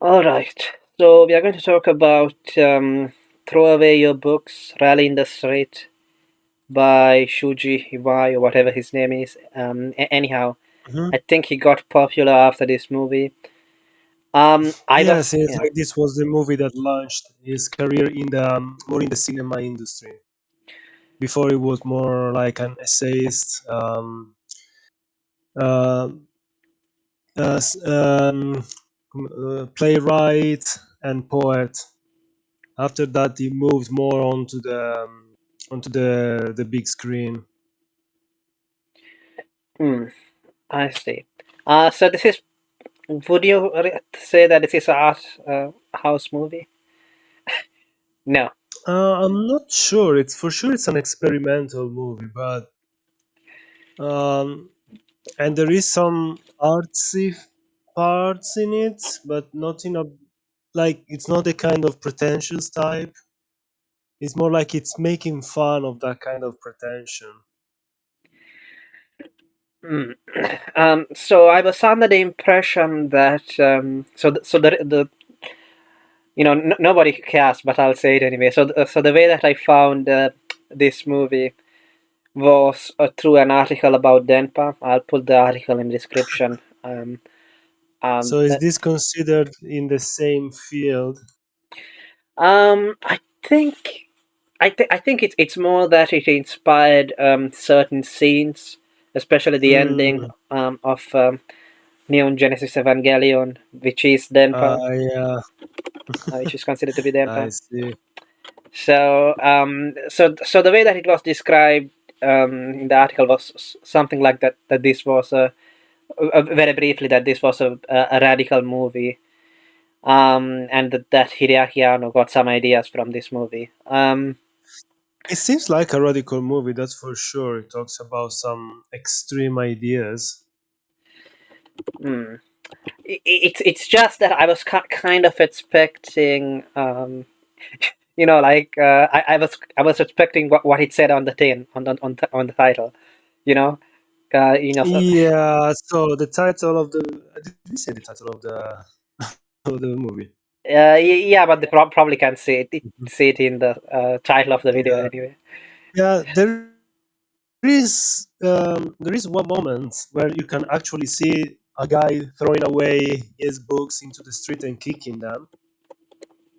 All right. So we are going to talk about "Throw Away Your Books, Rally in the Street" by Shūji Iwai or whatever his name is. Anyhow, Mhm. I think he got popular after this movie. I was Yes, it's yeah. like this was the movie that launched his career in the more in the cinema industry. Before it was more like an essayist, uh, playwright, and poet. After that, he moved more onto the big screen. Hmm, I see. So this is. Would you say that this is a art house movie? No. I'm not sure. It's for sure it's an experimental movie, but um, and there is some artsy parts in it, but not in a like it's not a kind of pretentious type. It's more like it's making fun of that kind of pretension. Hmm. So I was under the impression that so the nobody cares, but I'll say it anyway. So the way that I found this movie was through an article about Denpa. I'll put the article in the description. So is That, this considered in the same field? I think I think it's more that it inspired certain scenes, especially the ending Mm, of Neon Genesis Evangelion, which is Denpa, yeah, which is considered to be I Denpa. see. So the way that it was described in the article was something like that. That this was very briefly that this was a radical movie, and that Hideaki Anno got some ideas from this movie. It seems like a radical movie, that's for sure. It talks about some extreme ideas. Hmm. It's just that I was kind of expecting, I was expecting what it said on the tin on the title, you know, so Yeah, so the title of the did we say the title of the of the movie? yeah, but they probably can Mhm. see it in the title of the video Yeah, anyway. yeah. There is one moment where you can actually see a guy throwing away his books into the street and kicking them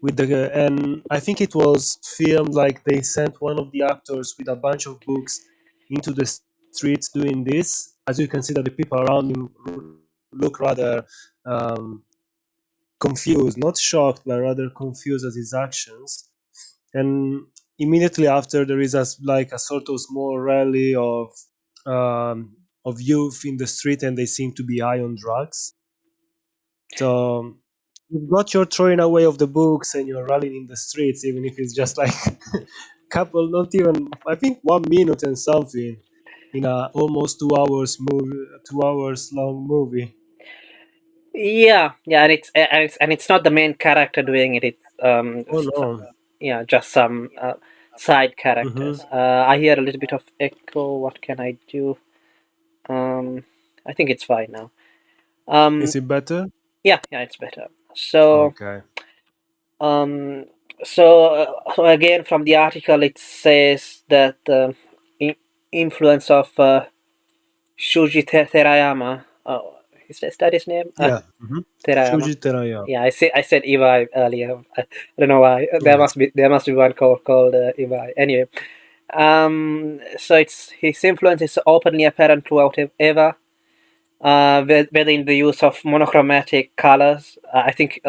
with the and I think it was filmed like they sent one of the actors with a bunch of books into the streets doing this. As you can see, that the people around him look rather um, confused, not shocked, but rather confused at his actions. And immediately after, there is like a sort of small rally of youth in the street, and they seem to be high on drugs. So you've got your throwing away of the books and you're rallying in the streets, even if it's just like couple, not even I think 1 minute and something in a almost 2 hours movie, 2 hours long movie. Yeah, and it's not the main character doing it. It's Oh no. yeah, just some side Hmm. characters. I hear a little bit of echo. What can I do? Um, I think it's fine now. Um, Is it better? yeah, it's better. So, Okay. um, so again, from the article, it says that the influence of Shūji Terayama. Oh, is that his name? Yeah. Terayama. Shūji Terayama. Yeah, I said Iwai earlier. I don't know why. Yes. There must be one called Iwai. Anyway, so it's his influence is openly apparent throughout Eva. Whether in the use of monochromatic colors. I think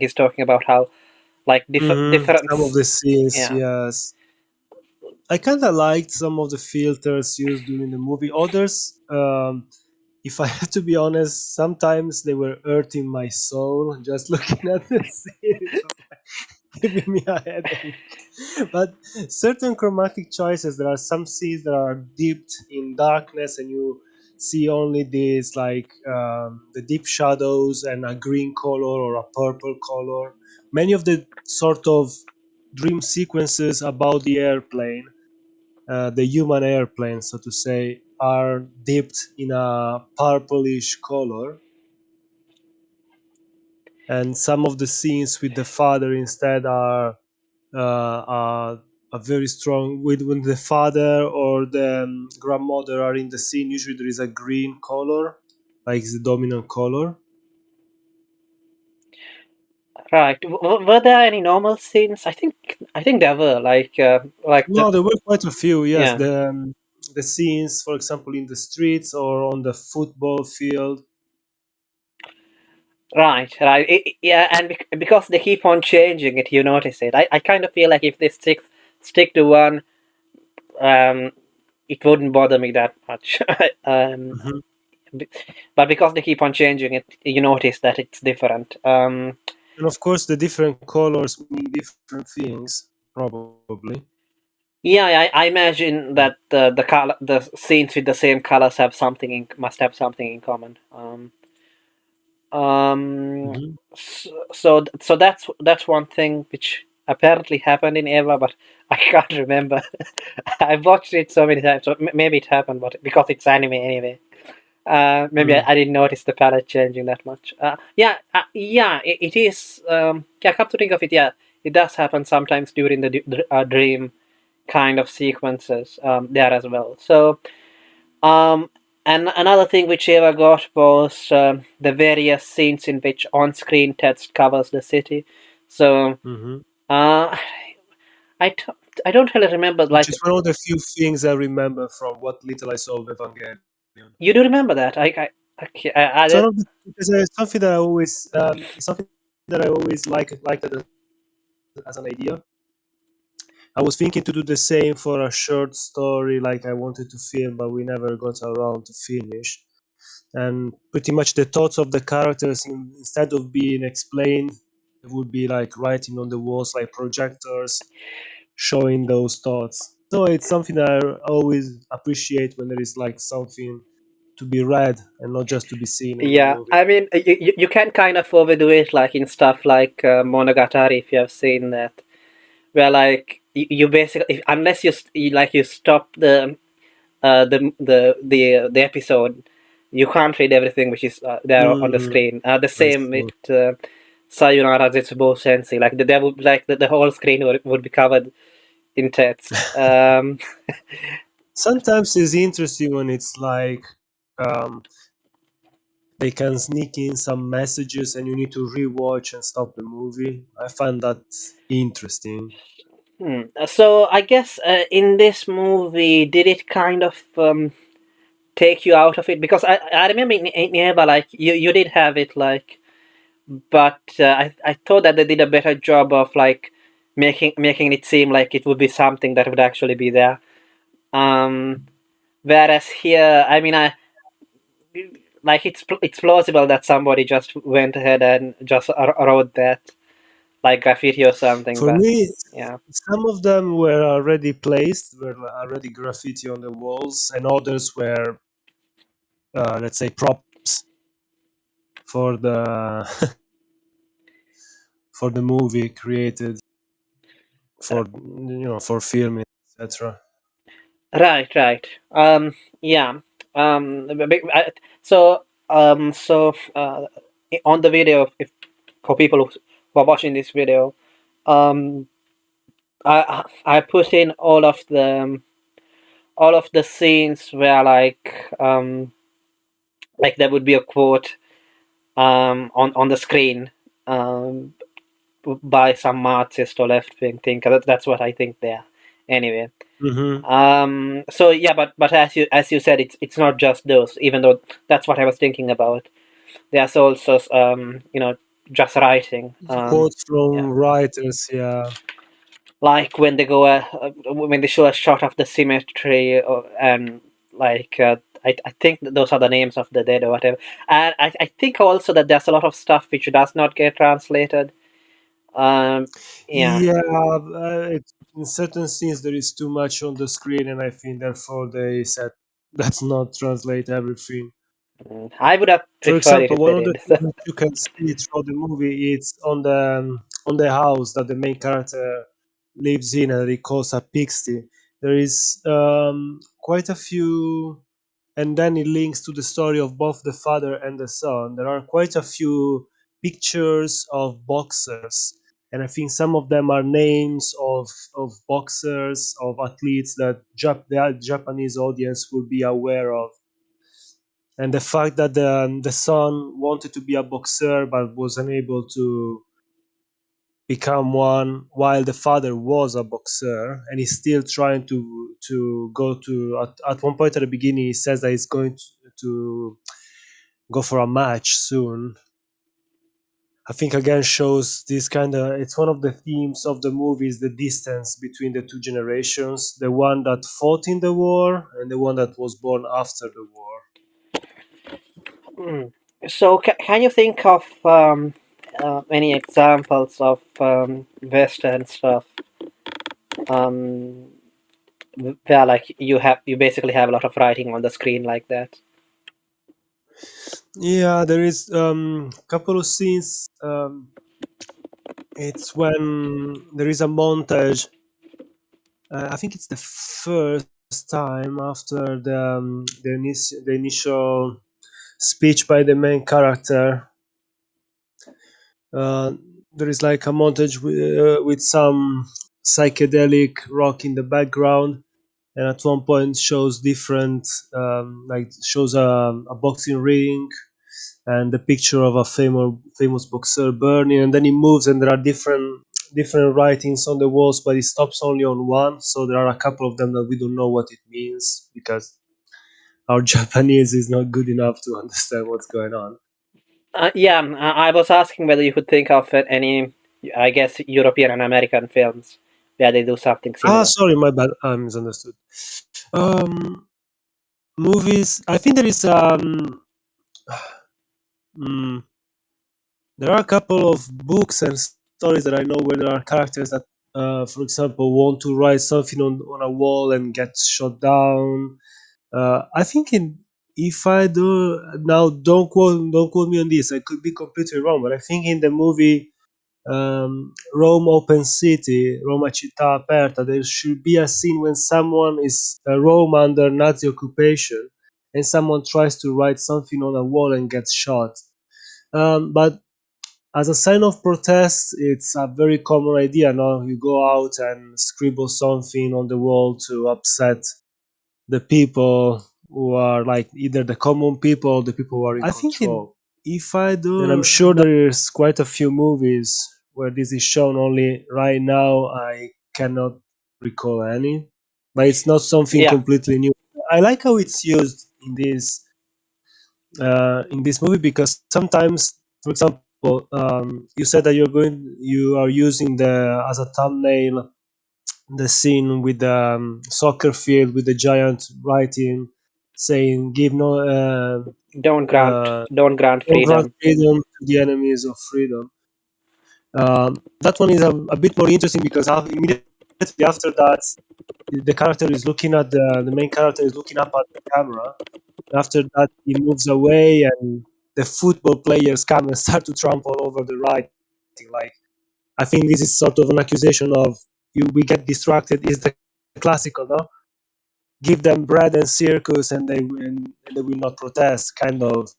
he's talking about how like different. Some of the scenes, Yeah. yes. I kind of liked some of the filters used during the movie. Others, if I have to be honest, sometimes they were hurting my soul just looking at the scene. It was giving me a headache. But certain chromatic choices, there are some scenes that are dipped in darkness, and you see only these like the deep shadows and a green color or a purple color. Many of the sort of dream sequences about the airplane, the human airplane, so to say, are dipped in a purplish color. and some of the scenes with the father instead are very strong. With when the father or the grandmother are in the scene, usually there is a green color, like the dominant color. Right. Were there any normal scenes? I think there were like the No, there were quite a few. Yes, yeah. the scenes, for example, in the streets or on the football field. Right, right. Yeah, and because they keep on changing it, you notice it. I kind of feel like if they stick to one, um, it wouldn't bother me that much. um, Mhm. b- but because they keep on changing it, you notice that it's different. And of course, the different colors mean different things, probably. Yeah, I imagine that the scenes with the same colors must have something in common. Um, Hmm. so that's one thing which apparently happened in Eva, but I can't remember. I've watched it so many times, so maybe it happened, but because it's anime anyway, maybe Mm. I didn't notice the palette changing that much. Yeah, it is. Yeah, come to think of it, yeah, it does happen sometimes during the dream kind of sequences there as well. So um, and another thing which Eva got was the various scenes in which on-screen text covers the city. So Hmm. uh, I, t- I don't really remember. Which Like, is one of the few things I remember from what little I saw of Evangelion. you do remember that? Okay, It's one of the, because it's something that I always it's something that I always liked as an idea. I was thinking to do the same for a short story like I wanted to film, but we never got around to finish. And pretty much the thoughts of the characters, instead of being explained, it would be like writing on the walls, like projectors, showing those thoughts. So it's something that I always appreciate when there is like something to be read and not just to be seen in the yeah, movie. I mean, you can kind of overdo it, like in stuff like Monogatari, if you have seen that, where like you basically, unless you stop the episode, you can't read everything which is there on the Mm, screen. The I same with see. Sayonara Zetsubo Sensei. Like there would like the whole screen would be covered in text. Sometimes it's interesting when it's like um, they can sneak in some messages and you need to rewatch and stop the movie. I find that interesting. So I guess in this movie, did it kind of take you out of it? Because I remember in Eva, like you did have it like, but I thought that they did a better job of like making it seem like it would be something that would actually be there. Um, Whereas here, I mean, I like it's plausible that somebody just went ahead and just wrote that like graffiti or something. For But me, yeah, some of them were already placed, were already graffiti on the walls, and others were, let's say, props for the for the movie created uh, for for filming, etc. right, right. Yeah. So on the video, if for people who are watching this video, um, I put in all of the scenes where like there would be a quote on the screen um, by some Marxist or left wing thinker. That's what I think there. Anyway, Hmm. so yeah, but as you said, it's not just those. Even though that's what I was thinking about. There's also just writing. Quotes Yeah, from writers, yeah. like when they show a shot of the cemetery and like I think those are the names of the dead or whatever. And I think also that there's a lot of stuff which does not get translated. Um, yeah, Yeah, in certain scenes there is too much on the screen, and I think therefore they said let's not translate everything. I would have For preferred it example, if they one of the did. things that you can see throughout the movie it's on the house that the main character lives in, and he calls a pigsty. There is quite a few, and then it links to the story of both the father and the son. There are quite a few pictures of boxers, and I think some of them are names of boxers, of athletes that the Japanese audience would be aware of. And the fact that the son wanted to be a boxer but was unable to become one, while the father was a boxer, and he's still trying to go to, at one point at the beginning he says that he's going to go for a match soon. I think again shows this kind of, it's one of the themes of the movie is the distance between the two generations, the one that fought in the war and the one that was born after the war. Mm. So, can you think of any examples of Western stuff um, where like you basically have a lot of writing on the screen like that? Yeah, there is couple of scenes. It's when there is a montage. I think it's the first time after the initial speech by the main character. Uh, there is like a montage with some psychedelic rock in the background, and at one point shows different, like shows a boxing ring and the picture of a famous boxer burning, and then he moves and there are different writings on the walls, but it stops only on one. So there are a couple of them that we don't know what it means because our Japanese is not good enough to understand what's going on. Yeah, I was asking whether you could think of any, I guess, European and American films where they do something Ah, similar. sorry, my bad. I misunderstood. Um, Movies. I think there is mm, there are a couple of books and stories that I know where there are characters that, for example, want to write something on a wall and get shot down. I think in, if I do now, don't quote me on this. I could be completely wrong, but I think in the movie Rome Open City, Roma Città Aperta, there should be a scene when someone is Rome under Nazi occupation, and someone tries to write something on a wall and gets shot. But as a sign of protest, it's a very common idea. No, you go out and scribble something on the wall to upset the people who are like either the common people or the people who are in I think control. If I do, and I'm sure there is quite a few movies where this is shown. Only right now, I cannot recall any, but it's not something Yeah, completely new. I like how it's used in this movie because sometimes, for example, you said that you are using the as a thumbnail the scene with the soccer field with the giant writing saying "Give don't grant uh, don't grant no grant freedom. freedom to the enemies of freedom." That one is a bit more interesting because immediately after that, the character is looking at the main character is looking up at the camera. After that, he moves away, and the football players come and start to trample over the writing. Like, I think this is sort of an accusation of you. We get distracted. Is the classical, no? Give them bread and circus, and they will not protest. Kind of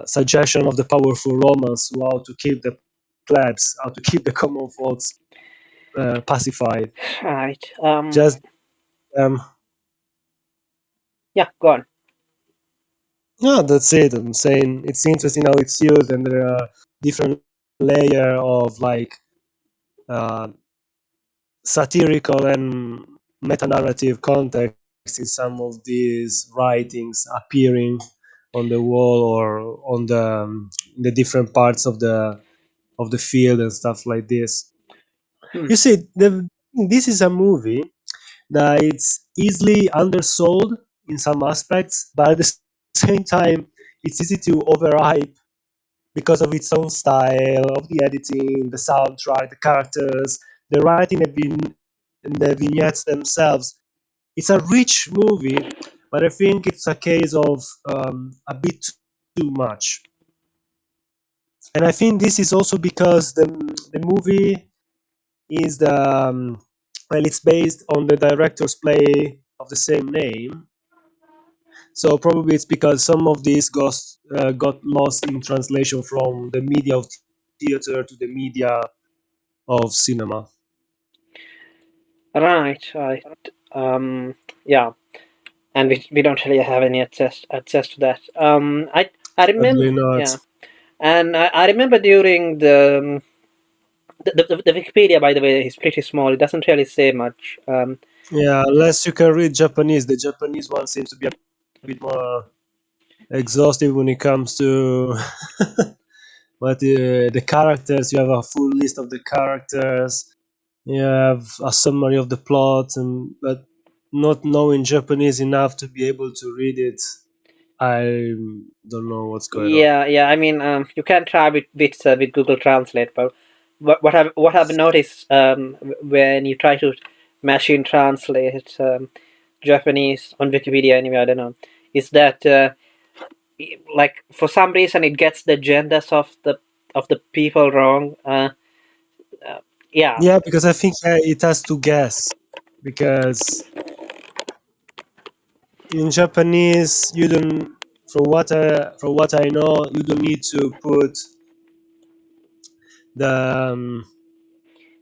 suggestion of the powerful Romans who how to keep the plebs, how to keep the common folks pacified. Right. Just um, Yeah, go on. no, that's it. I'm saying it's interesting how it's used, and there are different layer of like uh, satirical and meta-narrative context in some of these writings appearing on the wall or on the different parts of the field and stuff like this. Hmm. You see, this is a movie that it's easily undersold in some aspects, but at the same time, it's easy to overhype because of its own style, of the editing, the soundtrack, the characters, the writing, and the vignettes themselves. It's a rich movie, but I think it's a case of a bit too much. And I think this is also because the movie is well, it's based on the director's play of the same name. So probably it's because some of this got lost in translation from the media of theater to the media of cinema. Right, right. Yeah, and we don't really have any access to that. I remember, Sadly not. yeah, and I remember during the Wikipedia, by the way, is pretty small. It doesn't really say much. Yeah, unless you can read Japanese. The Japanese one seems to be a bit more exhaustive when it comes to but the characters. You have a full list of the characters. You have a summary of the plot, and but not knowing Japanese enough to be able to read it, I don't know what's going on. Yeah, yeah. I mean, you can try with Google Translate, but what I've noticed when you try to machine translate Japanese on Wikipedia anyway, I don't know, is that like for some reason it gets the genders of the people wrong. Uh, yeah, Yeah, because I think it has to guess because in Japanese you don't. From what I know, you don't need to put the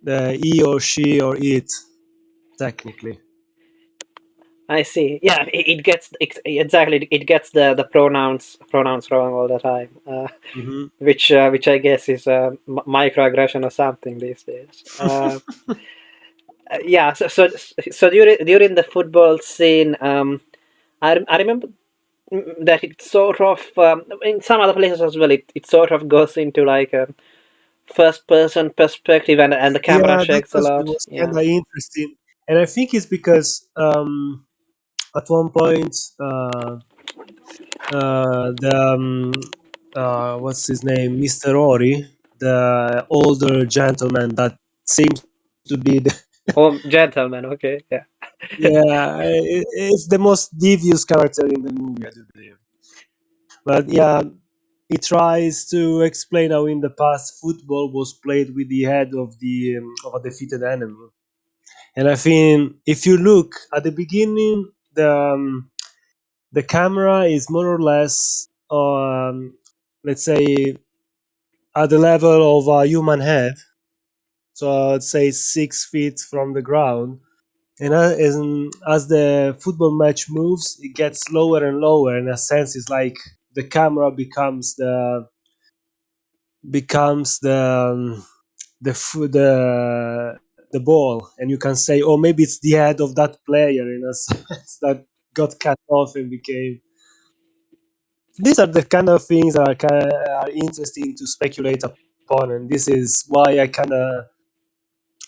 the he or she or it technically. I see. Yeah, it gets exactly it gets the pronouns wrong all the time. Hmm. Which I guess is a microaggression or something these days. Yeah, so during the football scene, I remember that it sort of in some other places as well. It sort of goes into like a first person perspective, and the camera Yeah, that shakes a lot. was kind Yeah. of interesting, and I think it's because at one point the what's his name, Mr. Ori, the older gentleman that seems to be the Oh, gentlemen. Okay. Yeah. yeah, it's the most devious character in the movie, I do believe. But yeah, he tries to explain how in the past football was played with the head of a defeated enemy. And I think if you look at the beginning, the camera is more or less, let's say, at the level of a human head. So I'd say 6 feet from the ground. And as the football match moves, it gets lower and lower. In a sense, it's like the camera becomes the ball, and you can say, oh, maybe it's the head of that player in a sense that got cut off and became. These are the kind of things that are interesting to speculate upon, and this is why I kind of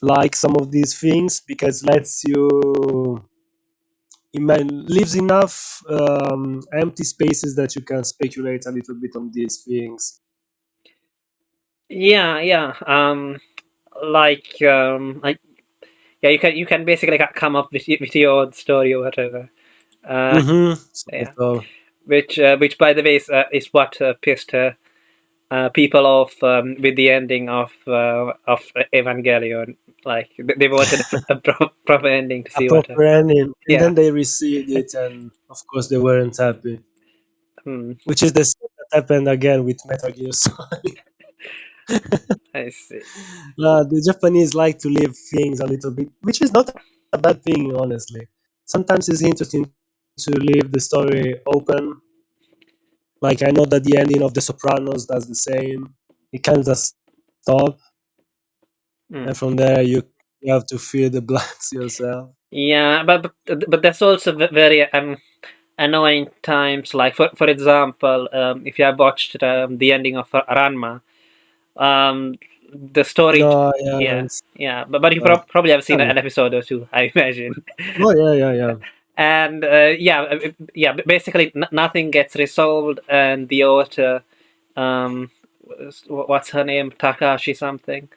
like some of these things because lets you leaves enough empty spaces that you can speculate a little bit on these things. Yeah. Yeah. Like yeah, you can basically come up with your own story or whatever. Uh, Mm-hmm. yeah. So, Which by the way is what pissed people off with the ending of Evangelion. Like they wanted a proper ending to a see what. proper ending, and Yeah. then they received it, and of course they weren't happy. Hmm, Which is the same that happened again with Metal Gear Solid. I see. The Japanese like to leave things a little bit, which is not a bad thing, honestly. Sometimes it's interesting to leave the story open. Like I know that the ending of The Sopranos does the same. It kind of stop, Hmm. and from there you have to fill the blanks yourself. Yeah, but there's also very annoying times. Like for example, if you have watched the ending of Ranma, um, the story. No, yeah, Yeah, yeah, but you uh, probably have seen tell me. an episode or two, I imagine. Oh yeah, yeah, yeah. And yeah, yeah. Basically, nothing gets resolved, and the author, um, what's her name, Takashi something.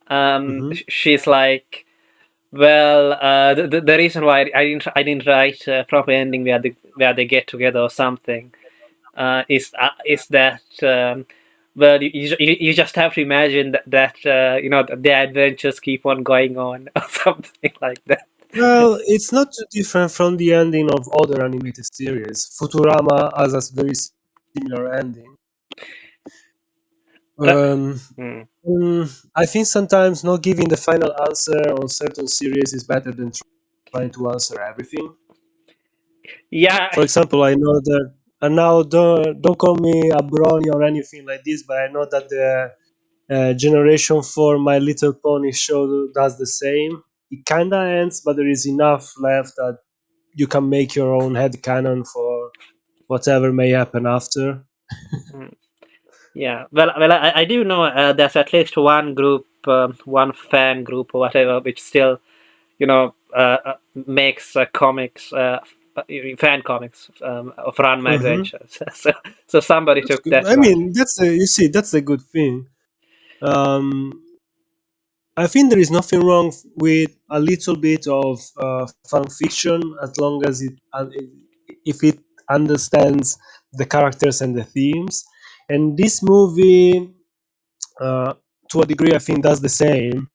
Hmm. She's like, well, the reason why I didn't write a proper ending where they get together or something is that well you just have to imagine that their adventures keep on going on or something like that. Well, it's not too different from the ending of other animated series. Futurama has a very similar ending. Uh, Um, mm. I think sometimes not giving the final answer on certain series is better than trying to answer everything. Yeah, For example, I know that, and now don't call me a brony or anything like this, but I know that the Generation 4 My Little Pony show does the same. It kinda ends, but there is enough left that you can make your own head canon for whatever may happen after. mm, yeah. Well, I do know there's at least one group, one fan group or whatever, which still, makes comics, fan comics of Ranma Hmm. adventures. So somebody That's took good. that I one. mean, you see, that's a good thing. Um, I think there is nothing wrong with a little bit of fan fiction as long as if it understands the characters and the themes. And this movie, uh, to a degree, I think does the same.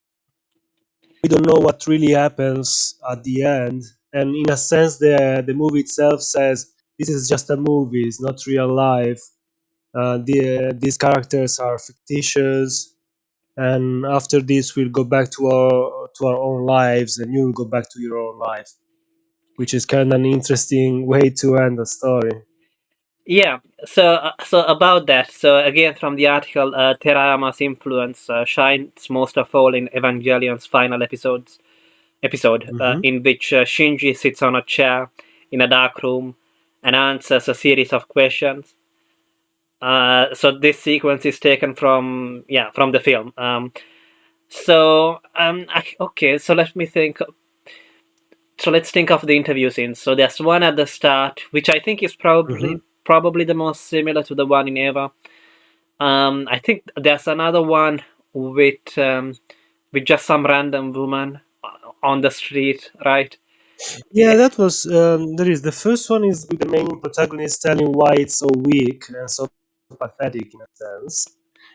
We don't know what really happens at the end, and in a sense, the movie itself says this is just a movie; it's not real life. These characters are fictitious, and after this we'll go back to our own lives and you'll go back to your own life, which is kind of an interesting way to end a story. Yeah. So about that. So again, from the article, Terayama's influence shines most of all in Evangelion's final episode, Hmm. in which Shinji sits on a chair in a dark room and answers a series of questions. So this sequence is taken from the film. Okay, so let me think. So let's think of the interview scenes. So there's one at the start, which I think is Hmm. probably the most similar to the one in Eva. I think there's another one with just some random woman on the street, right? Yeah, that was there is the first one is with the main protagonist telling why it's so weak and so pathetic in a sense,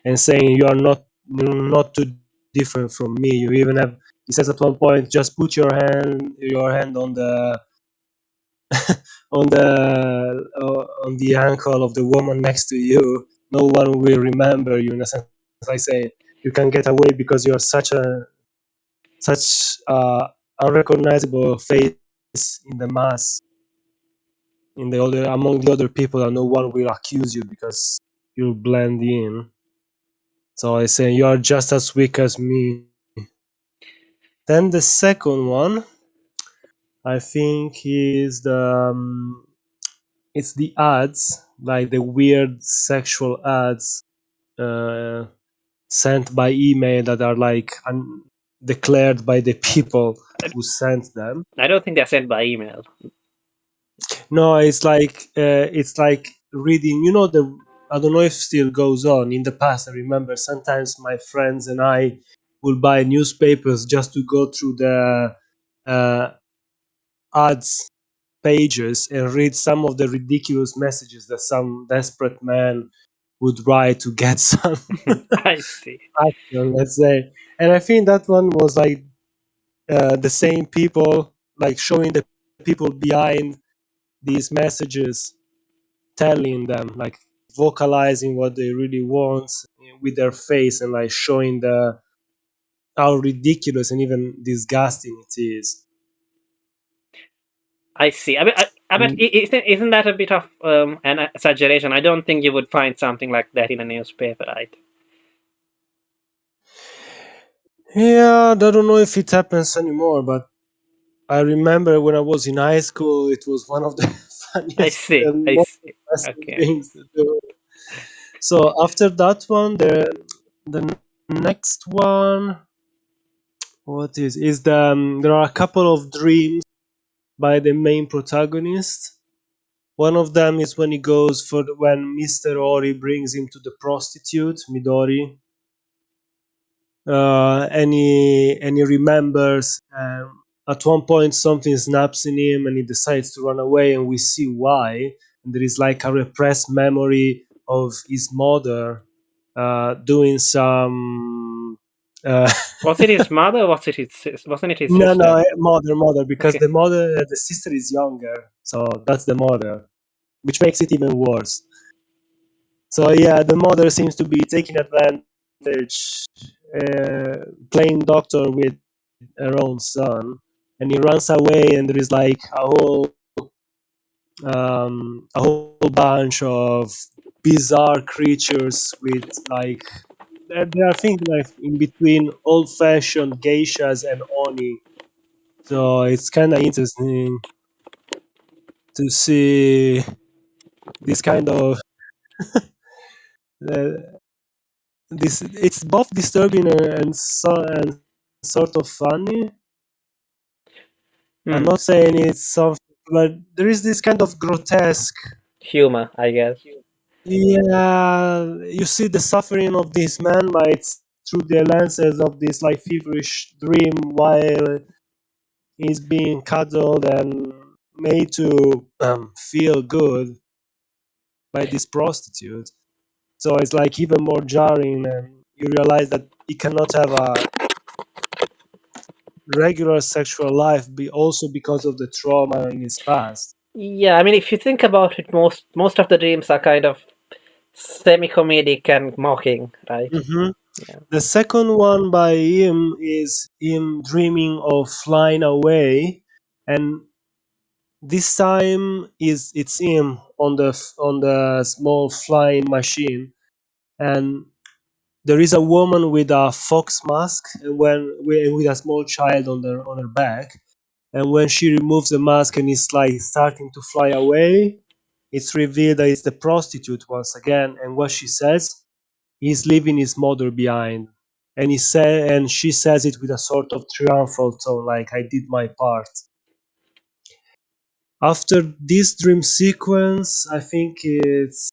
and saying you are not too different from me. You even have, he says at one point, just put your hand on the ankle of the woman next to you. No one will remember you. In a sense, I say you can get away because you're such unrecognizable face in the mass, in the other among the other people, that no one will accuse you because you'll blend in. So I say you are just as weak as me. Then the second one, I think, is it's the ads, like the weird sexual ads uh, sent by email that are like declared by the people who sent them. I don't think they're sent by email. No, it's like reading. The I don't know if still goes on. In the past, I remember sometimes my friends and I would buy newspapers just to go through the uh, ads pages and read some of the ridiculous messages that some desperate man would write to get some I see. action, let's say. And I think that one was like the same people, like showing the people behind these messages, telling them, like vocalizing what they really want with their face, and like showing the how ridiculous and even disgusting it is. I see. I bet And isn't that a bit of an exaggeration? I don't think you would find something like that in a newspaper, right? yeah, I don't know if it happens anymore, but I remember when I was in high school, it was one of the I funniest see. and I most see. interesting Okay. things to do. So after that one, the next one, what is there are a couple of dreams by the main protagonist. One of them is when he goes when Mr. Ori brings him to the prostitute Midori, and he remembers, at one point something snaps in him and he decides to run away, and we see why. And there is like a repressed memory of his mother doing some. Uh, Was it his mother? Wasn't it his no, sister? no, mother, because Okay. the sister is younger, so that's the mother, which makes it even worse. So yeah, the mother seems to be taking advantage, playing doctor with her own son, and he runs away, and there is like a whole bunch of bizarre creatures with like there are things like in between old-fashioned geishas and oni. So it's kind of interesting to see this kind of uh, this. It's both disturbing and sort of funny. I'm Hmm. not saying it's something, but there is this kind of grotesque. Humor, I guess. Yeah, you see the suffering of this man, but it's through the lenses of this like feverish dream while he's being cuddled and made to feel good by this prostitute. So it's like even more jarring, and you realize that he cannot have a regular sexual life, be also because of the trauma in his past. Yeah, I mean, if you think about it, most of the dreams are kind of semi-comedic and mocking, right? hmm Yeah. The second one by him is him dreaming of flying away, and this time is it's him on the small flying machine, and there is a woman with a fox mask and with a small child on her back, and when she removes the mask and is like starting to fly away, it's revealed that it's the prostitute once again, and what she says, he's leaving his mother behind, and she says it with a sort of triumphal tone, like I did my part. After this dream sequence, I think it's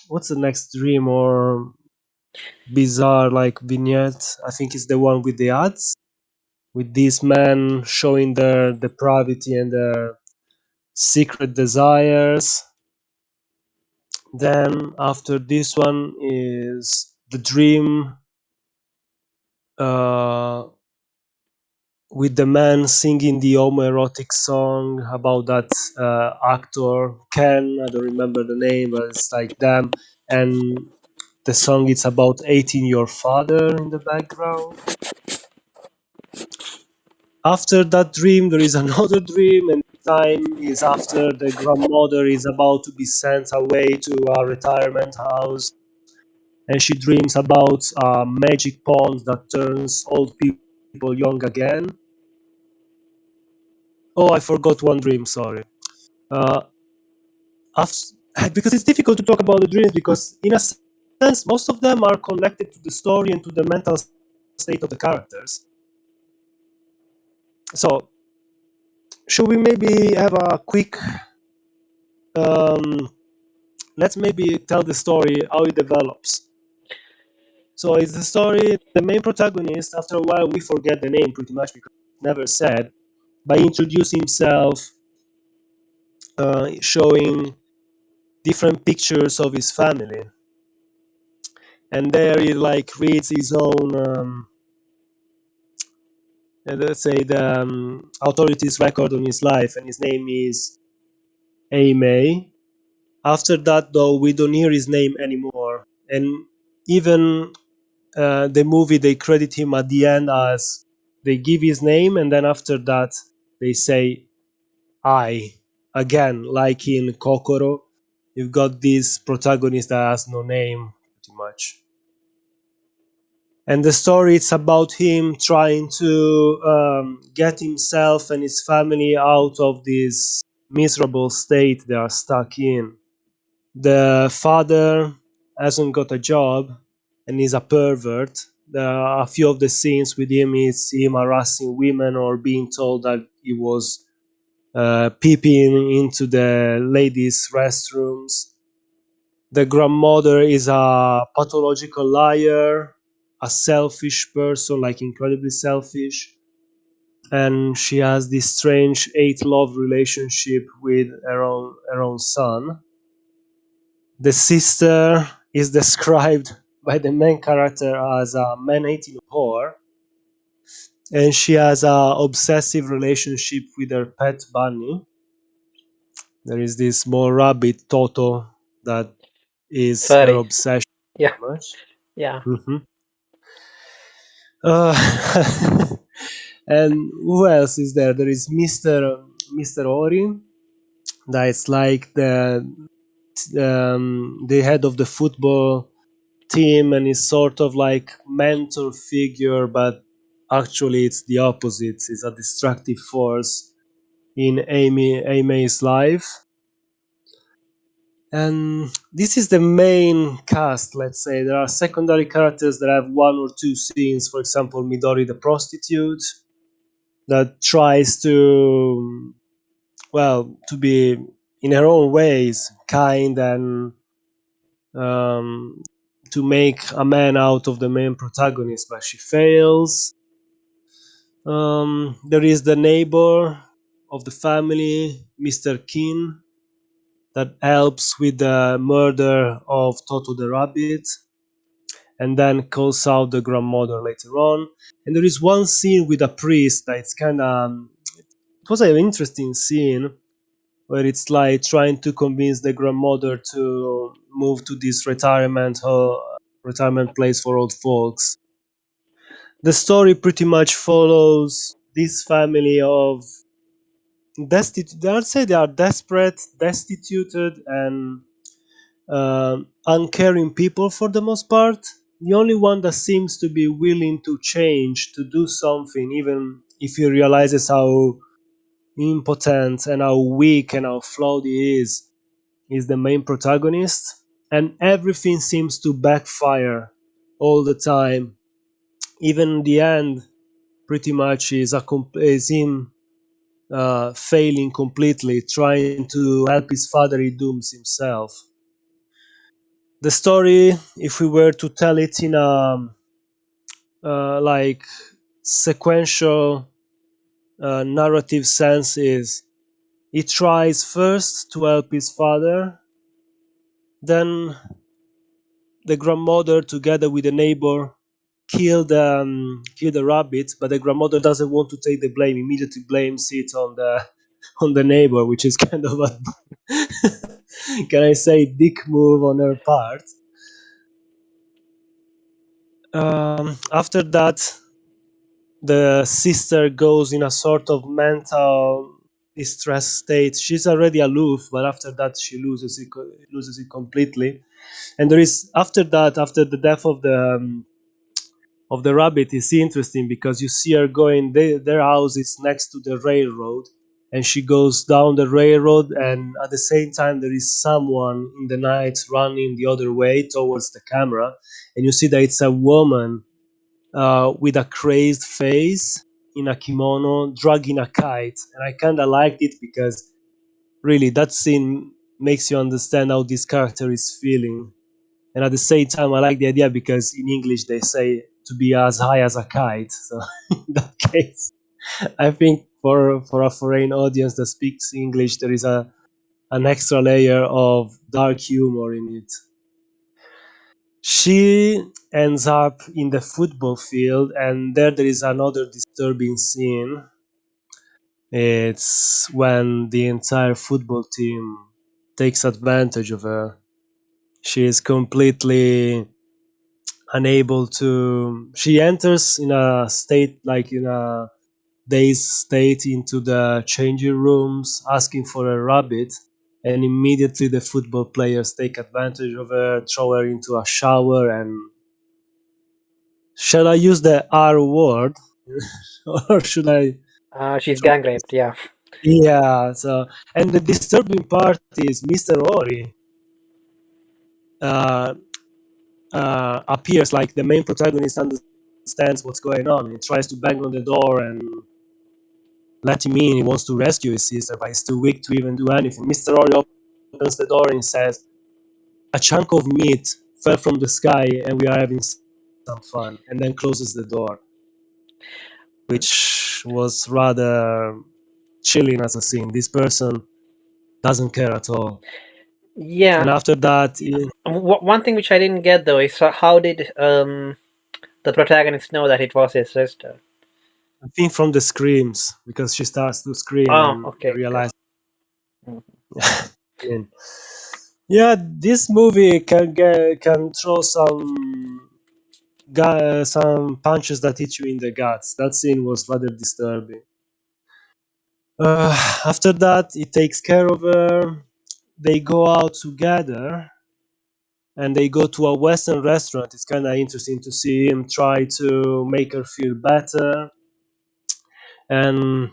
what's the next dream or bizarre like vignette? I think it's the one with the ads, with these men showing their depravity and their secret desires. Then after this one is the dream uh, with the man singing the homoerotic song about that actor Ken. I don't remember the name, but it's like them. And the song is about hating your father in the background. After that dream, there is another dream, and this time is after the grandmother is about to be sent away to a retirement house, and she dreams about a magic pond that turns old people young again. Oh, I forgot one dream. Sorry. Uh, af- because it's difficult to talk about the dreams because, in a sense, most of them are connected to the story and to the mental state of the characters. So, should we maybe have a quick um, let's maybe tell the story how it develops. So it's the story. The main protagonist, after a while, we forget the name pretty much because it's never said. By introducing himself, showing different pictures of his family, and there he like reads his own, let's say the authorities' record on his life, and his name is Aimei. After that, though, we don't hear his name anymore, and even the movie they credit him at the end as they give his name, and then after that they say I again, like in Kokoro. You've got this protagonist that has no name pretty much, and the story it's about him trying to get himself and his family out of this miserable state they are stuck in. The father hasn't got a job and is a pervert. There are a few of the scenes with him is him harassing women or being told that he was peeping into the ladies' restrooms. The grandmother is a pathological liar, a selfish person, like incredibly selfish. And she has this strange hate love relationship with her own son. The sister is described by the main character as a man-eating whore, and she has a obsessive relationship with her pet bunny. There is this small rabbit Toto that is her Furry. obsession Yeah, very much. yeah. Hmm. Uh, and who else is there? There is Mr. Ori. That's like the head of the football team, and is sort of like mentor figure, but actually it's the opposite. It's a destructive force in Amy's life. And this is the main cast, let's say. There are secondary characters that have one or two scenes. For example, Midori the prostitute, that tries to, well, to be in her own ways kind and um, to make a man out of the main protagonist, but she fails. There is the neighbor of the family, Mr. Kin, that helps with the murder of Toto the rabbit and then calls out the grandmother later on. And there is one scene with a priest that's kind of, it was an interesting scene where it's like trying to convince the grandmother to move to this retirement place for old folks. The story pretty much follows this family of destitute. I'd say they are desperate, destituted, and uncaring people for the most part. The only one that seems to be willing to change, to do something, even if he realizes how impotent and how weak and how flawed he is the main protagonist. And everything seems to backfire all the time. Even the end, pretty much, is him failing completely, trying to help his father, he dooms himself. The story, if we were to tell it in a like sequential narrative sense, is he tries first to help his father, then the grandmother together with the neighbor kill the rabbit, but the grandmother doesn't want to take the blame, immediately blames it on the on the neighbor, which is kind of a can I say dick move on her part. After that, the sister goes in a sort of mental distress state. She's already aloof, but after that she loses it completely. And there is, after that, after the death of the rabbit, is interesting because you see her going. Their house is next to the railroad, and she goes down the railroad, and at the same time there is someone in the night running the other way towards the camera, and you see that it's a woman with a crazed face in a kimono dragging a kite. And I kind of liked it because really that scene makes you understand how this character is feeling. And at the same time, I like the idea because in English they say to be as high as a kite. So in that case, I think for a foreign audience that speaks English, there is an extra layer of dark humor in it. She ends up in the football field, and there is another disturbing scene. It's when the entire football team takes advantage of her. She is completely unable to. She enters in a state, like in a dazed state, into the changing rooms asking for a rabbit, and immediately the football players take advantage of her, throw her into a shower, and shall I use the R word? Or should I? She's gang raped. Yeah. Yeah. So, and the disturbing part is Mr. Ori uh, appears like the main protagonist understands what's going on. He tries to bang on the door and let him in. He wants to rescue his sister, but he's too weak to even do anything. Mr. Ori opens the door and says, "A chunk of meat fell from the sky, and we are having some fun," and then closes the door, which was rather chilling as a scene. This person doesn't care at all. And Yeah. after that, One thing which I didn't get though is how did the protagonist know that it was his sister? I think from the screams, because she starts to scream Oh, and he okay, good. realizes. Mm. I mean, Yeah, this movie can throw some punches that hit you in the guts. That scene was rather disturbing. After that, he takes care of her. They go out together and they go to a Western restaurant. It's kind of interesting to see him try to make her feel better and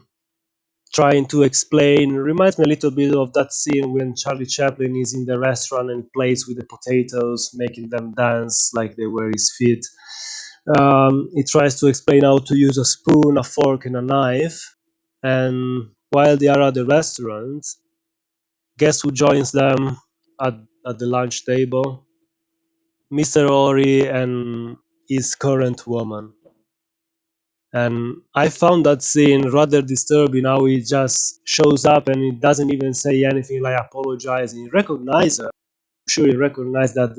trying to explain. Reminds me a little bit of that scene when Charlie Chaplin is in the restaurant and plays with the potatoes, making them dance like they were his feet. He tries to explain how to use a spoon, a fork, and a knife. And while they are at the restaurant, guess who joins them at, at the lunch table? Mr. Ori and his current woman. And I found that scene rather disturbing how he just shows up and he doesn't even say anything like apologizing. He recognizes her. I'm sure he recognized that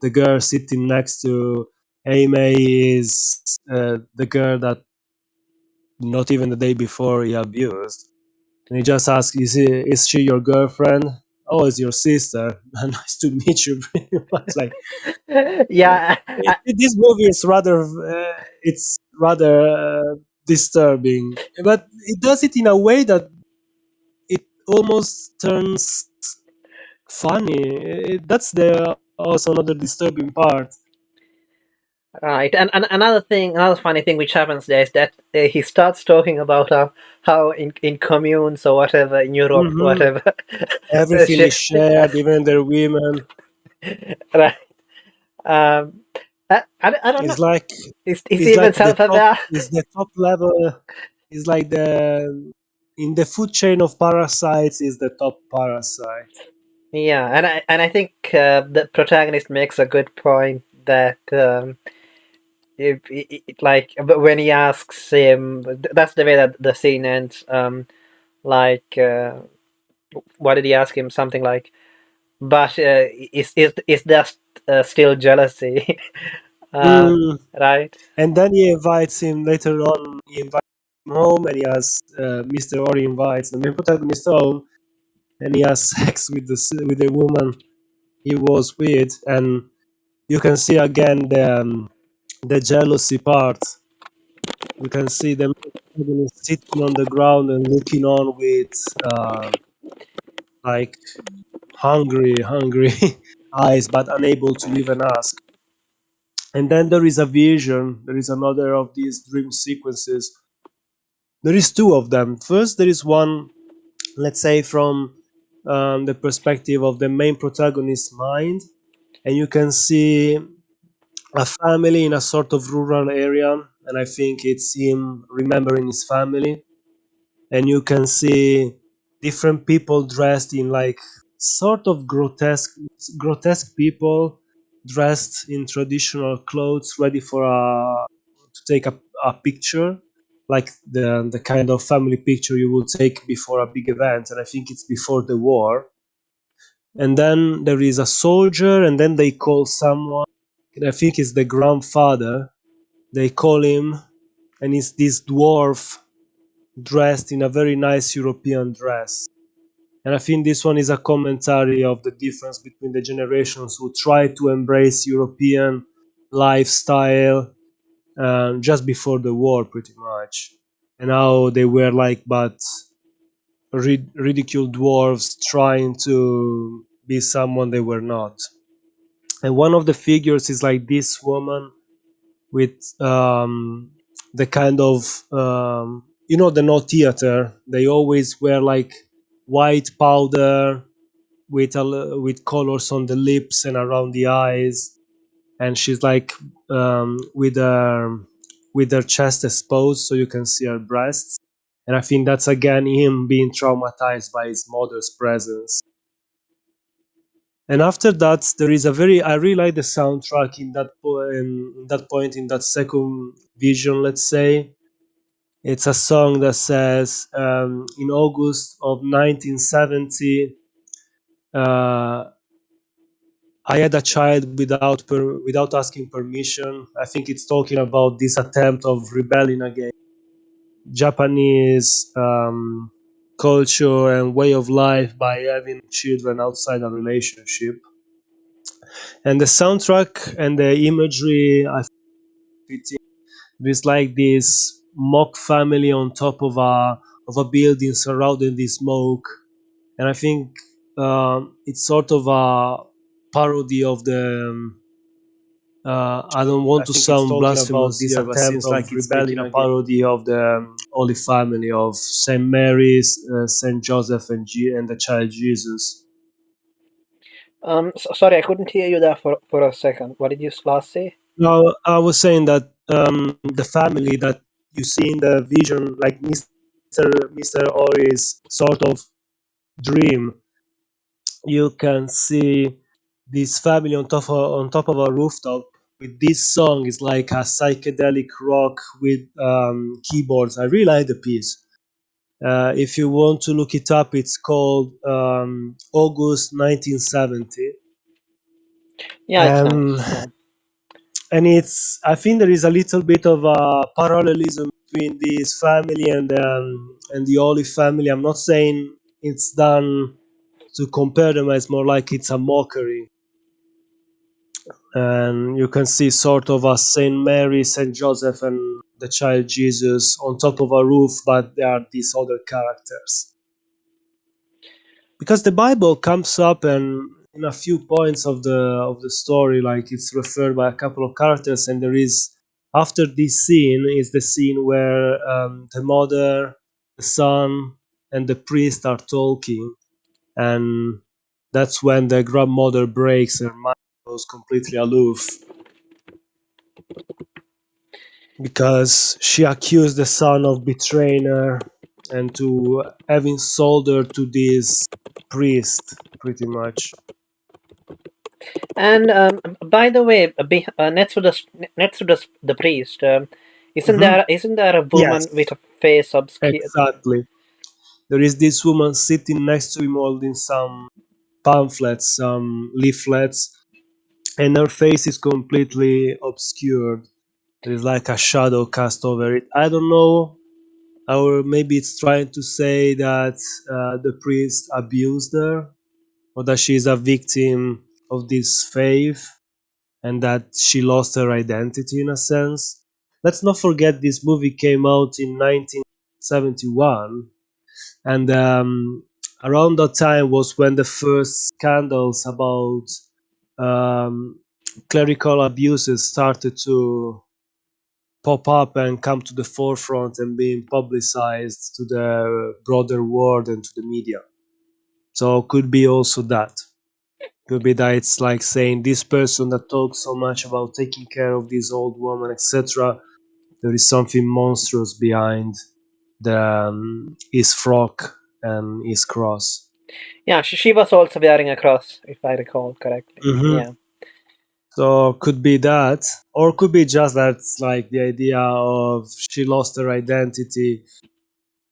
the girl sitting next to Amy is the girl that not even the day before he abused. And he just asks, is she your girlfriend? Oh, it's your sister. Nice to meet you. Pretty much like Yeah, this movie is rather it's rather disturbing, but it does it in a way that it almost turns funny. That's the also another disturbing part. right. And another thing, another funny thing which happens there is that he starts talking about how in communes or whatever in Europe, Hmm. whatever, Everything is yeah, shared, even their women. right. Um, I don't know. It's like Is he it's even like the top self-aware? is the top level. Is like the in the food chain of parasites is the top parasite. Yeah, and I think the protagonist makes a good point that like when he asks him, that's the way that the scene ends. Like what did he ask him? Something like, "But is there still jealousy?" uh, Mm. right? And then he invites him later on. He invites him home, and he has Mr. Ori invites the main protagonist home, and he has sex with the woman he was with, and you can see again the jealousy part. You can see the main protagonist sitting on the ground and looking on with like hungry eyes, but unable to even ask. And then there is a vision. There is another of these dream sequences. There is two of them. First, there is one, let's say, from the perspective of the main protagonist's mind, and you can see a family in a sort of rural area, and I think it's him remembering his family, and you can see different people dressed in like sort of grotesque people dressed in traditional clothes ready for a to take a picture like the kind of family picture you would take before a big event, and I think it's before the war. And then there is a soldier, and then they call someone, and I think it's the grandfather. They call him, and it's this dwarf dressed in a very nice European dress. And I think this one is a commentary of the difference between the generations who try to embrace European lifestyle just before the war, pretty much, and how they were like but ridiculed dwarves trying to be someone they were not. And one of the figures is like this woman with the kind of the no theater. They always wear like white powder with colors on the lips and around the eyes, and she's like with her chest exposed so you can see her breasts. And I think that's again him being traumatized by his mother's presence. And after that, there is a very I really like the soundtrack in that point in that second vision. Let's say it's a song that says in August of 1970. Uh, I had a child without asking permission. I think it's talking about this attempt of rebelling against Japanese culture and way of life by having children outside a relationship. And the soundtrack and the imagery, I think there's like this mock family on top of a building surrounding the smoke, and I think it's sort of a parody of the. I don't want to sound blasphemous here, but seems like it's making a parody of the Holy Family of Saint Mary's, Saint Joseph, and the Child Jesus. Sorry, I couldn't hear you there for a second. What did you last say? Now, I was saying that the family that you see in the vision, like Mr. Ori's sort of dream, you can see this family on top of a rooftop with this song. Is like a psychedelic rock with keyboards. I really like the piece. If you want to look it up, it's called August 1970. Yeah, it's Um, nice. Yeah. and it's, I think there is a little bit of a parallelism between this family and the Holy Family. I'm not saying it's done to compare them, it's more like it's a mockery. And you can see sort of a Saint Mary, Saint Joseph, and the child Jesus on top of a roof, but there are these other characters. Because the Bible comes up and in a few points of the story, like it's referred by a couple of characters, and there is, after this scene is the scene where the mother, the son, and the priest are talking, and that's when the grandmother breaks her mind, goes completely aloof because she accused the son of betraying her and to having sold her to this priest, pretty much. And by the way, next to the priest, Hmm. isn't there a Yes, woman with a face obscured? exactly. There is this woman sitting next to him holding some pamphlets, some leaflets, and her face is completely obscured. There is like a shadow cast over it. I don't know, or maybe it's trying to say that the priest abused her, or that she is a victim of this faith, and that she lost her identity in a sense. Let's not forget this movie came out in 1971, and around that time was when the first scandals about um, clerical abuses started to pop up and come to the forefront and being publicized to the broader world and to the media. So could be also that. Could be that it's like saying this person that talks so much about taking care of this old woman, etc. There is something monstrous behind the his frock and his cross. Yeah, she was also wearing a cross, if I recall correctly. Hmm. Yeah, So could be that, or could be just that's like the idea of she lost her identity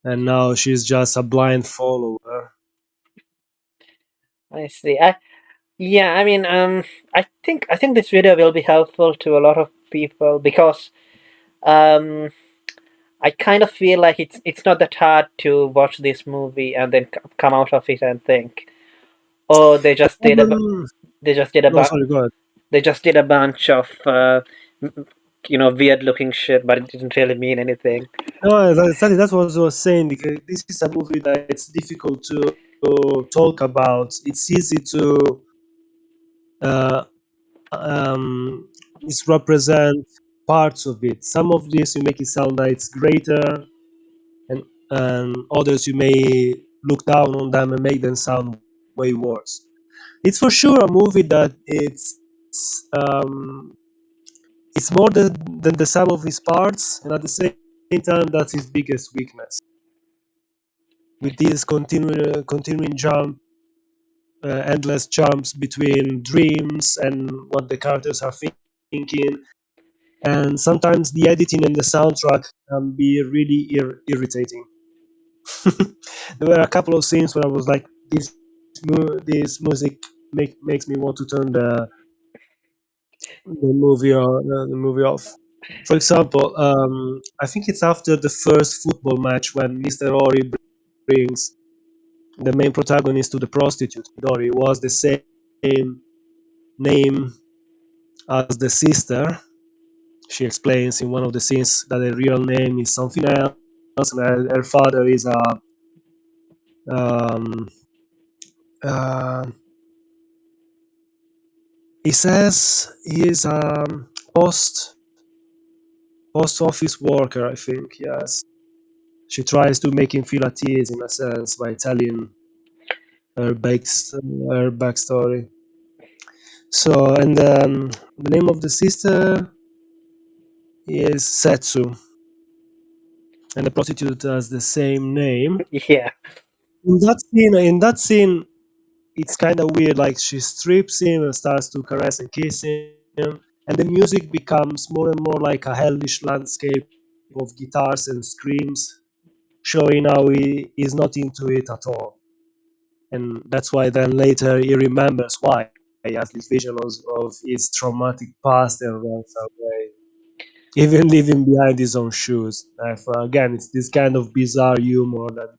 and now she's just a blind follower. I see. Yeah, I mean, I think this video will be helpful to a lot of people because um, I kind of feel like it's not that hard to watch this movie and then come out of it and think, oh, The problem, they just did a no, sorry, go ahead. they just did a bunch of weird looking shit, but it didn't really mean anything. No, exactly. That's what I was saying. Because this is a movie that it's difficult to talk about. It's easy to uh, um, misrepresent parts of it. Some of this you make it sound like it's greater, and others you may look down on them and make them sound way worse. It's for sure a movie that um, it's more than the sum of his parts, and at the same time that's his biggest weakness. With these continuing endless jumps between dreams and what the characters are thinking, and sometimes the editing and the soundtrack can be really irritating. There were a couple of scenes where I was like, this music makes me want to turn the movie off. For example, I think it's after the first football match when Mr. Ori brings the main protagonist to the prostitute Midori was the same name as the sister. She explains in one of the scenes that her real name is something else, and her father is a um, uh, he says he is a post post office worker, I think. Yes, she tries to make him feel at ease in a sense by telling her backstory. So, and the name of the sister is Setsu, and the prostitute has the same name. Yeah. In that scene, it's kind of weird. Like she strips him and starts to caress and kiss him, and the music becomes more and more like a hellish landscape of guitars and screams, showing how he is not into it at all. And that's why then later he remembers why he has this vision of his traumatic past and runs away, even leaving behind his own shoes. Again, it's this kind of bizarre humor that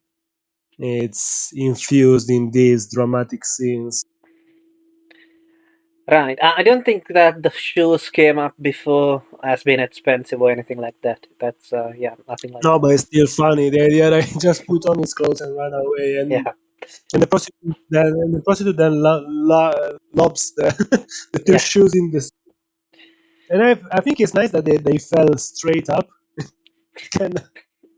it's infused in these dramatic scenes. Right. I don't think that the shoes came up before as being expensive or anything like that. That's yeah, nothing like No, that. but it's still funny. The idea that he just put on his clothes and ran away, Yeah. and the prostitute then lobs the two Yeah. shoes in the. And I think it's nice that they fell straight up. And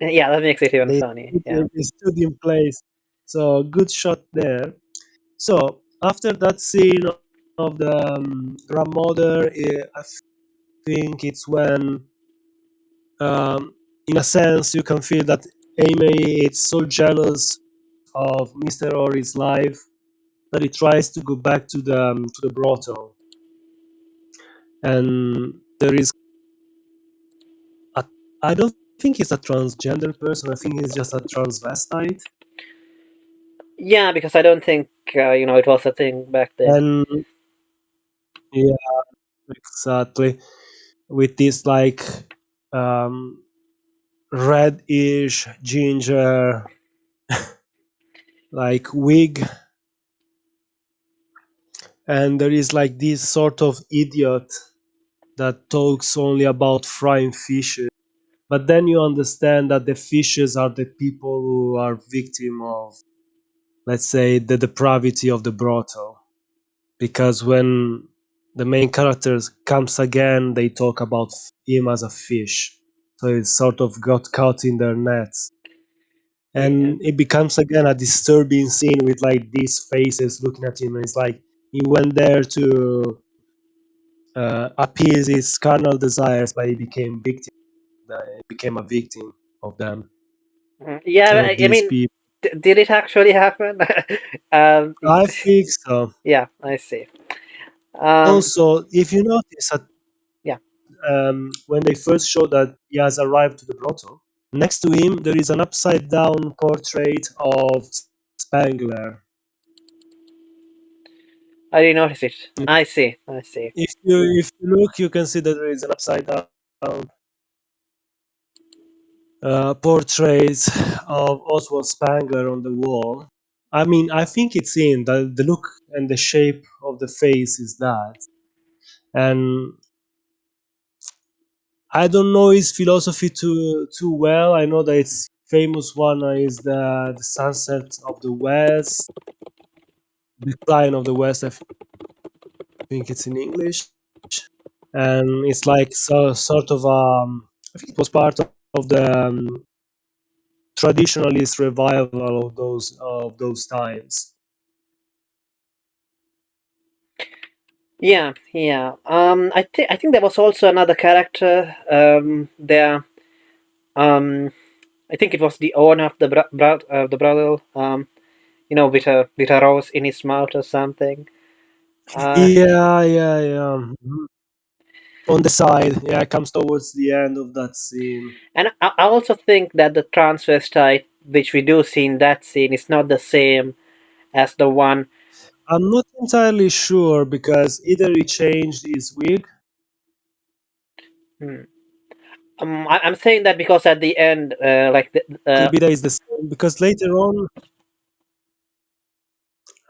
Yeah, that makes it even they funny. Yeah. they stood in place. So good shot there. So after that scene of the grandmother, I think it's when, um, in a sense, you can feel that Amy is so jealous of Mr. Ori's life that he tries to go back to the brothel, and there is a, I don't think he's a transgender person. I think he's just a transvestite, Yeah, because I don't think it was a thing back then. and yeah, exactly, with this like um, reddish ginger like wig, and there is like this sort of idiot that talks only about frying fishes. But then you understand that the fishes are the people who are victim of, let's say, the depravity of the brothel. Because when the main characters comes again, they talk about him as a fish. So it sort of got caught in their nets. Yeah. And it becomes again a disturbing scene with like these faces looking at him. And it's like he went there to appease his carnal desires, but he became a victim of them. Mhm. Yeah, Of I these mean, people. did it actually happen? um, I think so. yeah, I see. Um, Also, if you notice that yeah, when they first show that he has arrived to the brothel, next to him there is an upside down portrait of Spangler. I didn't notice it. I see. I see. If you look, you can see that there is an upside down portrait of Oswald Spangler on the wall. I mean, I think it's in the look and the shape of the face is that, and I don't know his philosophy too well. I know that its famous one is the sunset of the West, decline of the West. I think it's in English, and it's like sort of I think it was part of the traditionalist revival of those times. Yeah, yeah. I think there was also another character there. Um, I think it was the owner of the brothel. With a rose in his mouth or something. Uh, Yeah, yeah, yeah. On the side, yeah, it comes towards the end of that scene. and I also think that the transvestite, which we do see in that scene, is not the same as the one. I'm not entirely sure because either he changed his wig. Hmm. I'm saying that because at the end, Could be that it's the same because later on,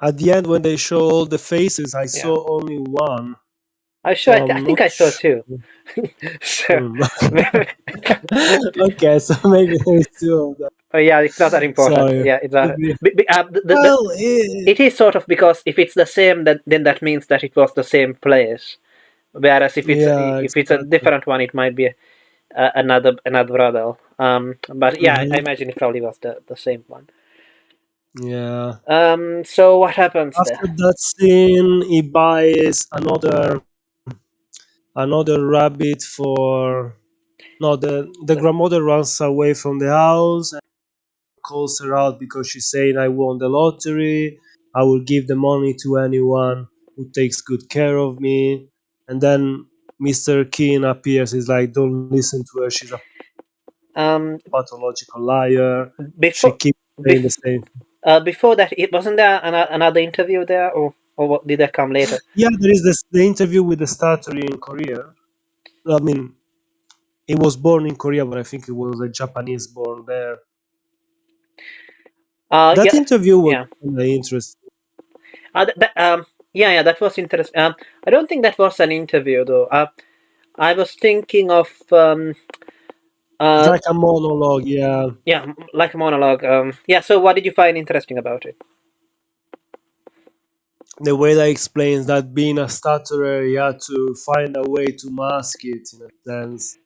at the end, when they show all the faces, I yeah, saw only one. I So sure I I'm think not I saw sure. two. So, Hmm. Okay, so maybe there's two of them. oh, yeah, it's not that important. Sorry. Yeah, it's not. Could be. The Well, it is sort of because if it's the same, then that means that it was the same place. Whereas yeah, if it's a exactly. different one, it might be another brother. But yeah, I Hmm. imagine it probably was the same one. Yeah. So what happens After there? that scene, he buys another rabbit for. No, the grandmother runs away from the house and calls her out because she's saying, "I won the lottery. I will give the money to anyone who takes good care of me." And then Mr. Keane appears. He's like, "Don't listen to her. She's a Um, pathological liar. She before keeps saying the bef- same." before that, it wasn't there another interview there, or what, did that come later? Yeah, there is the interview with the starter in Korea. I mean, he was born in Korea, but I think he was a Japanese born there. That Yeah, interview was yeah. kind of interesting. Yeah, that was interesting. I don't think that was an interview though. I was thinking of It's uh, like a monologue, yeah. yeah, like a monologue. Yeah. So, what did you find interesting about it? The way that explains that being a stutterer, he had to find a way to mask it in a sense,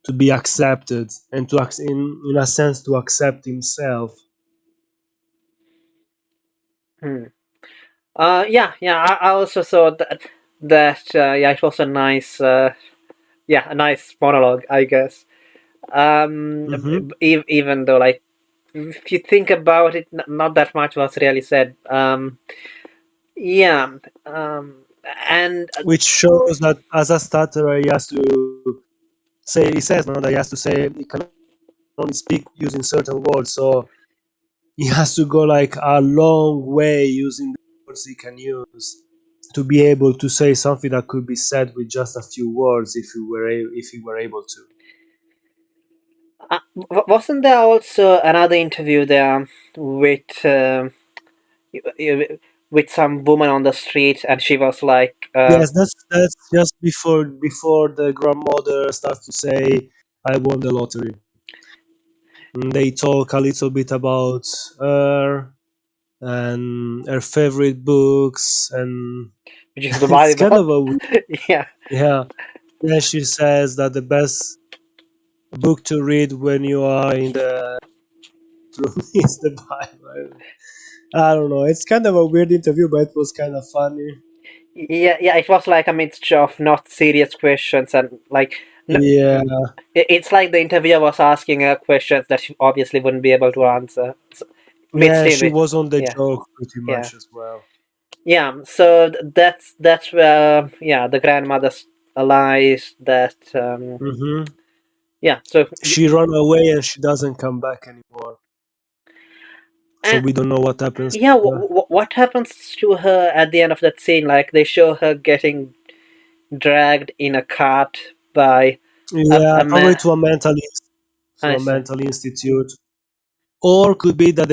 to be accepted, and in a sense to accept himself. Hmm. Yeah, yeah. I also thought that yeah, it was a nice yeah, a nice monologue, I guess. Hmm. Even though like if you think about it, not that much was really said. Yeah. Um, and Which shows that as a stutterer, he has to say, he says, no, that he has to say, he can only speak using certain words. So he has to go like a long way using the words he can use to be able to say something that could be said with just a few words if he were able to. wasn't there also another interview there with with some woman on the street, and she was like, Yes, that's just before the grandmother starts to say, "I won the lottery." And they talk a little bit about her and her favorite books, and which is the it's kind Bible. of a Yeah. yeah. Then she says that the best book to read when you are in the room is the Bible. I don't know. It's kind of a weird interview, but it was kind of funny. Yeah, yeah, it was like a mixture of not serious questions and like Yeah, it's like the interviewer was asking her questions that she obviously wouldn't be able to answer, so, yeah. mixed in She with was on the yeah, joke pretty yeah, much as well. yeah. So that's where yeah the grandmother lies that Hmm. yeah. So She run away and she doesn't come back anymore. So and we don't know what happens yeah, to her. what happens to her at the end of that scene? Like they show her getting dragged in a cart by Yeah, a probably man. to I a see. mental institute, or could be that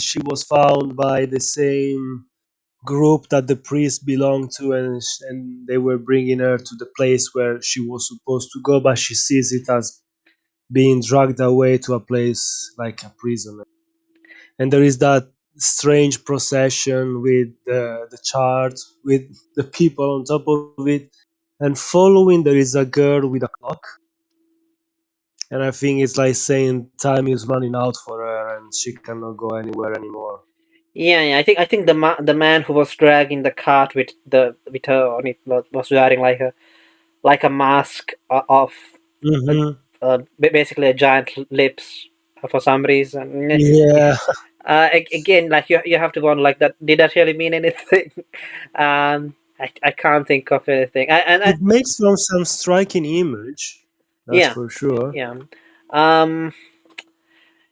she was found by the same group that the priest belonged to, and they were bringing her to the place where she was supposed to go, but she sees it as being dragged away to a place like a prison. And there is that strange procession with the chart with the people on top of it, and following there is a girl with a clock, and I think it's like saying time is running out for her and she cannot go anywhere anymore. Yeah, yeah. I think the man who was dragging the cart with her on it was wearing like a mask of uh, Hmm. basically a giant lips for some reason. Yeah. Again, like you have to wonder like that. Did that really mean anything? I can't think of anything. It makes for some striking image, that's Yeah, for sure. yeah. Um,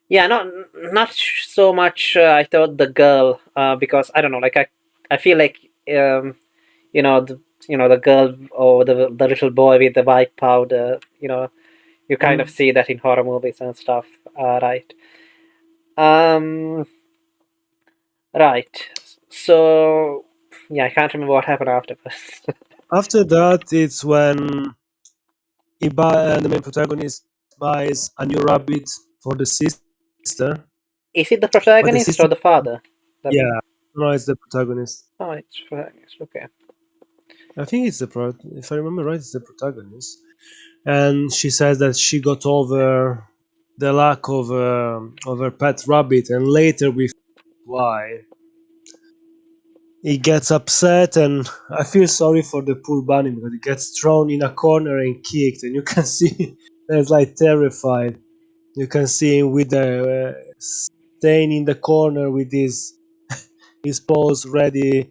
yeah, not so much. I thought the girl because I don't know. Like I feel like you know the the girl or the little boy with the white powder. You kind of Mm. see that in horror movies and stuff, right? Um, right. So yeah, I can't remember what happened afterwards. After that, it's when the main protagonist buys a new rabbit for the sister, Is it the but the protagonist sister, or the father? That yeah, no, it's the protagonist. oh, it's protagonist. Okay. I think it's if I remember right, it's the protagonist. And she says that she got over the lack of her pet rabbit, and later we find why. He gets upset, and I feel sorry for the poor bunny because he gets thrown in a corner and kicked, and you can see that's like terrified. You can see him with the staying in the corner with his paws ready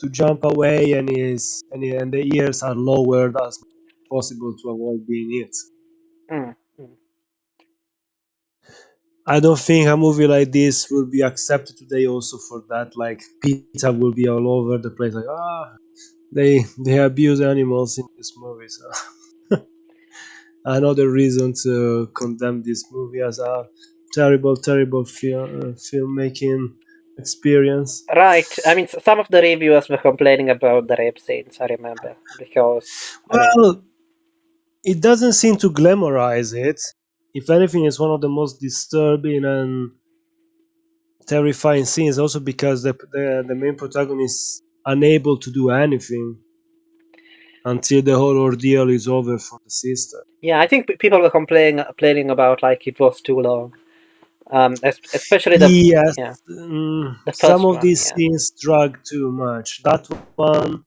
to jump away, and and the ears are lowered as possible to avoid being hit. Mm, mm. I don't think a movie like this will be accepted today. Also for that, like PETA will be all over the place. Like they abuse animals in this movie. So another reason to condemn this movie as a terrible, terrible filmmaking experience. Right. I mean, some of the reviewers were complaining about the rape scenes. I remember because I mean, Well, it doesn't seem to glamorize it. If anything, it's one of the most disturbing and terrifying scenes. Also because the main protagonist is unable to do anything until the whole ordeal is over for the sister. yeah, I think people were complaining about like it was too long. Especially the Yes, yeah the some first of one. these Yeah, scenes drag too much. That one,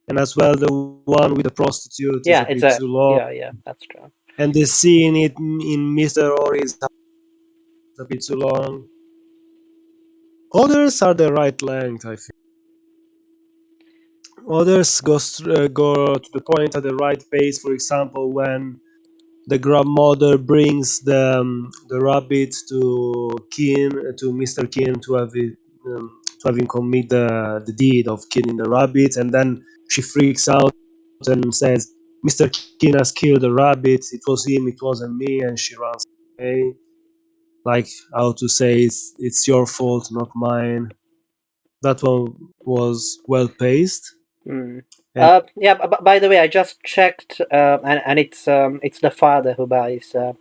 and as well the one with the prostitute, is yeah, a bit too long. yeah, that's true. And the scene in Mr. Ori is a bit too long. Others are the right length, I think. Others go to the point at the right pace. For example, when the grandmother brings the rabbit to Mr. Keen to have him commit the deed of killing the rabbit, and then she freaks out and says, "Mr. Keen has killed the rabbit. It was him. It wasn't me," and she runs away. Like how to say it's your fault, not mine. That one was well paced. Mm. And Yeah. By the way, I just checked, and it's the father who buys the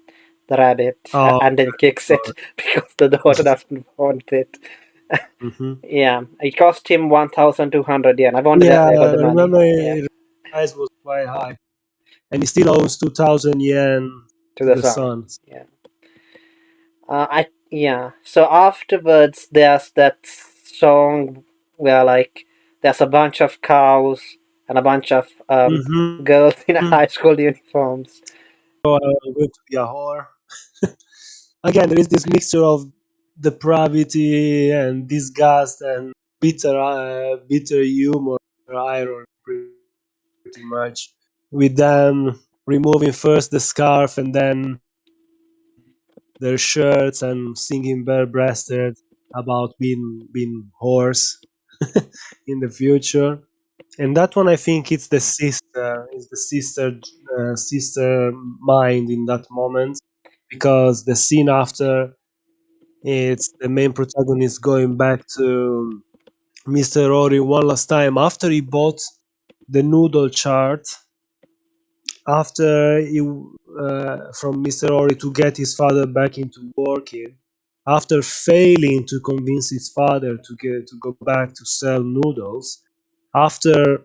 rabbit oh and then kicks god. it because the daughter doesn't want it. Hmm. Yeah, it cost him 1,200 yen. I wonder where Yeah, they got the I money. remember Yeah, the price was quite high, and he still owes 2,000 yen to to the the son. son. Yeah. I yeah. So afterwards, there's that song where like there's a bunch of cows and a bunch of Mm-hmm. girls in high school uniforms. So I'm going to be a whore. Again, there is this mixture of depravity and disgust and bitter humor, irony, pretty much. With them removing first the scarf and then their shirts and singing bare-breasted about being whores in the future. And that one, I think it's the sister, is the sister mind in that moment, because the scene after, it's the main protagonist going back to Mr. Rory one last time after he bought the noodle chart, after he from Mr. Rory to get his father back into working, after failing to convince his father to go back to sell noodles, after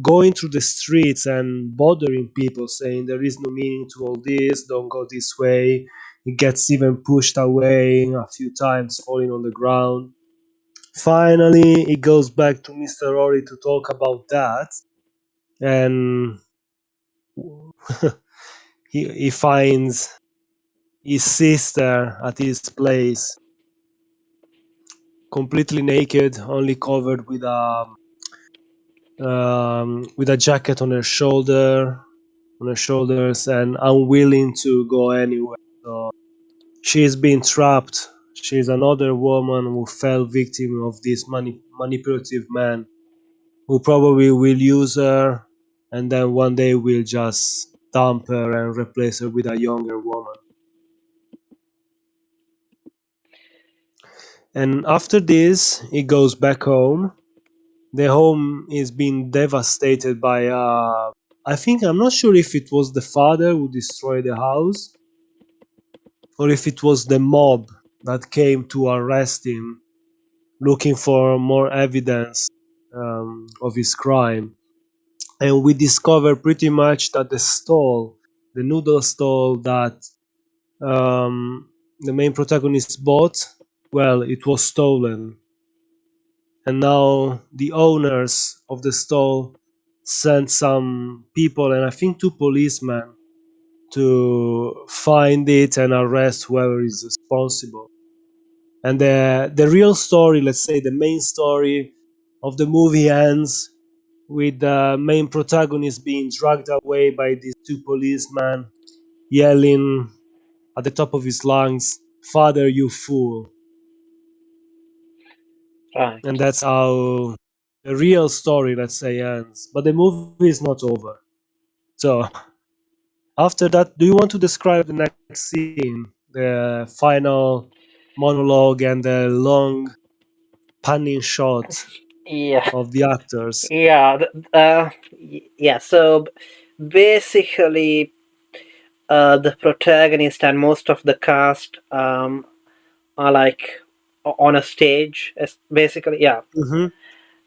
going through the streets and bothering people saying there is no meaning to all this, don't go this way. He gets even pushed away a few times, falling on the ground. Finally, he goes back to Mr. Rory to talk about that, and he finds his sister at his place, completely naked, only covered with a jacket on her shoulders, and unwilling to go anywhere. So she's been trapped. She's another woman who fell victim of this manipulative man who probably will use her and then one day will just dump her and replace her with a younger woman. And after this, he goes back home. The home is being devastated by I think, I'm not sure if it was the father who destroyed the house or if it was the mob that came to arrest him, looking for more evidence of his crime. And we discover pretty much that the noodle stall that the main protagonist bought, well, it was stolen. And now the owners of the stall sent some people, and I think two policemen, to find it and arrest whoever is responsible. And the real story, let's say the main story of the movie, ends with the main protagonist being dragged away by these two policemen, yelling at the top of his lungs, "Father, you fool!" And Right. that's how the real story, let's say, ends. But the movie is not over. So after that, do you want to describe the next scene, the final monologue and the long panning shot Yeah. of the actors? Yeah. Yeah. So basically, the protagonist and most of the cast are like on a stage, basically. Yeah. Hmm.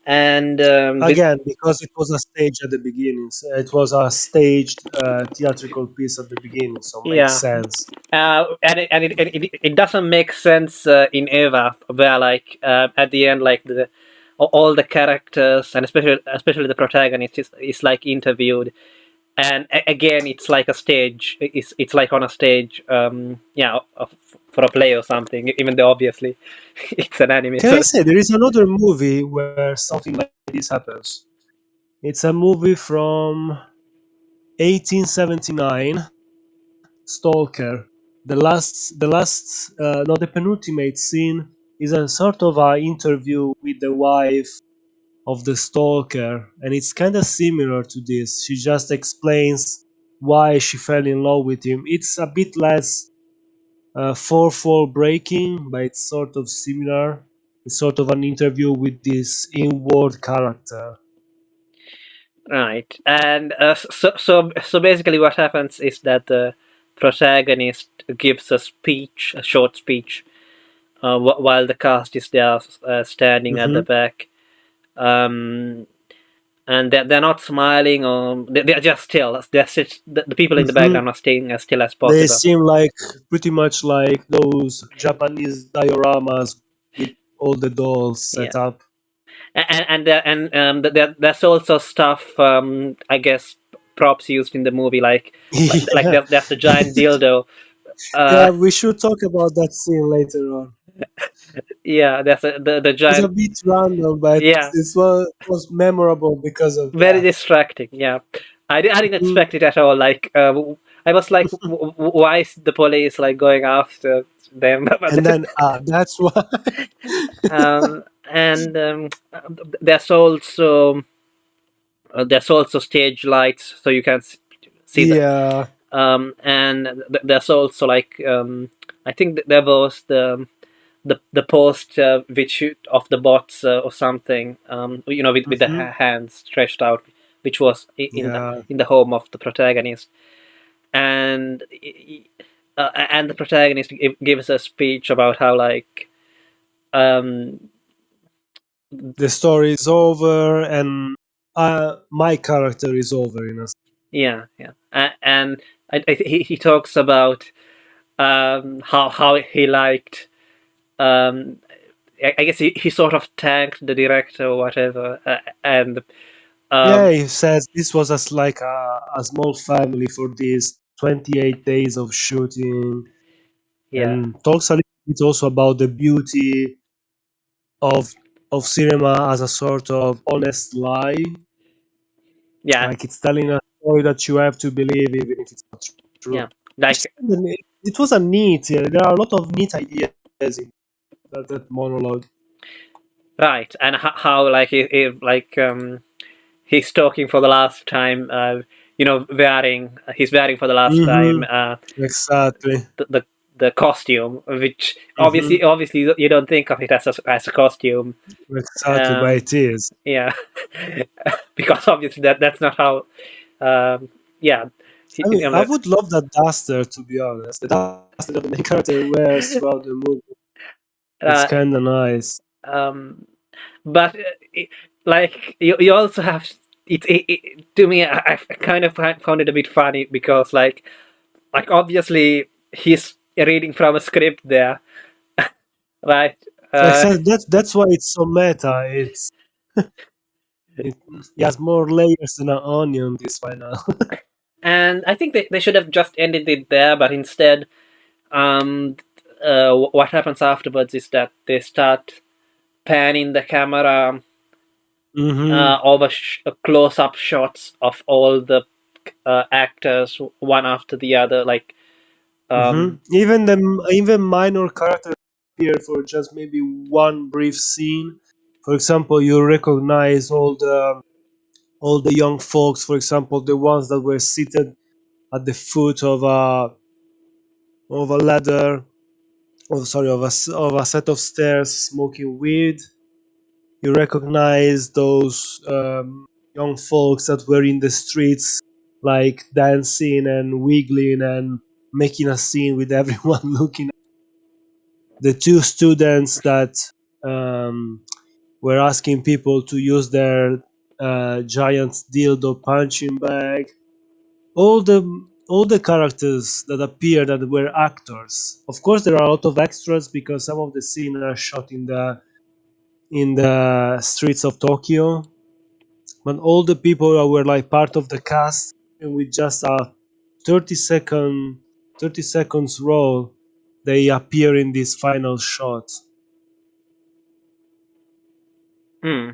And Again, because it was a stage at the beginning, so it was a staged theatrical piece at the beginning, so makes yeah. sense. And it doesn't make sense in Eva, where like at the end, like the all the characters and especially the protagonist is like interviewed, and again it's like a stage. It's like on a stage, yeah, for a play or something. Even though obviously it's an anime, Can I so say there is another movie where something like this happens? It's a movie from 1879, Stalker. No, the penultimate scene is a sort of a interview with the wife of the stalker, and it's kind of similar to this. She just explains why she fell in love with him. It's a bit less fourfold breaking, but it's sort of similar. It's sort of an interview with this inward character. right. And so basically, what happens is that the protagonist gives a speech, a short speech, while the cast is there standing at the Hmm. back. Um, and they're not smiling, or they're just still. The people in the Hmm. background are staying as still as They possible. seem like pretty much like those Japanese dioramas with all the dolls Yeah, set up. there's also stuff. I guess props used in the movie, like Yeah, there's the giant dildo. Uh, yeah. We should talk about that scene later on. yeah, there's the It was a giant. bit random, but Yeah, was memorable because of very that. distracting. Yeah, I didn't Mhm. expect it at all. Like I was like, why is the police like going after them? And then that's why. And there's also there's also stage lights, so you can see the. Yeah. And there's also like I think there was the post which of the bots or something, with the Hmm. hands stretched out, which was Yeah. in the home of the protagonist. And and the protagonist gives a speech about how like um The story is over, and my character is over in a. yeah, yeah. And he talks about how he liked, um I guess he sort of thanked the director or whatever, and Yeah, um he says this was as like a small family for these 28 days of shooting, yeah, and talks a little bit also about the beauty of of cinema as a sort of honest lie. yeah, Like it's telling a story that you have to believe even if it's not yeah, true. Which like it was a neat. There are a lot of neat ideas in that monologue. right. And how like like he's talking for the last time. wearing he's wearing for the last time Mm-hmm. Exactly. the costume, which Mm-hmm. obviously you don't think of it as a costume. Exactly, but um it is. yeah. Because obviously that's not how. Yeah. I mean, I Um, would love that duster, to be honest. The duster that the main character wears throughout the movie. It's uh, kind of nice. um, but like you also have to me, I kind of found it a bit funny because like obviously he's reading from a script there, right? uh, Exactly. That's why it's so meta. It, it has more layers than an onion. This final. and I think they should have just ended it there, but instead, um what happens afterwards is that they start panning the camera Mm-hmm. over close-up shots of all the actors one after the other, like Mm-hmm. um Even minor characters appear for just maybe one brief scene. For example, you recognize all the young folks. For example, the ones that were seated at the foot of a ladder. Oh, sorry, of a set of stairs, smoking weed. You recognize those young folks that were in the streets, like dancing and wiggling and making a scene with everyone looking. The two students that um, were asking people to use their giant dildo punching bag. All the all the characters that appear that were actors. Of course, there are a lot of extras because some of the scenes are shot in the streets of Tokyo. But all the people that were like part of the cast and with just a 30 second 30 seconds roll, they appear in this final shot. hmm.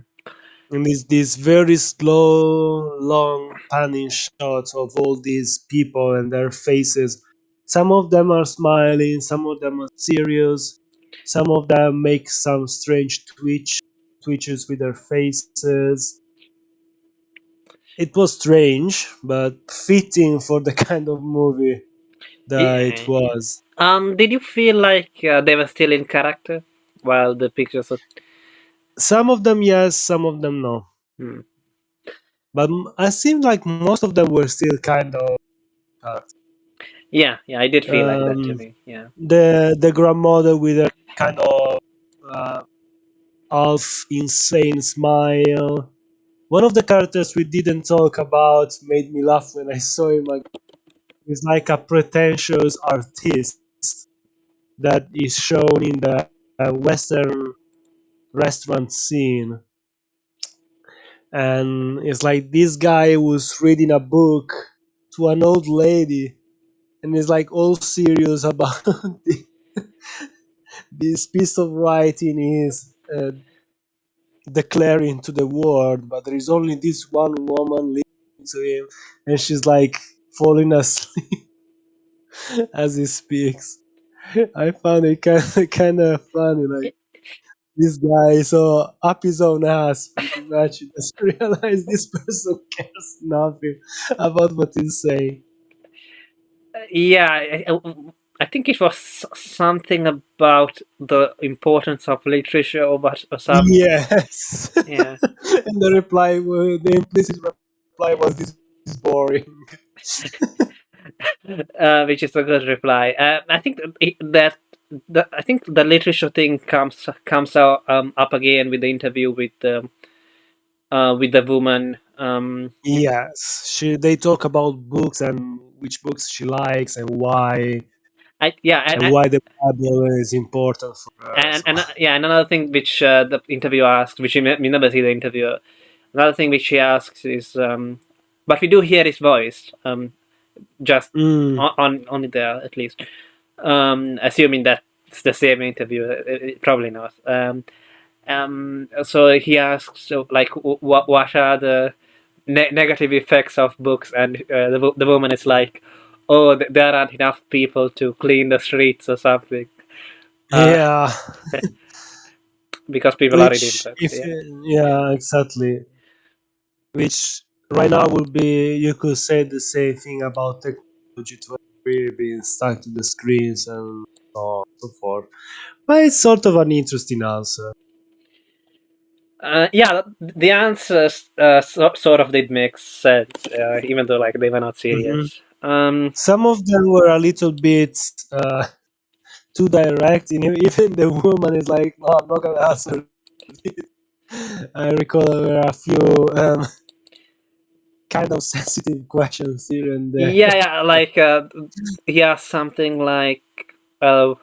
And it's these very slow, long panning shots of all these people and their faces. Some of them are smiling, some of them are serious, some of them make some strange twitches with their faces. It was strange, but fitting for the kind of movie that it Yeah. was. Did you feel like they were still in character while the pictures are? Some of them yes, some of them no. Hmm. But I seemed like most of them were still kind of. Yeah, yeah, I did feel like that to Um, me. Yeah. the grandmother with a kind of uh, half insane smile. One of the characters we didn't talk about made me laugh when I saw him. Like, he's like a pretentious artist that is shown in the Western restaurant scene, and it's like this guy was reading a book to an old lady, and is like all serious about this piece of writing is declaring to the world, but there is only this one woman listening to him, and she's like falling asleep as he speaks. I found it kind of funny. Like, this guy is so up his own ass pretty much. He doesn't realize this person cares nothing about what he's saying. Yeah, I think it was something about the importance of literature or some. Yes. Yeah. And the implicit reply was, this is boring. Which is a good reply. I think I think the literature thing comes out, up again with the interview with the woman. Yes, they talk about books and which books she likes and why, I yeah, and why the Bible is important for her. So. yeah, and another thing which the interviewer asks, which we never see the interviewer. Another thing which she asks is, but we do hear his voice, just Mm, on only there at least. Assuming that it's the same interviewer, probably not. So he asks, so like, what are the negative effects of books, and the woman is like, oh, there aren't enough people to clean the streets or something, uh, yeah, because people are reading which books. if Yeah. yeah, exactly. Which right now would be, you could say the same thing about technology to agree, being stuck to the screens and so on and so forth. But it's sort of an interesting answer. Yeah, the answers sort of did make sense, even though like they were not Hmm. serious. Some of them were a little bit uh, too direct. Even the woman is like, "No, I'm not gonna answer this." I recall there were a few kind of sensitive questions here and there. Yeah, yeah, like yeah, something like, uh,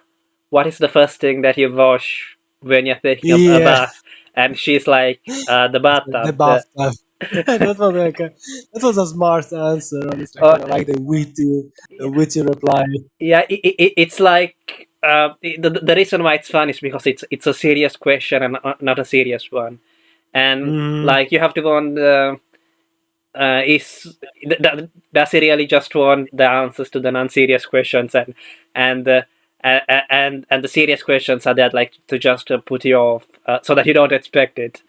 what is the first thing that you wash when you're taking a Yeah, bath? And she's like, the the bathtub. bathtub. That was like that was a smart answer. Honestly, I Uh, kind of like the witty reply. yeah, it's like the reason why it's fun is because it's a serious question and not a serious one, and Mm, like you have to wonder, is does he really just want the answers to the non-serious questions, and and the serious questions are there like to just put you off, so that you don't expect it,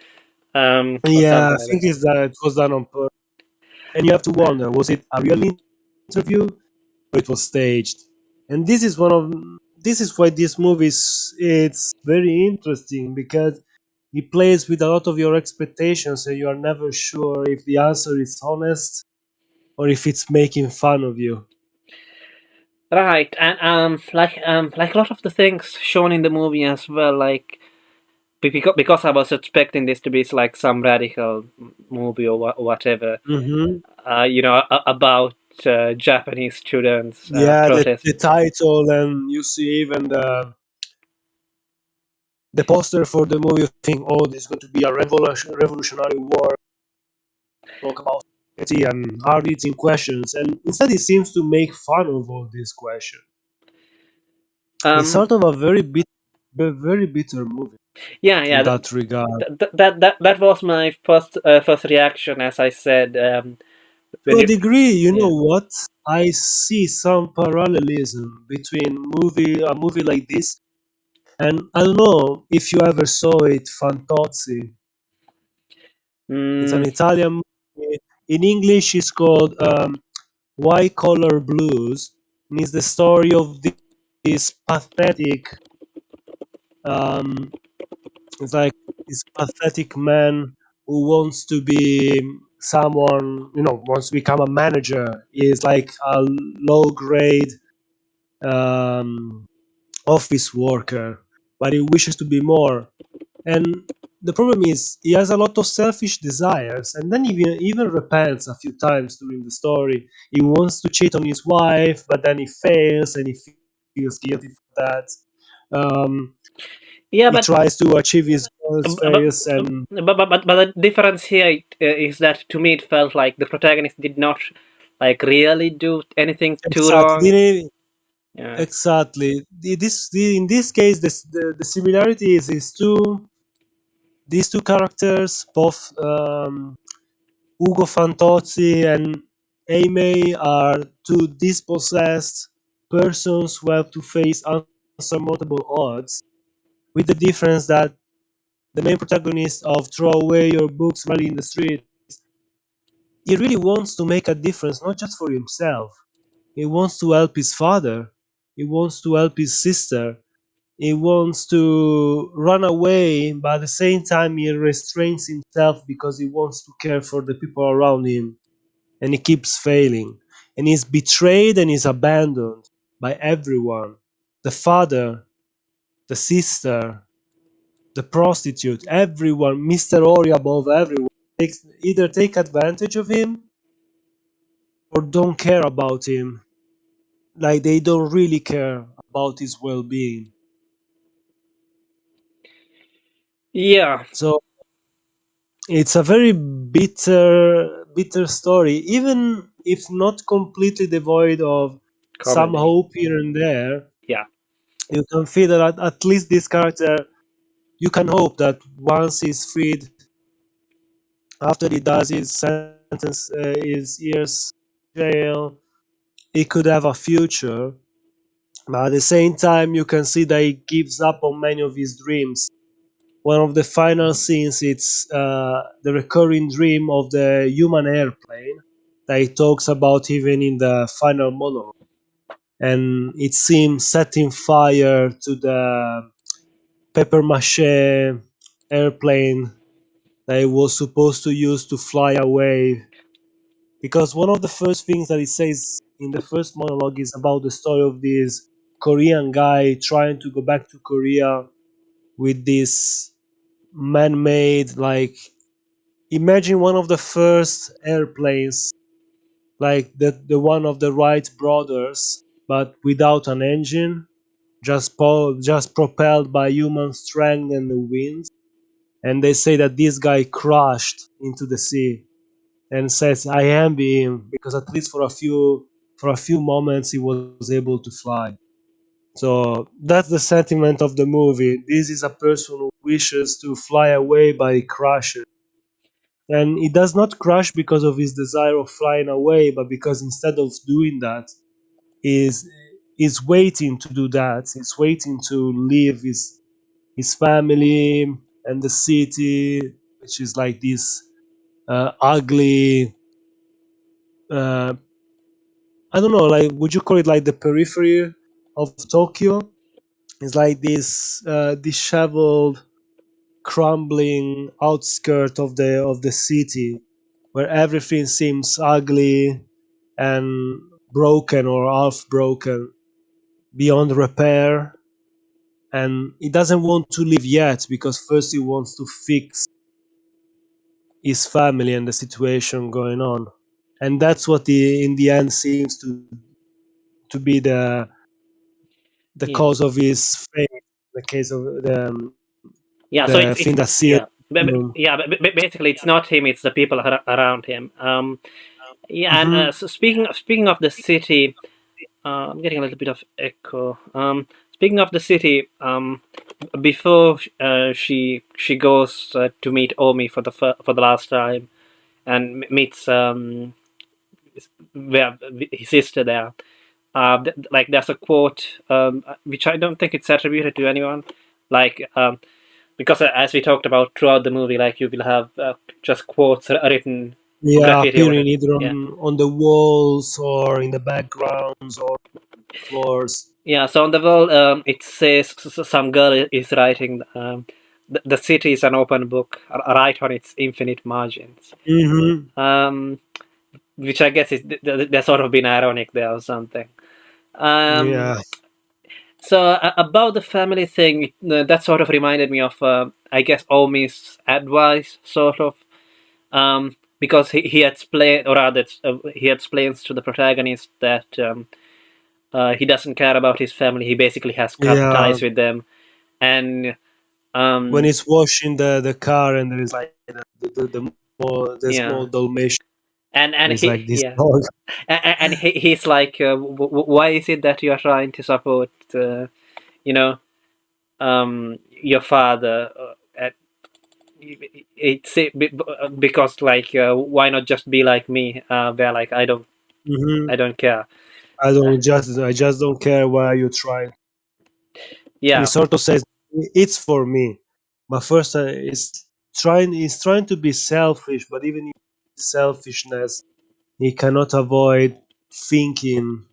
or yeah, I something like think that. it's that it was done on purpose. And you have to wonder, was it a real interview or it was staged? And this is why this movie is it's very interesting because it plays with a lot of your expectations and you are never sure if the answer is honest or if it's making fun of you. Right, and like a lot of the things shown in the movie as well, like because I was expecting this to be like some radical movie or whatever, Hmm. about Japanese students Yeah, the protesting. title, and you see even the poster for the movie. You think, oh, this is going to be a revolutionary war, talk about society and hard-hitting questions, and instead it seems to make fun of all these questions. It's Um, sort of a very bitter movie yeah, in yeah, that regard. that was my first reaction, as I said, when To a you, degree, you know yeah. what? I see some parallelism between a movie like this, and I don't know if you ever saw it, Fantozzi. It's an Mm, Italian movie. In English, it's called White Collar Blues, and it's the story of this pathetic, um, it's like this pathetic man who wants to be someone, wants to become a manager. Is like a low grade um, office worker, but he wishes to be more. And the problem is he has a lot of selfish desires, and then even repents a few times during the story. He wants to cheat on his wife, but then he fails, and he feels guilty for that. Um, yeah, he tries to achieve his goals, but, fails, and but the difference here is that to me it felt like the protagonist did not like really do anything too wrong. exactly, Yeah. exactly. In this case, the similarity is these two characters, both Ugo Fantozzi and Aimee, are two dispossessed persons who have to face unsurmountable odds, with the difference that the main protagonist of Throw Away Your Books Rally in the Street, he really wants to make a difference, not just for himself. He wants to help his father, he wants to help his sister, he wants to run away, but at the same time, he restrains himself because he wants to care for the people around him, and he keeps failing. And he's betrayed and he's abandoned by everyone: the father, the sister, the prostitute, everyone, Mr. Ori above everyone, either take advantage of him or don't care about him. Like they don't really care about his well being. Yeah, So it's a very bitter story, even if not completely devoid of some comedy. hope here and there. Yeah. You can feel that at least this character, you can hope that once he's freed, after he does his sentence, his years jail, he could have a future. But at the same time, you can see that he gives up on many of his dreams. one of the final scenes, it's the recurring dream of the human airplane that he talks about even in the final monologue. And it seems setting fire to the paper mache airplane that he was supposed to use to fly away. Because one of the first things that he says in the first monologue is about the story of this Korean guy trying to go back to Korea with this man-made, like, imagine one of the first airplanes, like the one of the Wright brothers, but without an engine, just propelled by human strength and the wind. And they say that this guy crashed into the sea, and says, "I envy him because at least for a few moments he was able to fly." So that's the sentiment of the movie. This is a person who wishes to fly away, but he crashes. And he does not crash because of his desire of flying away, but because instead of doing that, is is waiting to do that. He's waiting to leave his family and the city, which is like this ugly. Uh, I don't know. Like, would you call it like the periphery of Tokyo? It's like this disheveled, crumbling outskirt of the city, where everything seems ugly and broken or half broken, beyond repair. And he doesn't want to leave yet because first he wants to fix his family and the situation going on. And that's what he, in the end, seems to be the Yeah. cause of his fate. The case of Yeah. So the it's thing that sealed yeah. him. Yeah, basically, it's not him; it's the people around him. Yeah, and Hmm. so speaking of the city, I'm getting a little bit of echo. Speaking of the city, before she goes to meet Omi for the last time and meets where his sister there. Like there's a quote which I don't think it's attributed to anyone. Like because as we talked about throughout the movie, like you will have just quotes written or Yeah, graffiti or appearing whatever. either Yeah, on the walls or in the backgrounds or floors. yeah. So on the wall, it says some girl is writing. The city is an open book, right on its infinite margins. Hmm. Um, which I guess is they're sort of being ironic there or something. Um, Yeah, so about the family thing, that sort of reminded me of, I guess, Omi's advice, sort of, because he explained, or rather, he explains to the protagonist that he doesn't care about his family. He basically has cut yeah. ties with them, and When um, he's washing the car and there is like the small yeah, Dalmatian, and and it's like he this yeah, dog. and he's like, why is it that you are trying to support, you know, your father? It's because like why not just be like me? Where like Hmm. I don't care. Uh, I just don't care why you try. And he yeah, sort of says it's for me. But first, he's trying to be selfish, but even in selfishness, he cannot avoid thinking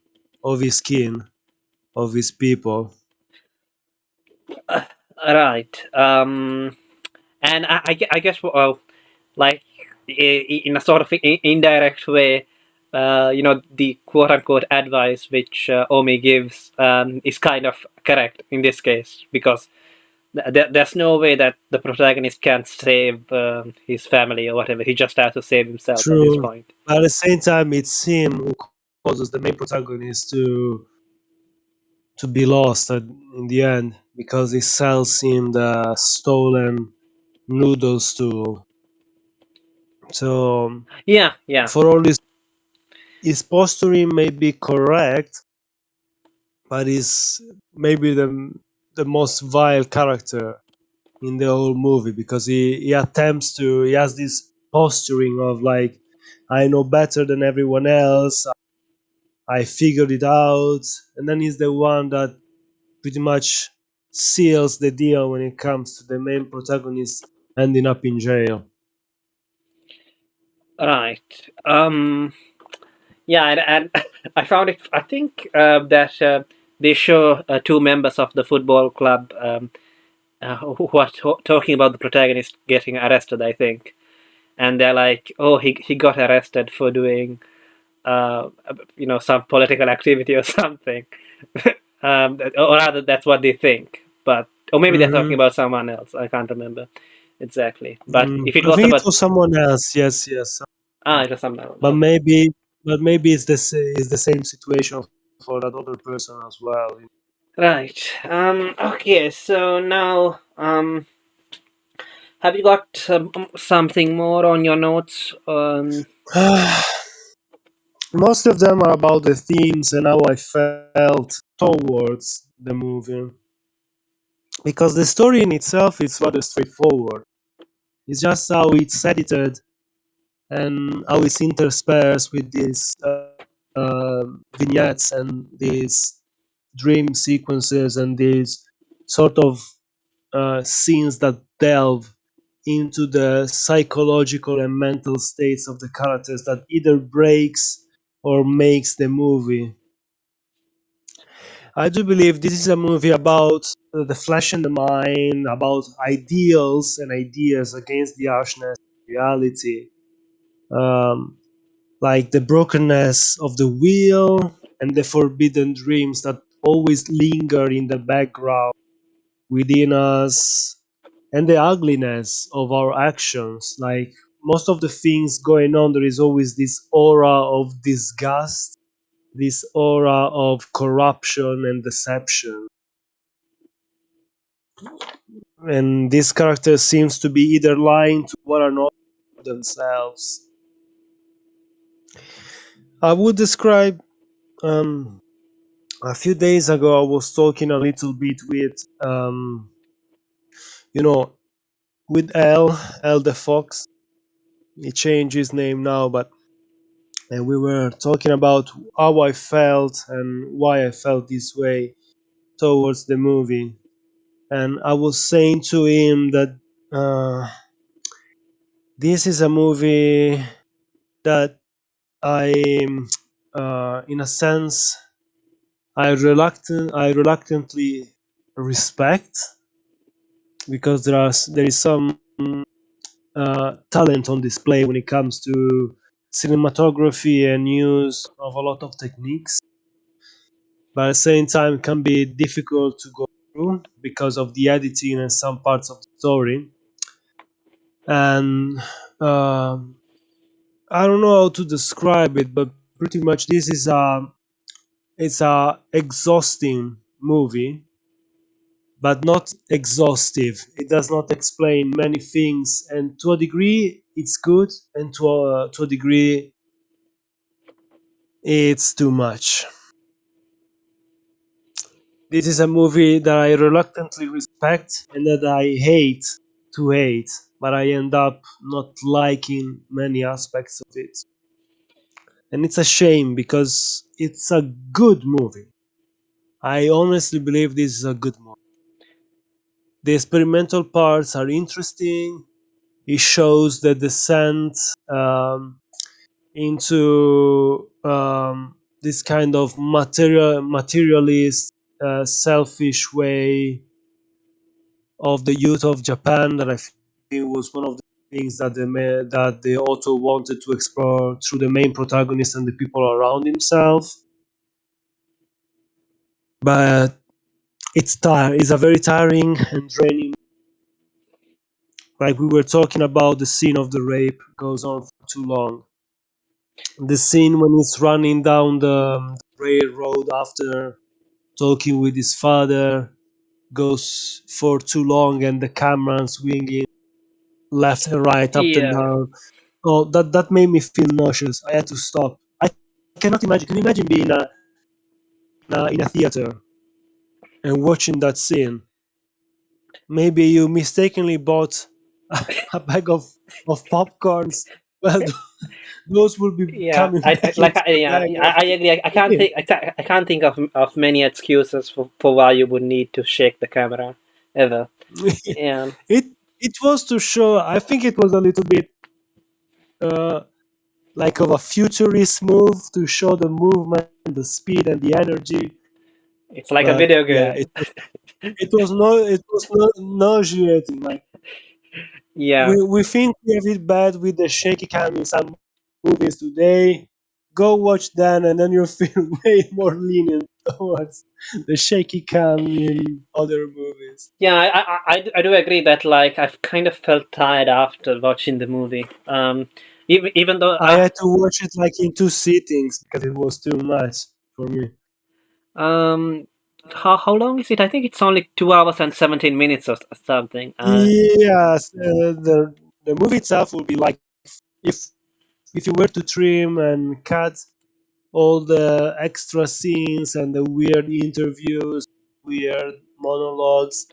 of his kin, of his people. right. And I guess like in a sort of indirect way, the quote unquote advice which Omi gives is kind of correct in this case because there's no way that the protagonist can save his family or whatever. He just has to save himself at this True, point. but at the same time, it's him who causes the main protagonist to be lost in the end because he sells him the stolen noodles to. So Yeah, yeah, for all this, his posturing may be correct, but he's maybe the most vile character in the whole movie because he has this posturing of like, I know better than everyone else, I figured it out, and then he's the one that pretty much seals the deal when it comes to the main protagonist ending up in jail. Right. Yeah, and I found it. I think that they show two members of the football club who are talking about the protagonist getting arrested. I think, and they're like, "Oh, he got arrested for doing, some political activity or something." Or rather, that's what they think. But or maybe they're talking Hmm. about someone else. I can't remember exactly. But if it I was think it about was someone else. Yes, yes. it was someone else. But Okay. maybe, but maybe it's the same situation for that other person as well. Right. Okay. So now, have you got something more on your notes? Most of them are about the themes and how I felt towards the movie, because the story in itself is rather straightforward. It's just how it's edited and how it's interspersed with these vignettes and these dream sequences and these sort of scenes that delve into the psychological and mental states of the characters that either breaks or makes the movie. I do believe this is a movie about the flesh and the mind, about ideals and ideas against the harshness of reality, um, like the brokenness of the will and the forbidden dreams that always linger in the background within us, and the ugliness of our actions. Like most of the things going on, there is always this aura of disgust, this aura of corruption and deception. And this character seems to be either lying to one another or themselves. I would describe, um, a few days ago, I was talking a little bit with, you know, with L the Fox. He changed his name now, but and we were talking about how I felt and why I felt this way towards the movie. And I was saying to him that uh, this is a movie that I, in a sense, I reluctantly respect, because there is some talent on display when it comes to cinematography and use of a lot of techniques, but at the same time it can be difficult to go through because of the editing and some parts of the story. And I don't know how to describe it, but pretty much this is a it's a exhausting movie, but not exhaustive. It does not explain many things, and to a degree it's good, and to a degree it's too much. This is a movie that I reluctantly respect and that I hate to hate, but I end up not liking many aspects of it. And it's a shame because it's a good movie. I honestly believe this is a good movie. The experimental parts are interesting. It shows the descent, into, this kind of materialist, selfish way of the youth of Japan, that I think was one of the things that that the author wanted to explore through the main protagonist and the people around himself. But it's a very tiring and draining. Like we were talking about, the scene of the rape goes on for too long. The scene when he's running down the railroad after talking with his father goes for too long, and the camera swinging left and right, up and Yeah. down. Oh, that made me feel nauseous. I had to stop. I cannot imagine. Can you imagine being in a theater and watching that scene? Maybe you mistakenly bought a bag of popcorns, Well, those will be Yeah, coming back like into the yeah, bag I agree. I can't again. think I can't think of many excuses for why you would need to shake the camera ever. Yeah, it it was to show. I think it was a little bit uh, like of a futurist move to show the movement, the speed, and the energy. it's like a But video yeah, game. it was no, nauseating. Like Yeah, we think we have it bad with the shaky cam in some movies today. Go watch that, and then you'll feel way more lenient towards the shaky cam in other movies. yeah. I do agree that like I've kind of felt tired after watching the movie. Even though I had to watch it like in two sittings because it was too much for me. um how long is it? I think it's only 2 hours and 17 minutes or something. Yes, the movie itself would be like if if you were to trim and cut all the extra scenes and the weird interviews, weird monologues,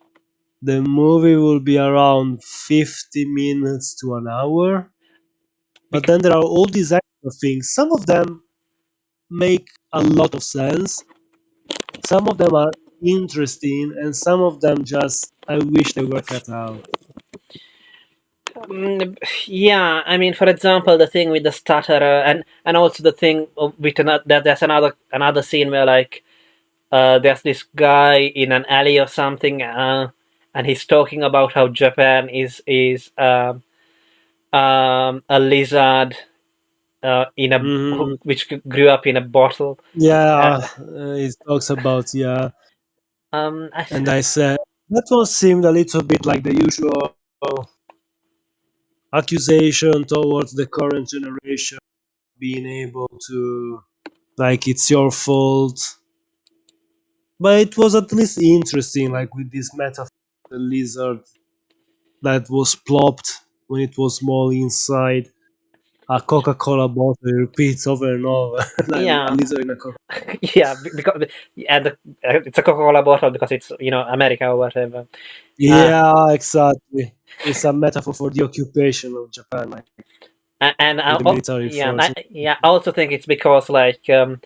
the movie will be around 50 minutes to an hour. But bec- then there are all these extra things. Some of them make a lot of sense. Some of them are interesting, and some of them just I wish they were cut out. yeah, I mean, for example, the thing with the stutterer, and also the thing with another, that there's another scene where like there's this guy in an alley or something, and he's talking about how Japan is a lizard in a Hmm. which grew up in a bottle. Uh, Yeah, it talks about yeah, I, and I said that one seemed a little bit like the usual accusation towards the current generation being able to like it's your fault, but it was at least interesting, like with this metaphor, the lizard that was plopped when it was small inside a Coca-Cola bottle. It repeats over and over, like a yeah, lizard in a Coca. yeah, because and it's a Coca-Cola bottle because it's America or whatever. Uh, Yeah, exactly. It's a metaphor for the occupation of Japan, like and with the military yeah, force. yeah, I also think it's because like the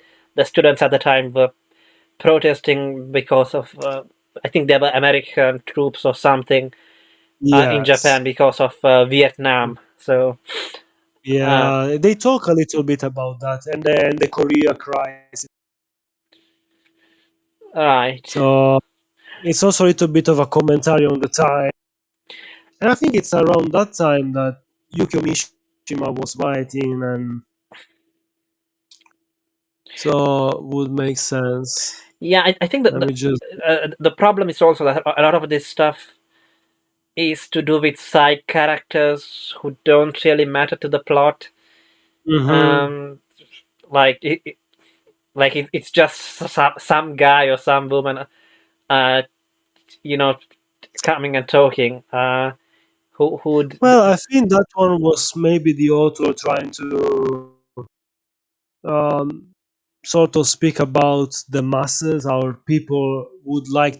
students at the time were protesting because of I think there were American troops or something in Yes. Japan because of Vietnam. So uh, Yeah, they talk a little bit about that, and then the Korea crisis. right, So it's also a little bit of a commentary on the time, and I think it's around that time that Yukio Mishima was writing, and so would make sense. yeah, I think that Let me just. the problem is also that a lot of this stuff is to do with side characters who don't really matter to the plot. Hmm. Um, like it's just some guy or some woman, uh, you know, coming and talking. Who would Well, I think that one was maybe the author trying to um, sort of speak about the masses, our people would like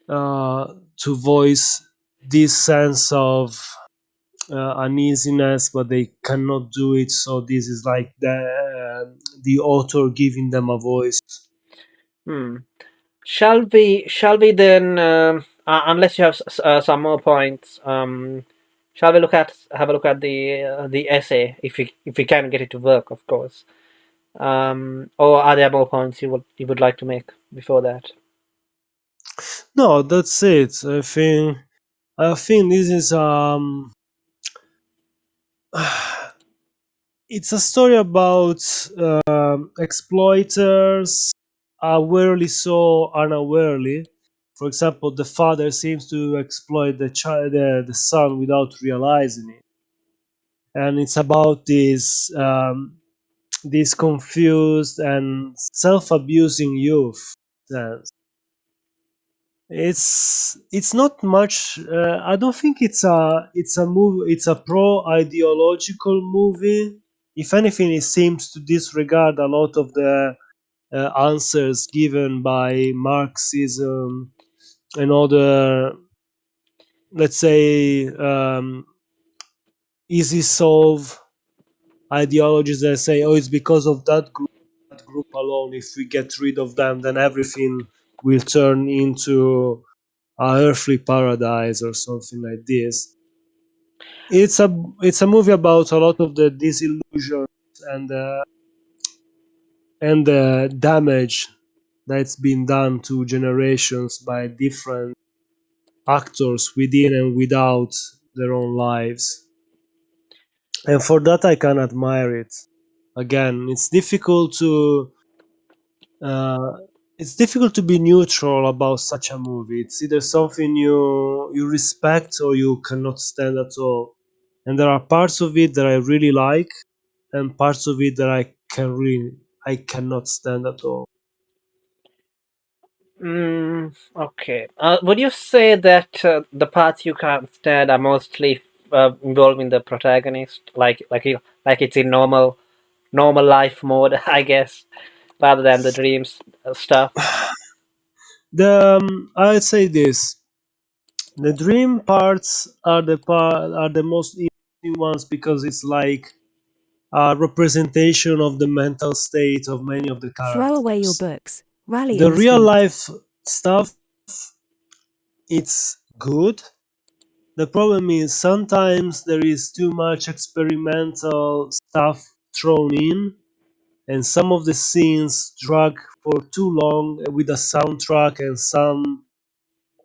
uh, to voice this sense of uneasiness, but they cannot do it. So this is like the author giving them a voice. hmm. Shall we then, unless you have some more points, shall we have a look at the essay if we can get it to work, of course. Or are there more points you would like to make before that? No, that's it. I think this is it's a story about exploiters, awarely so unawarely. For example, the father seems to exploit the son without realizing it, and it's about this confused and self-abusing youth. Uh, it's not much. I don't think it's a movie. It's a pro ideological movie. If anything, it seems to disregard a lot of the answers given by Marxism and other, let's say, easy solve ideologies that say, oh, it's because of that group alone. If we get rid of them, then everything will turn into a earthly paradise or something like this. It's a movie about a lot of the disillusions and the damage that's been done to generations by different actors within and without their own lives. And for that, I can admire it. Again, uh, it's difficult to be neutral about such a movie. It's either something you respect or you cannot stand at all. And there are parts of it that I really like, and parts of it that I cannot stand at all. Okay. Would you say that the parts you can't stand are mostly involving the protagonist, like it's in normal life mode, I guess, rather than the dreams stuff? I'd say this: the dream parts are the most interesting ones because it's like a representation of the mental state of many of the Throw away your characters. books. Rally in The the real street. life stuff, it's good. The problem is sometimes there is too much experimental stuff thrown in, and some of the scenes drag for too long with a soundtrack and some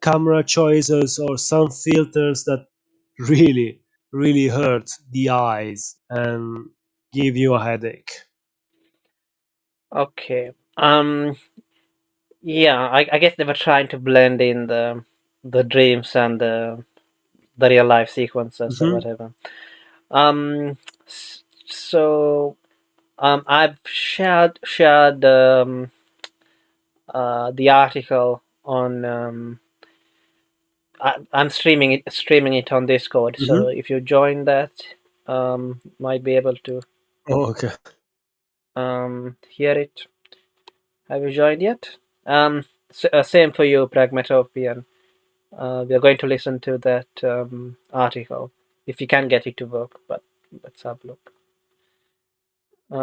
camera choices or some filters that really, really hurt the eyes and give you a headache. Okay. Yeah, I guess they were trying to blend in the dreams and the real life sequences or Hmm. whatever. Um, so I've shared the article on I'm streaming it on Discord. So Hmm. if you join that, might be able to Oh, okay. hear it. Have you joined yet? Same for you, Pragmatopian. We are going to listen to that article if you can get it to work. But let's have a look.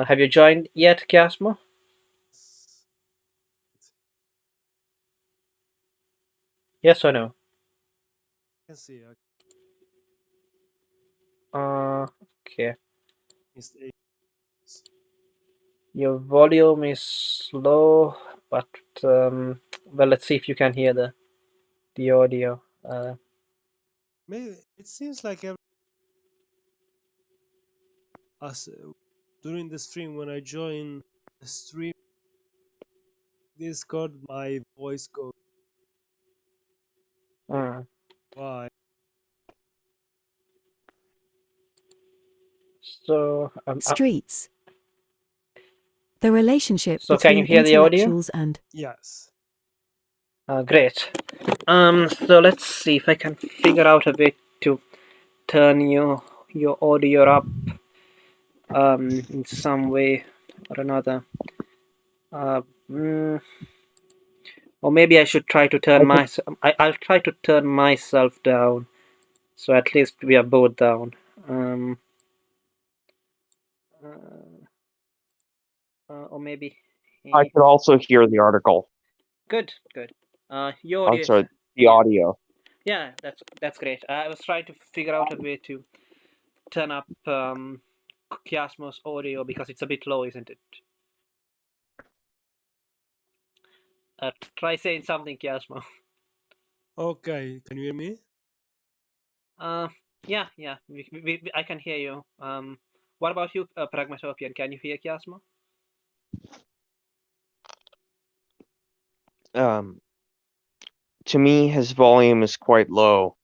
Have you joined yet, Kiasmo? Yes or no? I can see. Uh, okay. It's Your volume is low, but well, let's see if you can hear the audio. maybe it seems like us during the stream when I join the stream Discord, my voice goes uh, by. so Streets. The relationship so can you between hear the audio? intellectuals and Yes. Great. So let's see if I can figure out a way to turn your audio up in some way or another. Uh, mm, or maybe I should try to turn myself. I'll try to turn myself down, so at least we are both down. Um, uh, or maybe. I eh, could also hear the article. Good, good. Your I'm audio is sorry, the yeah, audio. yeah. That's great. I was trying to figure out a way to turn up Kiasmo's audio because it's a bit low, isn't it? Try saying something, Kiasmo. Okay. Can you hear me? Uh, yeah, yeah. I can hear you. What about you, Pragmatopian? Can you hear Kiasmo? Um, to me, his volume is quite low.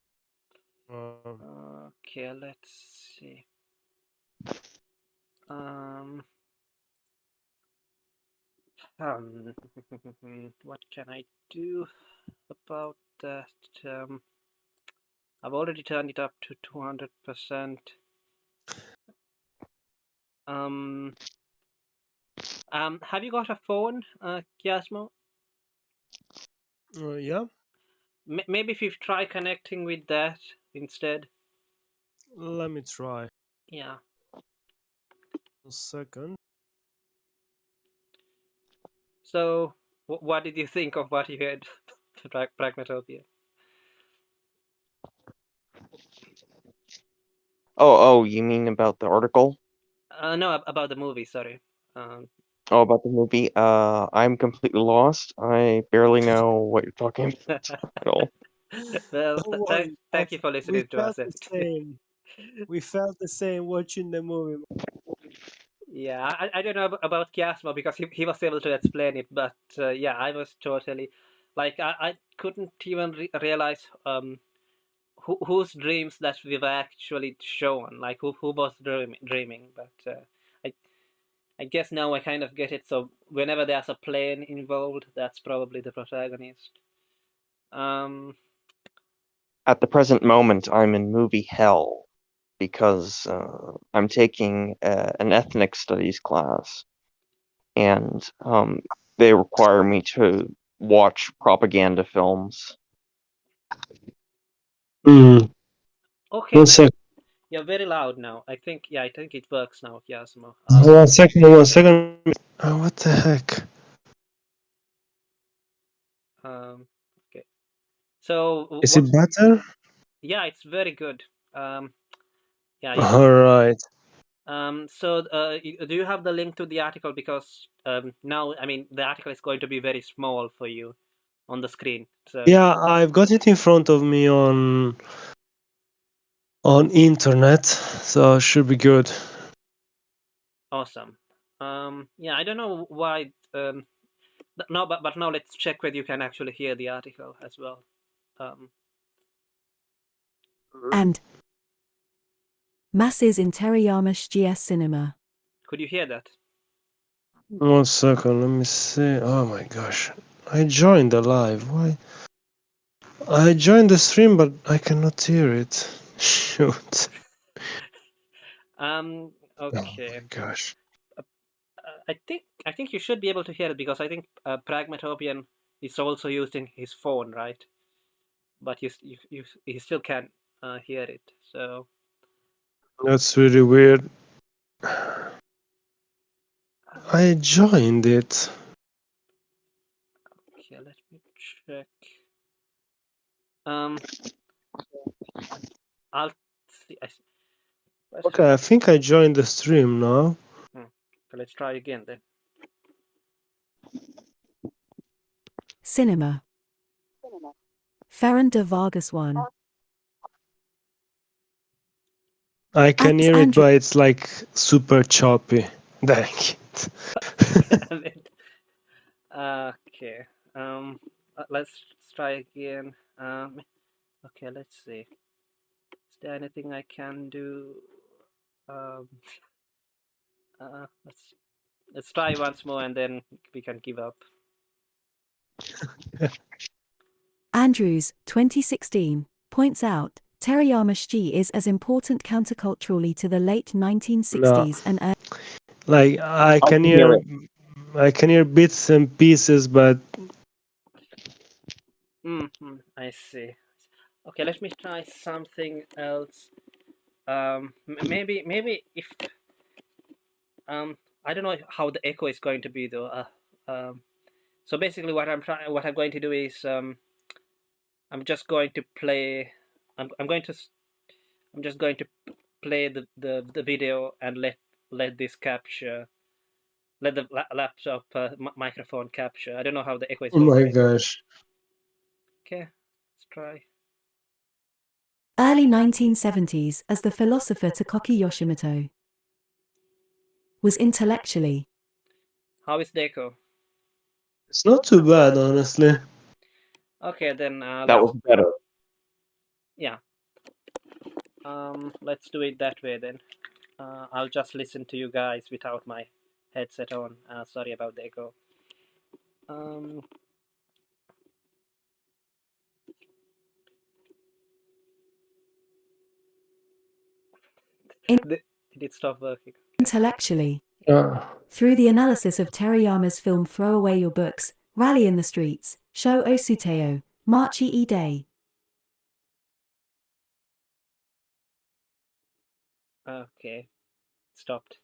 Uh, Okay, let's see. Um, um, what can I do about that? I've already turned it up to 200%. Um, have you got a phone, Kiasmo? yeah. Maybe if you try connecting with that instead. Let me try. Yeah. A second. So, what did you think of what you heard, Pragmatopia? Oh, you mean about the article? No, about the movie. Sorry. Um, Oh, about the movie? I'm completely lost. I barely know what you're talking about at all. well, Don't worry, thank you for we listening to felt us. the same. We felt the same watching the movie. Yeah, I don't know about Chiasmo because he was able to explain it, but yeah, I was totally like I couldn't even realize whose dreams that we were actually shown, like who was dreaming. But I I guess now I kind of get it. So whenever there's a plane involved, that's probably the protagonist. Um, At the present moment, I'm in movie hell because I'm taking an ethnic studies class, and they require me to watch propaganda films. Mm. okay, One second. you're very loud now. I think it works now, Chiasmo. 1 second. 1 second. Oh, what the heck? Um, okay. So Is it better? yeah, it's very good. Um, yeah, All right. so do you have the link to the article? Because now, I mean, the article is going to be very small for you on the screen. So Yeah, I've got it in front of me on internet, so it should be good. awesome. Yeah, I don't know why. No, but now let's check whether you can actually hear the article as well. Um, And masses in Terayama Shūji cinema. could you hear that? 1 second, let me see. Oh my gosh. I joined the live. Why? I joined the stream, but I cannot hear it. Shoot. Oh Okay. my gosh. I think you should be able to hear it because I think Pragmatopian is also using his phone, right? But you still can't hear it. So That's really weird. uh, I joined it. okay, let me check. Um, I'll see. What Okay, I happened? think I joined the stream now. So let's try again then. Cinema. Ferran de Vargas 1. I can Acts hear it, Andrew. but it's like super choppy. Dang it. Okay. Let's try again. Okay, let's see. Is there anything I can do? Um, let's try once more and then we can give up. Andrews, 2016, points out Terayama Shūji is as important counterculturally to the late 1960s No, and early. like I I can can hear hear, it. I can hear bits and pieces, but I see. Okay, let me try something else. Maybe if I don't know how the echo is going to be though. So basically, what I'm going to do is I'm just going to play. I'm going to. I'm just going to play the video and let this capture. Let the laptop microphone capture. I don't know how the echo is oh going to my be though. gosh. Okay, let's try. Early 1970s as the philosopher Takoki Yoshimoto was intellectually. How is the echo? It's not too bad, honestly. Okay, then That was better. yeah. Let's do it that way then. I'll just listen to you guys without my headset on. Sorry about the echo. Um, did it stop working? Okay. Intellectually. Uh, Through the analysis of Terayama's film Throw Away Your Books, Rally in the Streets, Sho Osuteo, Marchi E Day. Okay, stopped.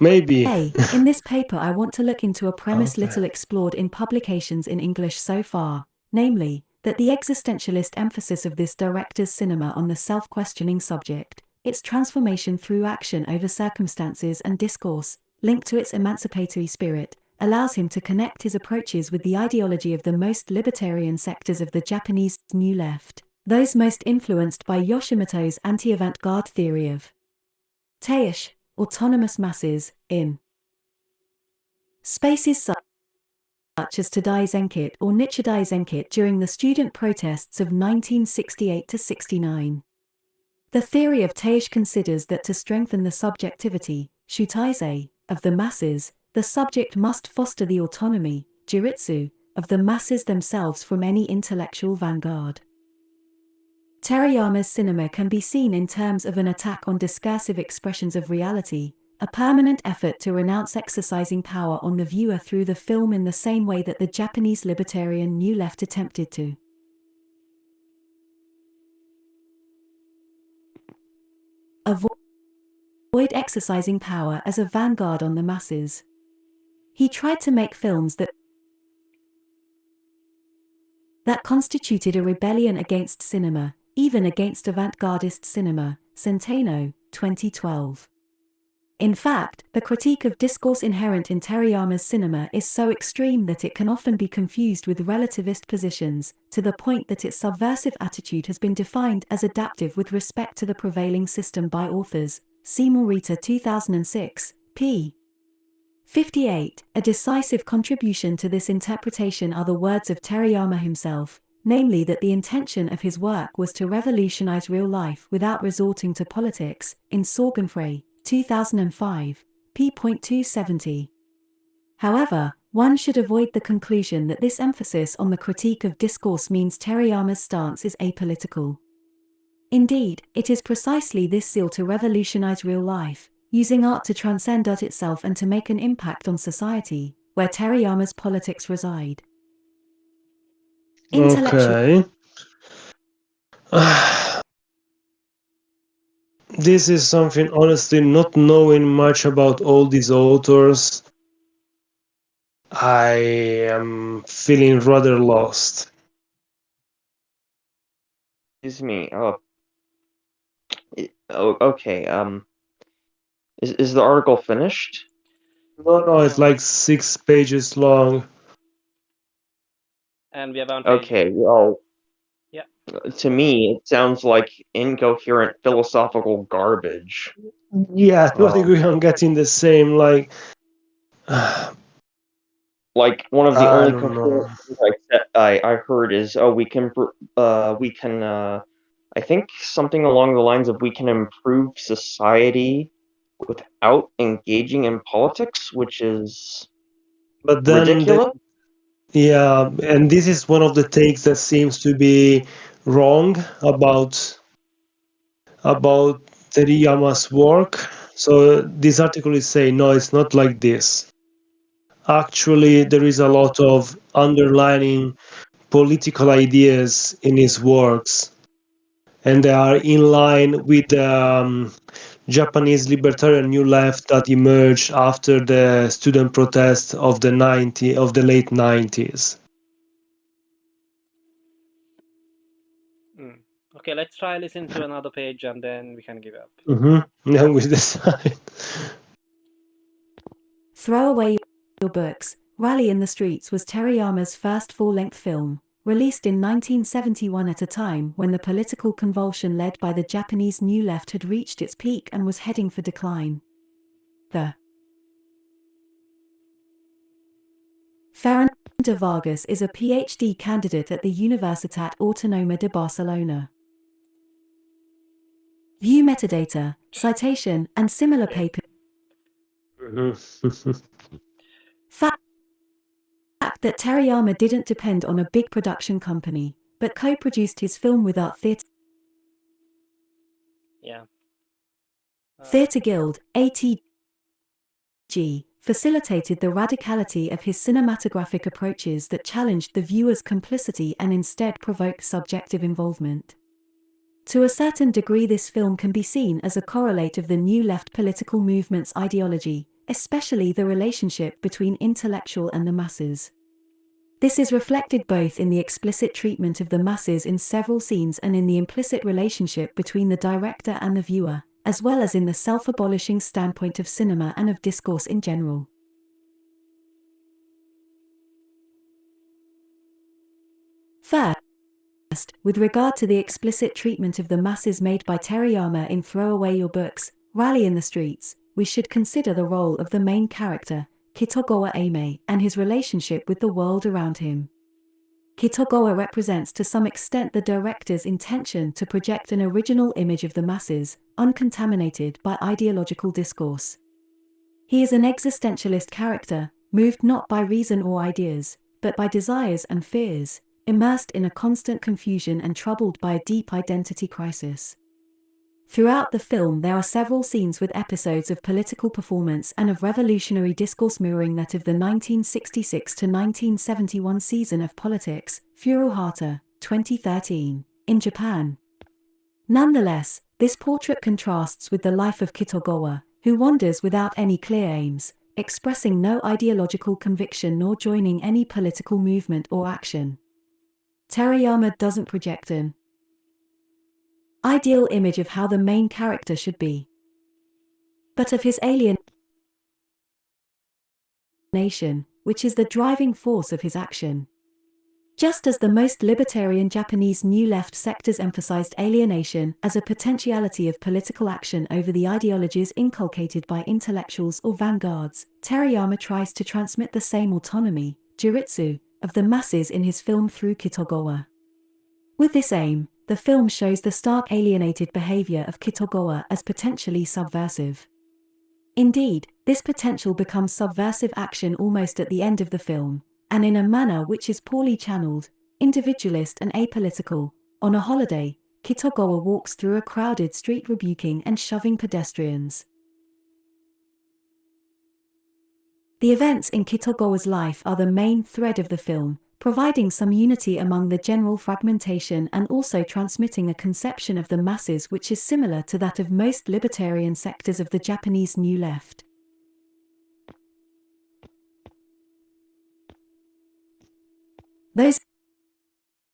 Maybe. In this paper, I want to look into a premise Okay. little explored in publications in English so far, namely, that the existentialist emphasis of this director's cinema on the self-questioning subject, its transformation through action over circumstances and discourse, linked to its emancipatory spirit, allows him to connect his approaches with the ideology of the most libertarian sectors of the Japanese New Left, those most influenced by Yoshimoto's anti-avant-garde theory of Teish, autonomous masses, in spaces such as Tadai Zenkit or Nichidai Zenkit during the student protests of 1968–69. The theory of Teish considers that to strengthen the subjectivity, shutaise, of the masses, the subject must foster the autonomy, juritsu, of the masses themselves from any intellectual vanguard. Terayama's cinema can be seen in terms of an attack on discursive expressions of reality, a permanent effort to renounce exercising power on the viewer through the film in the same way that the Japanese libertarian New Left attempted to avoid exercising power as a vanguard on the masses. He tried to make films that constituted a rebellion against cinema, even against avant-gardist cinema, Centeno, 2012. In fact, the critique of discourse inherent in Terayama's cinema is so extreme that it can often be confused with relativist positions, to the point that its subversive attitude has been defined as adaptive with respect to the prevailing system by authors. See Morita 2006, p. 58. A decisive contribution to this interpretation are the words of Terayama himself, namely that the intention of his work was to revolutionize real life without resorting to politics, in Sorgenfrey, 2005, p.270. However, one should avoid the conclusion that this emphasis on the critique of discourse means Terayama's stance is apolitical. Indeed, it is precisely this zeal to revolutionize real life, using art to transcend art itself and to make an impact on society, where Terayama's politics reside. Okay. This is something, honestly, not knowing much about all these authors, I am feeling rather lost. Excuse me. Okay. Is the article finished? No, it's like 6 pages long. And we have on page. Okay, well, yeah. To me, it sounds like incoherent philosophical garbage. Yeah, to a degree I'm getting the same, like... like, one of the I only don't coherent know. things I heard is, I think something along the lines of we can improve society without engaging in politics, which is But then ridiculous. yeah, and this is one of the takes that seems to be wrong about Teriyama's work. So this article is saying, no, it's not like this. Actually, there is a lot of underlining political ideas in his works, and they are in line with the Japanese libertarian New Left that emerged after the student protest of the late 90s. Okay, let's try listen to another page and then we can give up. Now we decide. Throw Away Your Books, Rally in the Streets was Terayama's first full-length film, released in 1971 at a time when the political convulsion led by the Japanese New Left had reached its peak and was heading for decline. The Ferran de Vargas is a PhD candidate at the Universitat Autónoma de Barcelona. View metadata, citation, and similar papers. Fact that Terayama didn't depend on a big production company, but co-produced his film with Art Theatre Guild, ATG, facilitated the radicality of his cinematographic approaches that challenged the viewer's complicity and instead provoked subjective involvement. To a certain degree, this film can be seen as a correlate of the New Left political movement's ideology, especially the relationship between intellectual and the masses. This is reflected both in the explicit treatment of the masses in several scenes and in the implicit relationship between the director and the viewer, as well as in the self-abolishing standpoint of cinema and of discourse in general. First, with regard to the explicit treatment of the masses made by Terayama in Throw Away Your Books, Rally in the Streets, we should consider the role of the main character, Kitogawa Ame, and his relationship with the world around him. Kitogawa represents to some extent the director's intention to project an original image of the masses, uncontaminated by ideological discourse. He is an existentialist character, moved not by reason or ideas, but by desires and fears, immersed in a constant confusion and troubled by a deep identity crisis. Throughout the film there are several scenes with episodes of political performance and of revolutionary discourse mirroring that of the 1966 to 1971 season of politics, Furuhata, 2013, in Japan. Nonetheless, this portrait contrasts with the life of Kitogawa, who wanders without any clear aims, expressing no ideological conviction nor joining any political movement or action. Terayama doesn't project an ideal image of how the main character should be, but of his alienation, which is the driving force of his action. Just as the most libertarian Japanese New Left sectors emphasized alienation as a potentiality of political action over the ideologies inculcated by intellectuals or vanguards, Terayama tries to transmit the same autonomy, juritsu, of the masses in his film through Kitogawa. With this aim, the film shows the stark alienated behavior of Kitogawa as potentially subversive. Indeed, this potential becomes subversive action almost at the end of the film, and in a manner which is poorly channeled, individualist and apolitical. On a holiday, Kitogawa walks through a crowded street rebuking and shoving pedestrians. The events in Kitogawa's life are the main thread of the film, providing some unity among the general fragmentation and also transmitting a conception of the masses which is similar to that of most libertarian sectors of the Japanese New Left. Those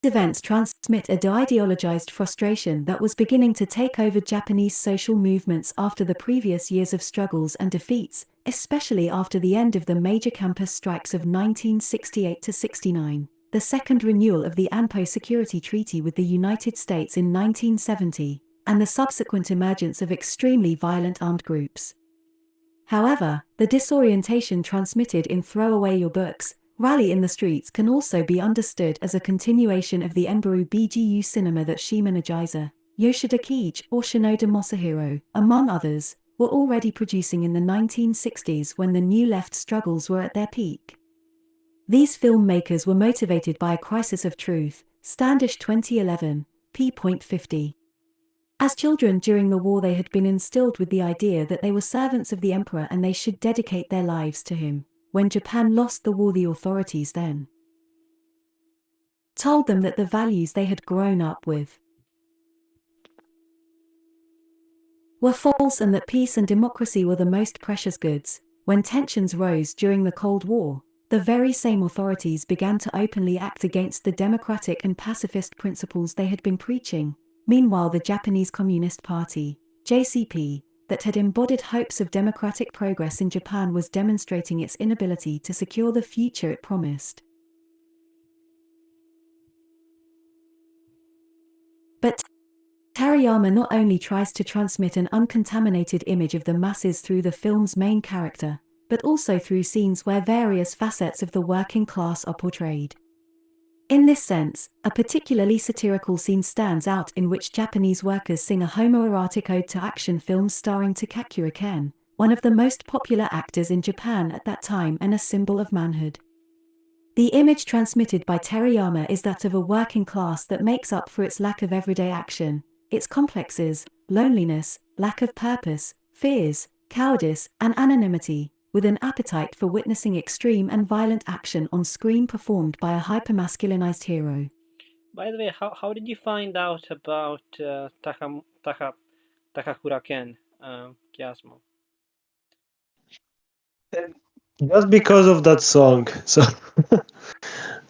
events transmit a de-ideologized frustration that was beginning to take over Japanese social movements after the previous years of struggles and defeats, especially after the end of the major campus strikes of 1968–69, the second renewal of the Anpo Security Treaty with the United States in 1970, and the subsequent emergence of extremely violent armed groups. However, the disorientation transmitted in Throw Away Your Books, Rally in the Streets can also be understood as a continuation of the Embaru BGU cinema that Shima Nagiza, Yoshida Kage or Shinoda Masahiro, among others, were already producing in the 1960s when the New Left struggles were at their peak. These filmmakers were motivated by a crisis of truth, Standish 2011, p.50. As children during the war they had been instilled with the idea that they were servants of the emperor and they should dedicate their lives to him. When Japan lost the war, the authorities then told them that the values they had grown up with were false and that peace and democracy were the most precious goods. When tensions rose during the Cold War, the very same authorities began to openly act against the democratic and pacifist principles they had been preaching. Meanwhile, the Japanese Communist Party, JCP, that had embodied hopes of democratic progress in Japan was demonstrating its inability to secure the future it promised. But Terayama not only tries to transmit an uncontaminated image of the masses through the film's main character, but also through scenes where various facets of the working class are portrayed. In this sense, a particularly satirical scene stands out in which Japanese workers sing a homoerotic ode to action films starring Takakura Ken, one of the most popular actors in Japan at that time and a symbol of manhood. The image transmitted by Terayama is that of a working class that makes up for its lack of everyday action, its complexes, loneliness, lack of purpose, fears, cowardice, and anonymity, with an appetite for witnessing extreme and violent action on screen performed by a hypermasculinized hero. By the way, how did you find out about Takakura Ken, Kiasmo? Just because of that song. So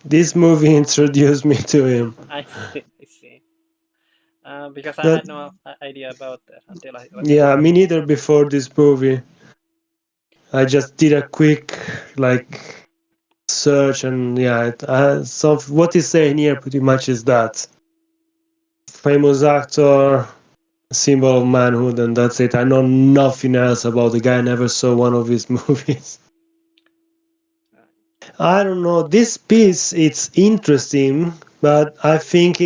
this movie introduced me to him. I see, I see. Because I That had no idea about that until I yeah, saw me it. neither before this movie. I just did a quick like search and yeah, so what he's saying here pretty much is that famous actor, symbol of manhood, and that's it. I know nothing else about the guy. I never saw one of his movies. I don't know. This piece it's interesting, but I think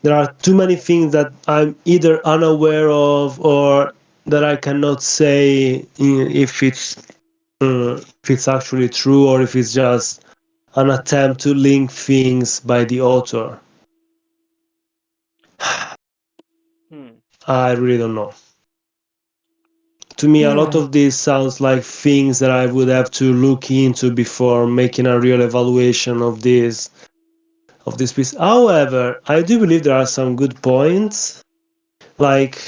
there are too many things that I'm either unaware of or that I cannot say if it's actually true or if it's just an attempt to link things by the author. I really don't know. To me, a lot Hero. of this sounds like things that I would have to look into before making a real evaluation of this piece. However, I do believe there are some good points, like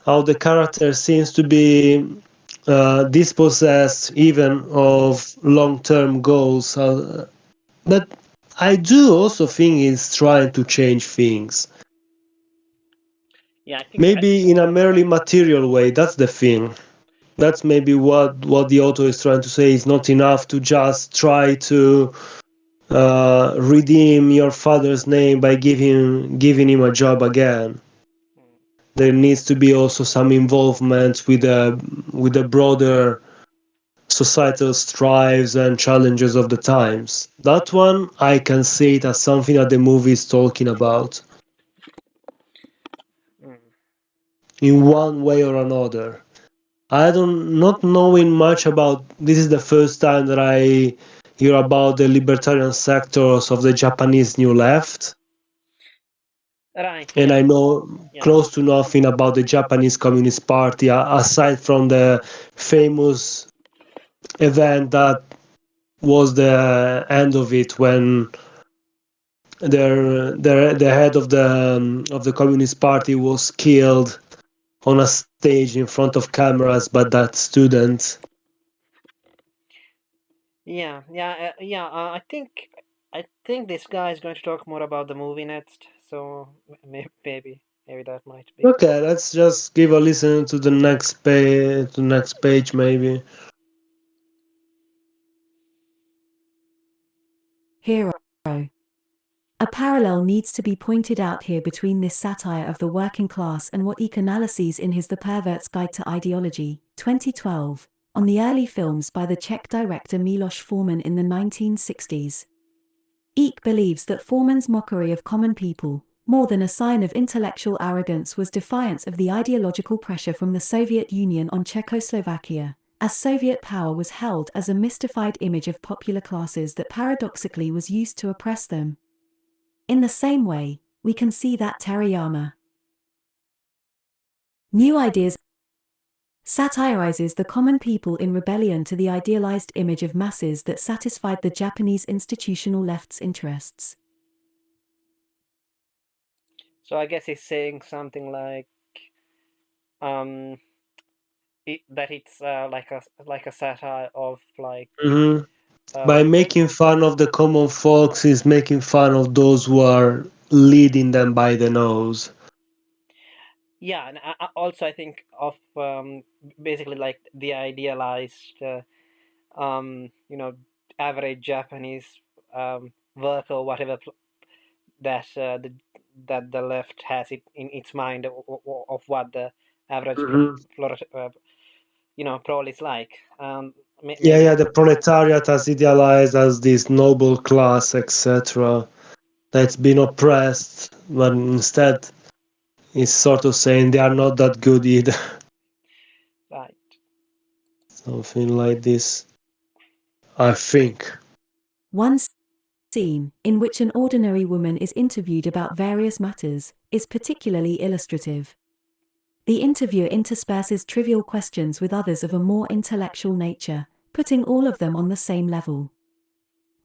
how the character seems to be dispossessed even of long-term goals. But I do also think he's trying to change things. Yeah, I think Maybe in a merely material way. That's the thing. That's maybe what the author is trying to say. It's not enough to just try to redeem your father's name by giving him a job again. There needs to be also some involvement with the broader societal strives and challenges of the times. That one I can see it as something that the movie is talking about in one way or another. I don't not knowing much about this is the first time that I hear about the libertarian sectors of the Japanese New Left. right. And Yeah, I know yeah, close to nothing about the Japanese Communist Party aside from the famous event that was the end of it when the head of the Communist Party was killed on a stage in front of cameras by that student. yeah. I think this guy is going to talk more about the movie next. So maybe that might be. Okay, let's just give a listen to the next page maybe. Hero. A parallel needs to be pointed out here between this satire of the working class and what Eek analyses in his The Pervert's Guide to Ideology, 2012, on the early films by the Czech director Miloš Forman in the 1960s. Eek believes that Forman's mockery of common people, more than a sign of intellectual arrogance, was defiance of the ideological pressure from the Soviet Union on Czechoslovakia, as Soviet power was held as a mystified image of popular classes that paradoxically was used to oppress them. In the same way, we can see that Terayama New Ideas satirizes the common people in rebellion to the idealized image of masses that satisfied the Japanese institutional left's interests. So I guess he's saying something like um that it's like a satire of like Mhm. uh By making fun of the common folks, is making fun of those who are leading them by the nose. yeah, and also I think of basically like the idealized you know, average Japanese worker or whatever that that the left has it in its mind of what the average Mhm. prole is like. Yeah, Maybe. yeah, the proletariat as idealized as this noble class, etc., that's been oppressed, but instead is sort of saying they are not that good either. Right. Something like this, I think. One scene, in which an ordinary woman is interviewed about various matters, is particularly illustrative. The interviewer intersperses trivial questions with others of a more intellectual nature, putting all of them on the same level.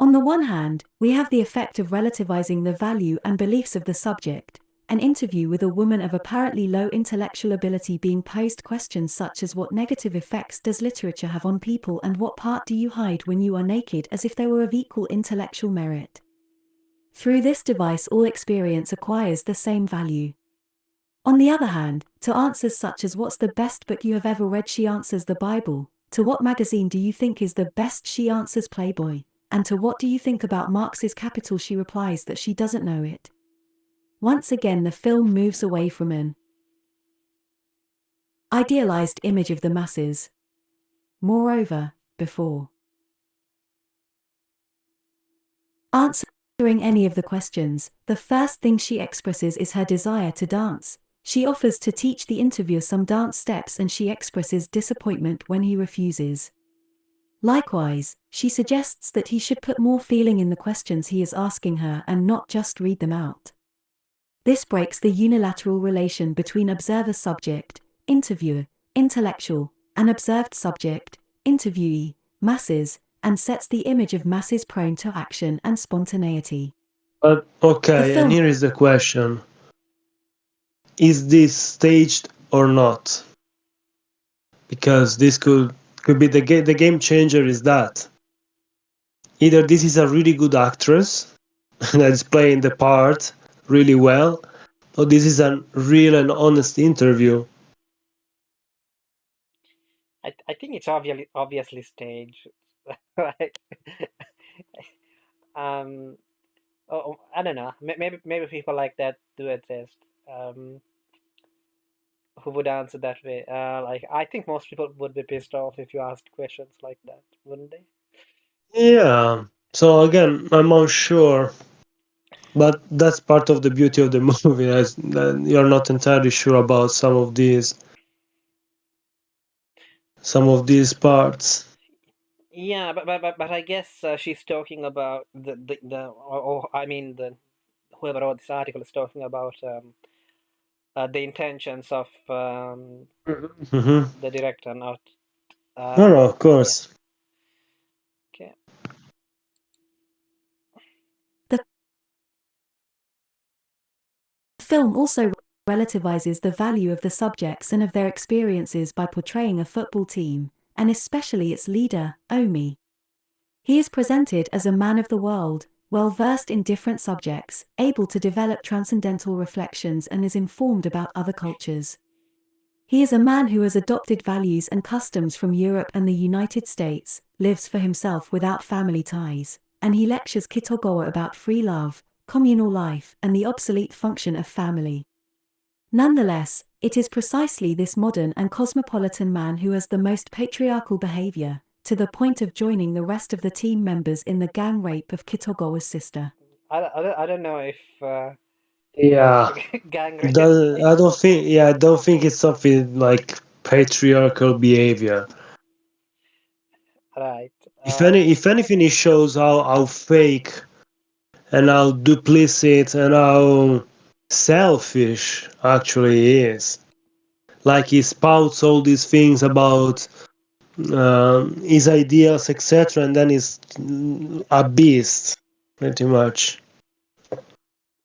On the one hand, we have the effect of relativizing the value and beliefs of the subject. An interview with a woman of apparently low intellectual ability being posed questions such as what negative effects does literature have on people and what part do you hide when you are naked, as if they were of equal intellectual merit. Through this device, all experience acquires the same value. On the other hand, to answers such as what's the best book you have ever read, she answers the Bible. To what magazine do you think is the best, she answers Playboy. And to what do you think about Marx's Capital, she replies that she doesn't know it. Once again, the film moves away from an idealized image of the masses. Moreover, before answering any of the questions, the first thing she expresses is her desire to dance. She offers to teach the interviewer some dance steps and she expresses disappointment when he refuses. Likewise, she suggests that he should put more feeling in the questions he is asking her and not just read them out. This breaks the unilateral relation between observer-subject, interviewer, intellectual, and observed subject, interviewee, masses, and sets the image of masses prone to action and spontaneity. But okay, film- and here is the question. Is this staged or not? Because this could be the game changer is that either this is a really good actress that is playing the part really well, or this is a real and honest interview. I think it's obviously staged, right? I don't know. Maybe people like that do exist. Who would answer that way? Like I think most people would be pissed off if you asked questions like that, wouldn't they? Yeah. So again, I'm unsure, but that's part of the beauty of the movie. That you're not entirely sure about some of these parts. Yeah, but I guess she's talking about or I mean the whoever wrote this article is talking about the intentions of Mm-hmm. the director, not No, of yeah. course. Okay. The film also relativizes the value of the subjects and of their experiences by portraying a football team, and especially its leader, Omi. He is presented as a man of the world, well-versed in different subjects, able to develop transcendental reflections and is informed about other cultures. He is a man who has adopted values and customs from Europe and the United States, lives for himself without family ties, and he lectures Kitogawa about free love, communal life, and the obsolete function of family. Nonetheless, it is precisely this modern and cosmopolitan man who has the most patriarchal behavior, to the point of joining the rest of the team members in the gang rape of Kitogawa's sister. I don't know if Yeah. gang rape. I don't think. Yeah, I don't think it's something like patriarchal behavior. Right. If anything, it shows how fake and how duplicit and how selfish actually is. Like he spouts all these things about his ideas, etc., and then he's a beast, pretty much.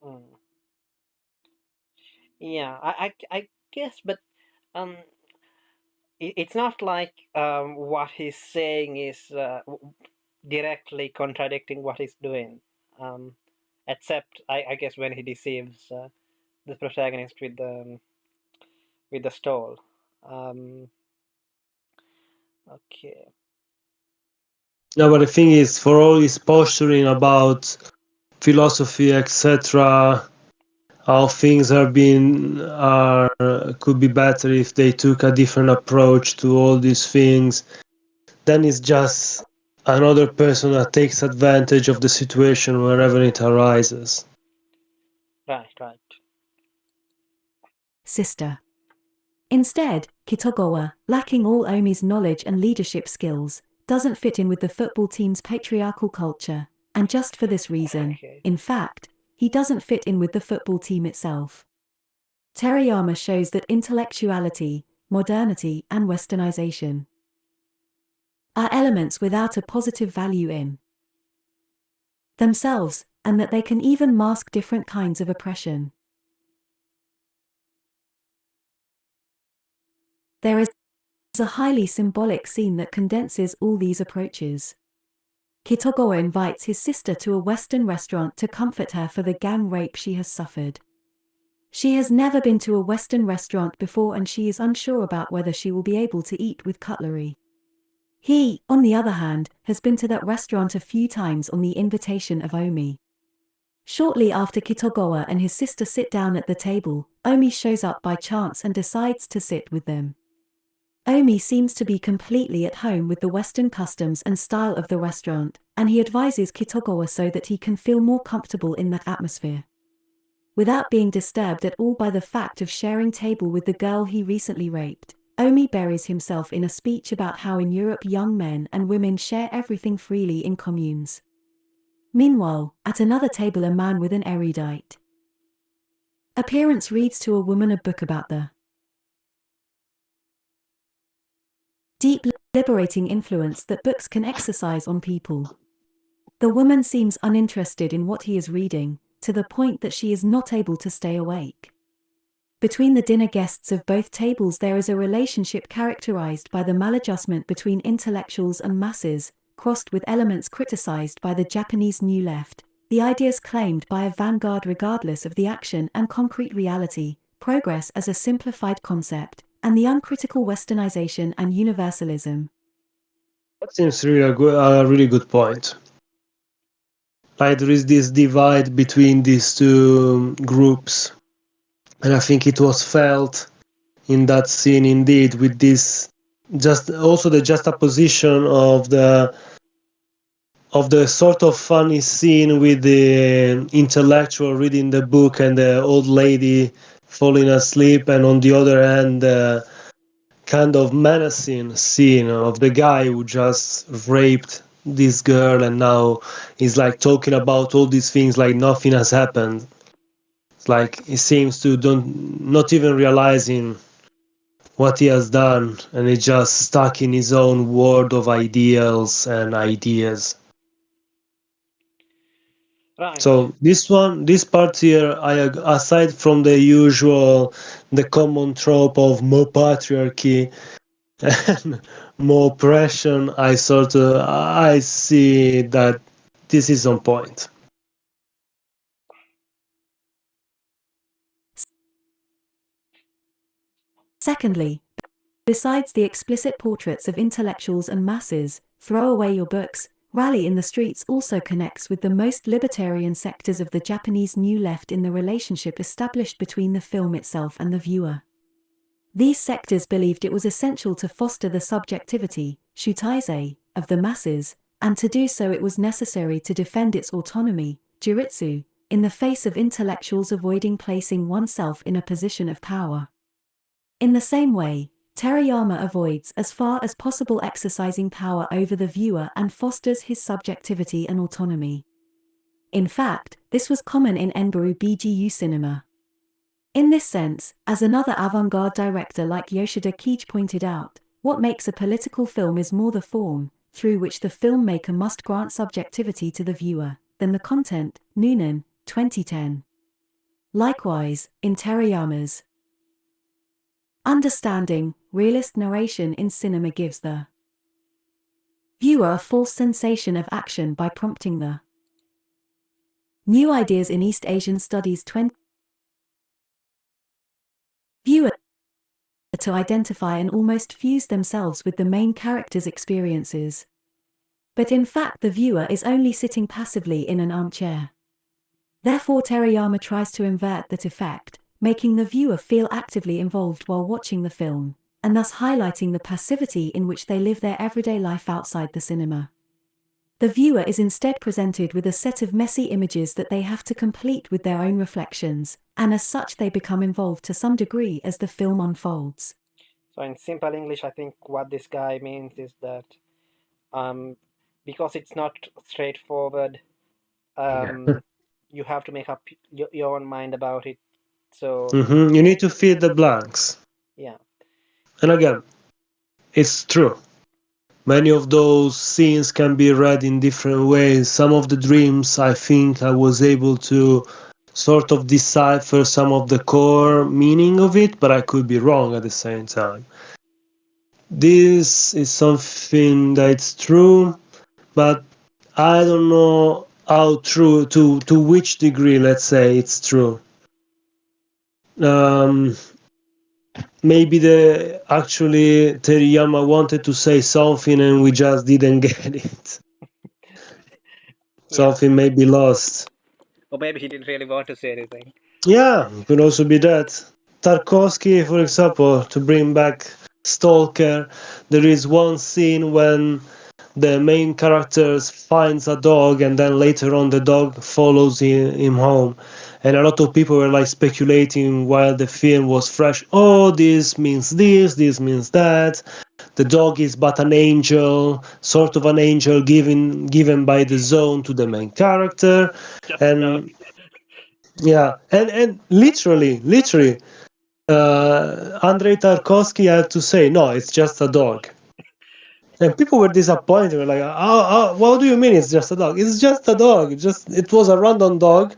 Mm. Yeah, I guess, but um, it's not like what he's saying is directly contradicting what he's doing. Except I guess when he deceives the protagonist with the stole. Um, okay. No, but the thing is, for all his posturing about philosophy, etc., how things could be better if they took a different approach to all these things, then it's just another person that takes advantage of the situation wherever it arises. Right. Sister. Instead, Kitogawa, lacking all Omi's knowledge and leadership skills, doesn't fit in with the football team's patriarchal culture, and just for this reason, Okay. in fact, he doesn't fit in with the football team itself. Terayama shows that intellectuality, modernity, and westernization are elements without a positive value in themselves, and that they can even mask different kinds of oppression. There is a highly symbolic scene that condenses all these approaches. Kitogawa invites his sister to a Western restaurant to comfort her for the gang rape she has suffered. She has never been to a Western restaurant before and she is unsure about whether she will be able to eat with cutlery. He, on the other hand, has been to that restaurant a few times on the invitation of Omi. Shortly after Kitogawa and his sister sit down at the table, Omi shows up by chance and decides to sit with them. Omi seems to be completely at home with the Western customs and style of the restaurant, and he advises Kitogawa so that he can feel more comfortable in that atmosphere. Without being disturbed at all by the fact of sharing table with the girl he recently raped, Omi buries himself in a speech about how in Europe young men and women share everything freely in communes. Meanwhile, at another table a man with an erudite appearance reads to a woman a book about the deep, liberating influence that books can exercise on people. The woman seems uninterested in what he is reading, to the point that she is not able to stay awake. Between the dinner guests of both tables there is a relationship characterized by the maladjustment between intellectuals and masses, crossed with elements criticized by the Japanese New Left, the ideas claimed by a vanguard regardless of the action and concrete reality, progress as a simplified concept, and the uncritical westernization and universalism. That seems really a really good point. Like there is this divide between these two groups, and I think it was felt in that scene indeed, with this just also the juxtaposition of the sort of funny scene with the intellectual reading the book and the old lady falling asleep, and on the other hand the kind of menacing scene of the guy who just raped this girl and now he's like talking about all these things like nothing has happened. It's like he seems to not even realizing what he has done, and he's just stuck in his own world of ideals and ideas. Right. So this part here, aside from the common trope of more patriarchy and more oppression, I see that this is on point. Secondly, besides the explicit portraits of intellectuals and masses, throw away your books, rally in the streets also connects with the most libertarian sectors of the Japanese New Left in the relationship established between the film itself and the viewer. These sectors believed it was essential to foster the subjectivity, shūtaizei, of the masses, and to do so it was necessary to defend its autonomy, juritsu, in the face of intellectuals avoiding placing oneself in a position of power. In the same way, Terayama avoids as far as possible exercising power over the viewer and fosters his subjectivity and autonomy. In fact, this was common in Enbaru BGU cinema. In this sense, as another avant-garde director like Yoshida Keiji pointed out, what makes a political film is more the form, through which the filmmaker must grant subjectivity to the viewer, than the content. Noonan, 2010. Likewise, in Terayama's understanding, realist narration in cinema gives the viewer a false sensation of action by prompting the new ideas in East Asian studies 20 viewer to identify and almost fuse themselves with the main character's experiences. But in fact the viewer is only sitting passively in an armchair. Therefore Terayama tries to invert that effect, making the viewer feel actively involved while watching the film, and thus highlighting the passivity in which they live their everyday life outside the cinema. The viewer is instead presented with a set of messy images that they have to complete with their own reflections, and as such they become involved to some degree as the film unfolds. So in simple English, I think what this guy means is that because it's not straightforward, you have to make up your own mind about it. So You need to fill the blanks. yeah. And again, it's true. Many of those scenes can be read in different ways. Some of the dreams, I think I was able to sort of decipher some of the core meaning of it, but I could be wrong at the same time. This is something that's true, but I don't know how true, to which degree, let's say, it's true. Maybe actually Terayama wanted to say something and we just didn't get it. Yeah. Something may be lost. Or maybe he didn't really want to say anything. Yeah, it could also be that. Tarkovsky, for example, to bring back Stalker, there is one scene when the main character finds a dog and then later on the dog follows him home. And a lot of people were like speculating while the film was fresh. Oh, this means this means that. The dog is but an angel, sort of an angel given by the zone to the main character. Just a dog. And yeah, and literally, Andrei Tarkovsky had to say, no, it's just a dog. And people were disappointed. They were like, what do you mean it's just a dog? It's just a dog. It was a random dog,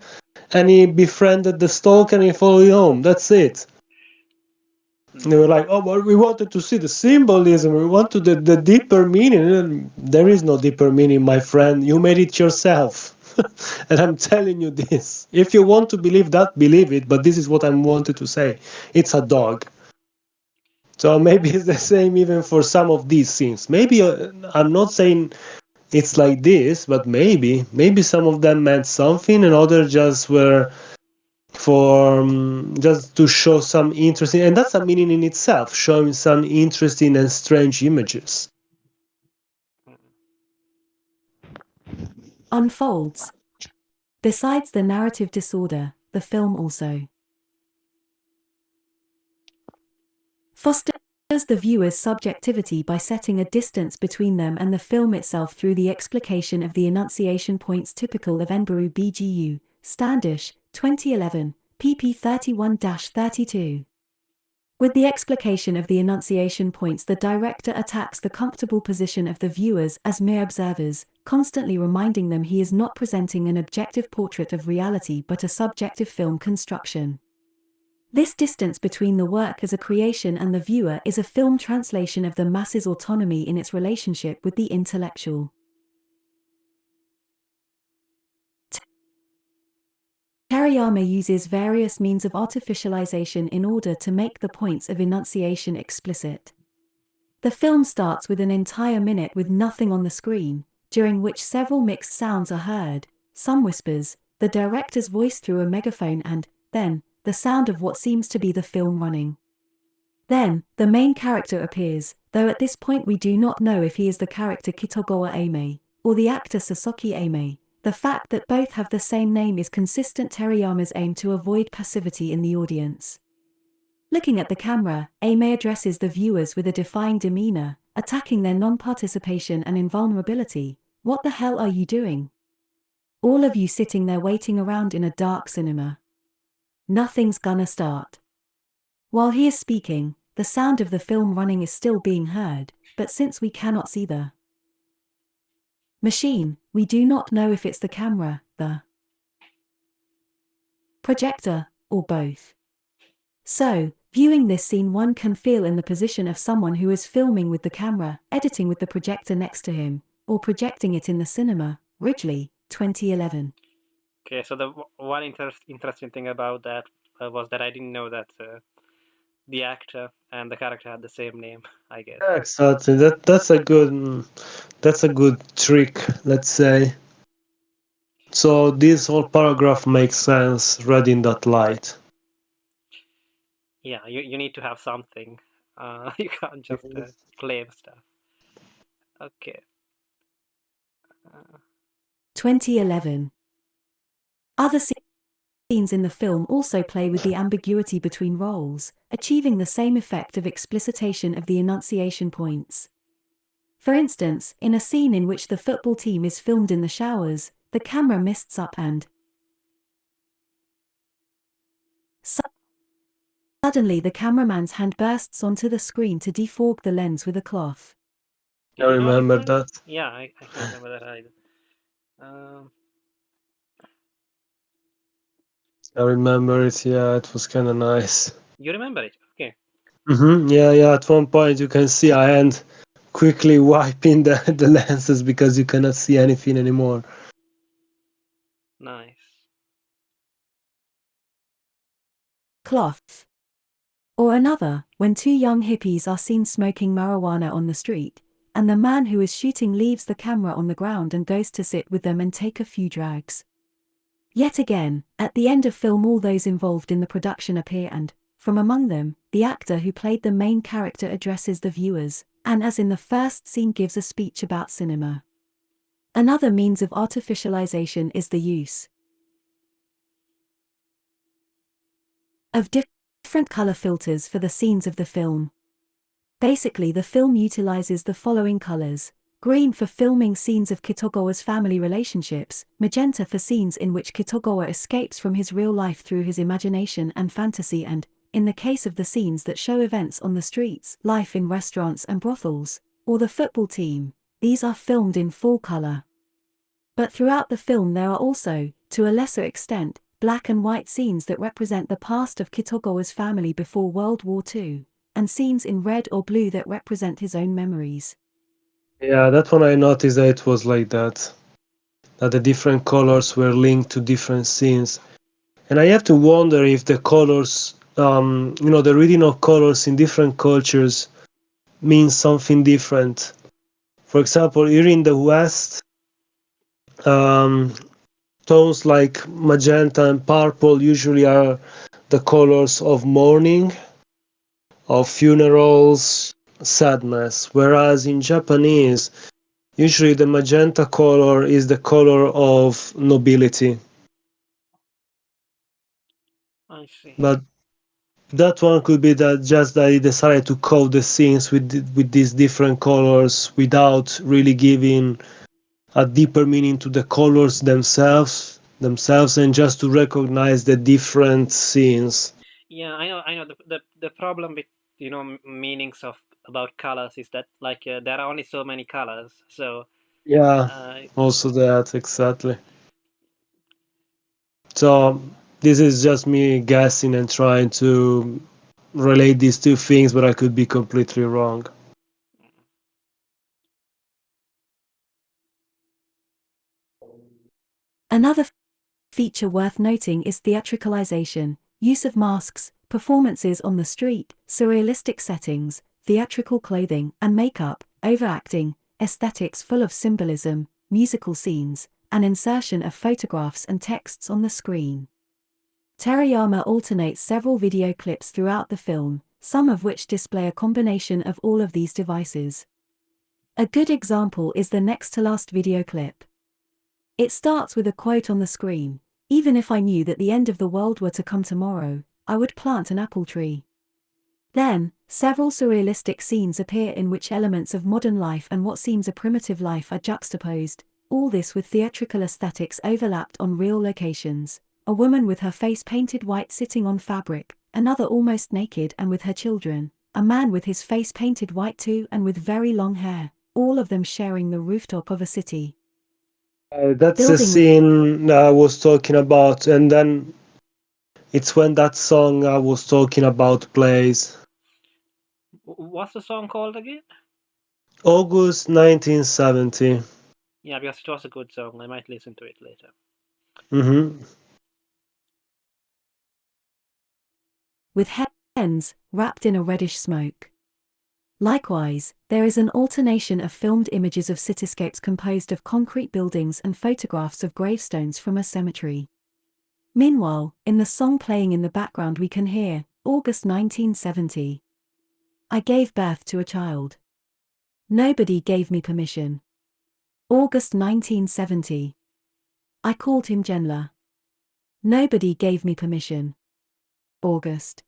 and he befriended the stalker and he followed him home. That's it. And they were like, oh, but we wanted to see the symbolism. We wanted the deeper meaning. And there is no deeper meaning, my friend. You made it yourself. And I'm telling you this. If you want to believe that, believe it. But this is what I wanted to say. It's a dog. So maybe it's the same even for some of these scenes. Maybe I'm not saying it's like this, but maybe some of them meant something and others just were for just to show some interesting, and that's a meaning in itself, showing some interesting and strange images. Unfolds. Besides the narrative disorder, the film also fosters the viewer's subjectivity by setting a distance between them and the film itself through the explication of the enunciation points typical of Enbaru BGU, Standish, 2011, pp 31-32. With the explication of the enunciation points, the director attacks the comfortable position of the viewers as mere observers, constantly reminding them he is not presenting an objective portrait of reality but a subjective film construction. This distance between the work as a creation and the viewer is a film translation of the masse's autonomy in its relationship with the intellectual. Terayama uses various means of artificialization in order to make the points of enunciation explicit. The film starts with an entire minute with nothing on the screen, during which several mixed sounds are heard, some whispers, the director's voice through a megaphone, and, then, the sound of what seems to be the film running. Then, the main character appears, though at this point we do not know if he is the character Kitagawa Ame, or the actor Sasaki Ame. The fact that both have the same name is consistent Terayama's aim to avoid passivity in the audience. Looking at the camera, Ame addresses the viewers with a defying demeanor, attacking their non-participation and invulnerability. What the hell are you doing? All of you sitting there waiting around in a dark cinema. Nothing's gonna start. While he is speaking, the sound of the film running is still being heard, but since we cannot see the machine, we do not know if it's the camera, the projector, or both. So, viewing this scene, one can feel in the position of someone who is filming with the camera, editing with the projector next to him, or projecting it in the cinema. Ridgely, 2011. Okay, so the one interesting thing about that was that I didn't know that the actor and the character had the same name, I guess. Yeah, exactly. That's a good trick, let's say. So this whole paragraph makes sense read in that light. Yeah, you need to have something. You can't just claim stuff. Okay. 2011. Other scenes in the film also play with the ambiguity between roles, achieving the same effect of explicitation of the enunciation points. For instance, in a scene in which the football team is filmed in the showers, the camera mists up and suddenly the cameraman's hand bursts onto the screen to defog the lens with a cloth. I You know this remember movie? that. Yeah, I can't remember that either. Um, I remember it. Yeah, it was kind of nice. you remember it? Okay, Yeah, yeah. At one point, you can see a hand quickly wiping the lenses because you cannot see anything anymore. nice. Cloth. Or another, when two young hippies are seen smoking marijuana on the street, and the man who is shooting leaves the camera on the ground and goes to sit with them and take a few drags. Yet again, at the end of film all those involved in the production appear and, from among them, the actor who played the main character addresses the viewers, and as in the first scene gives a speech about cinema. Another means of artificialization is the use of different color filters for the scenes of the film. Basically, the film utilizes the following colors: green for filming scenes of Kitogawa's family relationships, magenta for scenes in which Kitogawa escapes from his real life through his imagination and fantasy, and, in the case of the scenes that show events on the streets, life in restaurants and brothels, or the football team, these are filmed in full color. But throughout the film there are also, to a lesser extent, black and white scenes that represent the past of Kitogawa's family before World War II, and scenes in red or blue that represent his own memories. Yeah, that one I noticed that it was like that. That the different colors were linked to different scenes. And I have to wonder if the colors, the reading of colors in different cultures means something different. For example, here in the West, um, tones like magenta and purple usually are the colors of mourning, of funerals, sadness. Whereas in Japanese, usually the magenta color is the color of nobility. I see. But that one could be that just they decided to code the scenes with these different colors without really giving a deeper meaning to the colors themselves and just to recognize the different scenes. Yeah, I know. I know. The problem with meanings of about colors is that like there are only so many colors. So Yeah, uh, also that exactly. So this is just me guessing and trying to relate these two things, but I could be completely wrong. Another feature worth noting is theatricalization, use of masks, performances on the street, surrealistic settings, theatrical clothing and makeup, overacting, aesthetics full of symbolism, musical scenes, and insertion of photographs and texts on the screen. Terayama alternates several video clips throughout the film, some of which display a combination of all of these devices. A good example is the next to last video clip. It starts with a quote on the screen: "Even if I knew that the end of the world were to come tomorrow, I would plant an apple tree." Then, several surrealistic scenes appear in which elements of modern life and what seems a primitive life are juxtaposed, all this with theatrical aesthetics overlapped on real locations. A woman with her face painted white sitting on fabric, another almost naked and with her children, a man with his face painted white too and with very long hair, all of them sharing the rooftop of a city. That's the Building with scene I was talking about, and then it's when that song I was talking about plays. what's the song called again? August 1970. Yeah, because it was a good song. I might listen to it later. Mm-hmm. with hens wrapped in a reddish smoke. Likewise, there is an alternation of filmed images of cityscapes composed of concrete buildings and photographs of gravestones from a cemetery. Meanwhile, in the song playing in the background we can hear, August 1970. I gave birth to a child. Nobody gave me permission. August 1970. I called him Jenla. Nobody gave me permission. August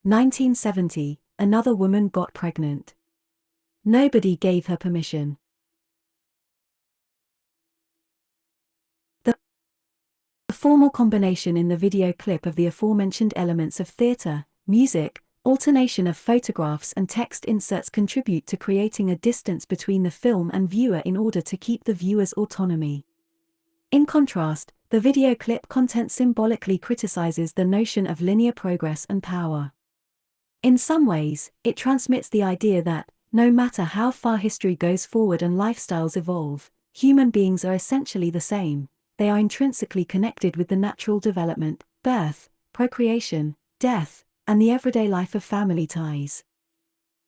1970, another woman got pregnant. Nobody gave her permission. The formal combination in the video clip of the aforementioned elements of theater, music, alternation of photographs and text inserts contribute to creating a distance between the film and viewer in order to keep the viewer's autonomy. In contrast, the video clip content symbolically criticizes the notion of linear progress and power. In some ways, it transmits the idea that, no matter how far history goes forward and lifestyles evolve, human beings are essentially the same. They are intrinsically connected with the natural development, birth, procreation, death, and the everyday life of family ties.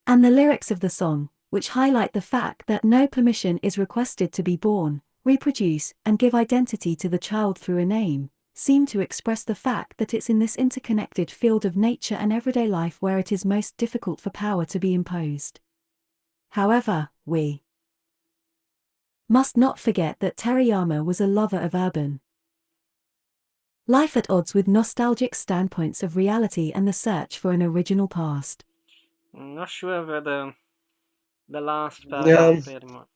And the lyrics of the song, which highlight the fact that no permission is requested to be born, reproduce, and give identity to the child through a name, seem to express the fact that it's in this interconnected field of nature and everyday life where it is most difficult for power to be imposed. However, we must not forget that Terayama was a lover of urban life at odds with nostalgic standpoints of reality and the search for an original past. I'm not sure whether the last Yeah, paragraph very much.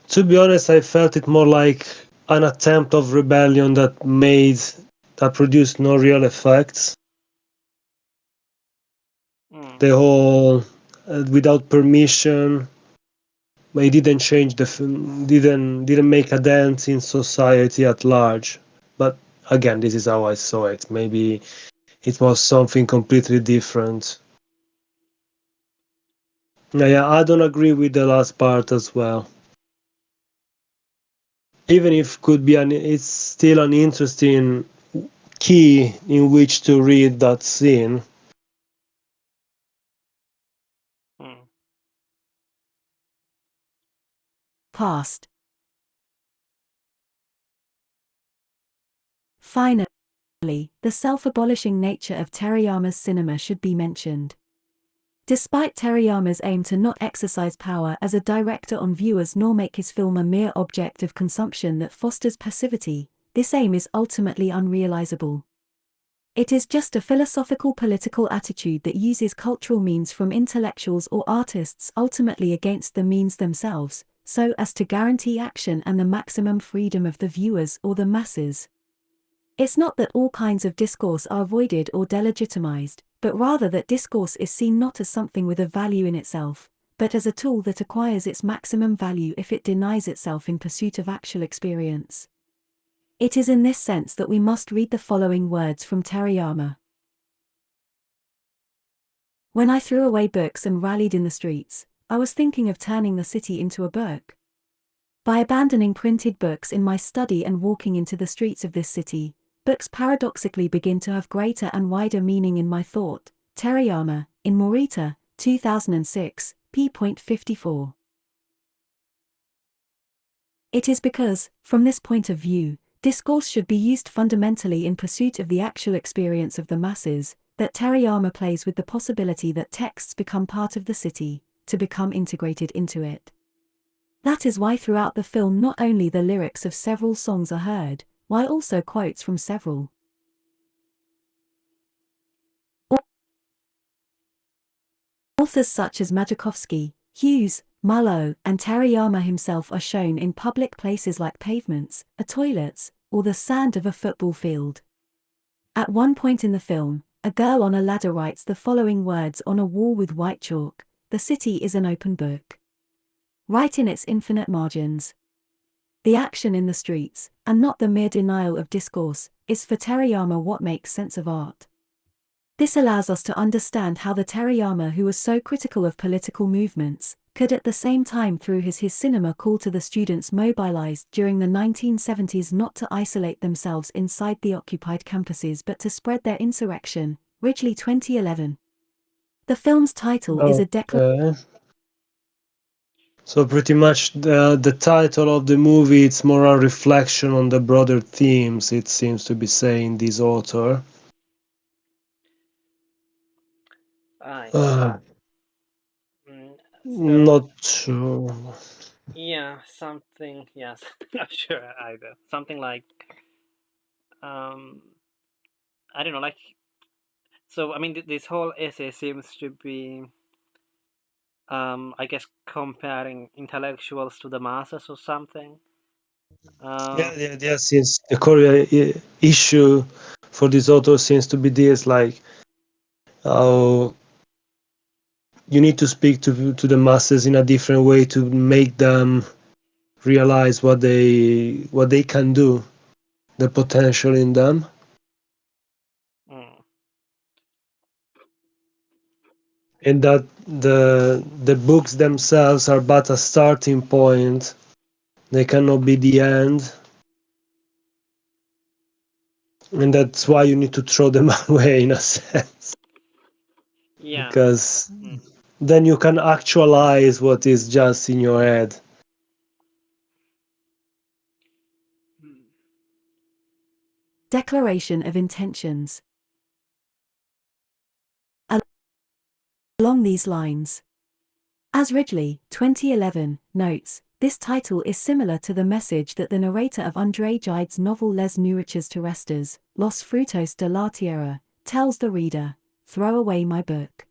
to be honest, I felt it more like an attempt of rebellion that produced no real effects. The whole without permission, but it didn't change didn't make a dent in society at large. But again, this is how I saw it. Maybe it was something completely different. Yeah, I don't agree with the last part as well. Even if it's still an interesting key in which to read that scene. Past. Finally, the self-abolishing nature of Terayama's cinema should be mentioned. Despite Terayama's aim to not exercise power as a director on viewers nor make his film a mere object of consumption that fosters passivity, this aim is ultimately unrealizable. It is just a philosophical political attitude that uses cultural means from intellectuals or artists ultimately against the means themselves, so as to guarantee action and the maximum freedom of the viewers or the masses. It's not that all kinds of discourse are avoided or delegitimized, but rather that discourse is seen not as something with a value in itself, but as a tool that acquires its maximum value if it denies itself in pursuit of actual experience. It is in this sense that we must read the following words from Terayama. When I threw away books and rallied in the streets, I was thinking of turning the city into a book. By abandoning printed books in my study and walking into the streets of this city, books paradoxically begin to have greater and wider meaning in my thought. Terayama, in Morita, 2006, p.54. It is because, from this point of view, discourse should be used fundamentally in pursuit of the actual experience of the masses, that Terayama plays with the possibility that texts become part of the city, to become integrated into it. That is why throughout the film not only the lyrics of several songs are heard, while also quotes from several authors such as Majakovsky, Hughes, Marlowe, and Terayama himself are shown in public places like pavements, toilets, or the sand of a football field. At one point in the film, a girl on a ladder writes the following words on a wall with white chalk: "The city is an open book." Right in its infinite margins. The action in the streets, and not the mere denial of discourse, is for Terayama what makes sense of art. This allows us to understand how the Terayama who was so critical of political movements, could at the same time through his cinema call to the students mobilized during the 1970s not to isolate themselves inside the occupied campuses but to spread their insurrection. Ridgely 2011. The film's title is a declaration. So pretty much the title of the movie, it's more a reflection on the broader themes, it seems to be saying this author. Not sure. Yeah, something, yes, not sure either. Something like, I don't know, like, so, I mean, this whole essay seems to be, I guess, comparing intellectuals to the masses or something. Yeah, the idea since the core issue for this author seems to be this, like, how you need to speak to the masses in a different way to make them realize what they can do, the potential in them. Mm. And that the books themselves are but a starting point. They cannot be the end. And that's why you need to throw them away in a sense. Yeah. Because Mm. then you can actualize what is just in your head. Declaration of Intentions. Along these lines. As Ridley, 2011, notes, this title is similar to the message that the narrator of André Gide's novel Les Nourritures Terrestres, Los Frutos de la Tierra, tells the reader, throw away my book.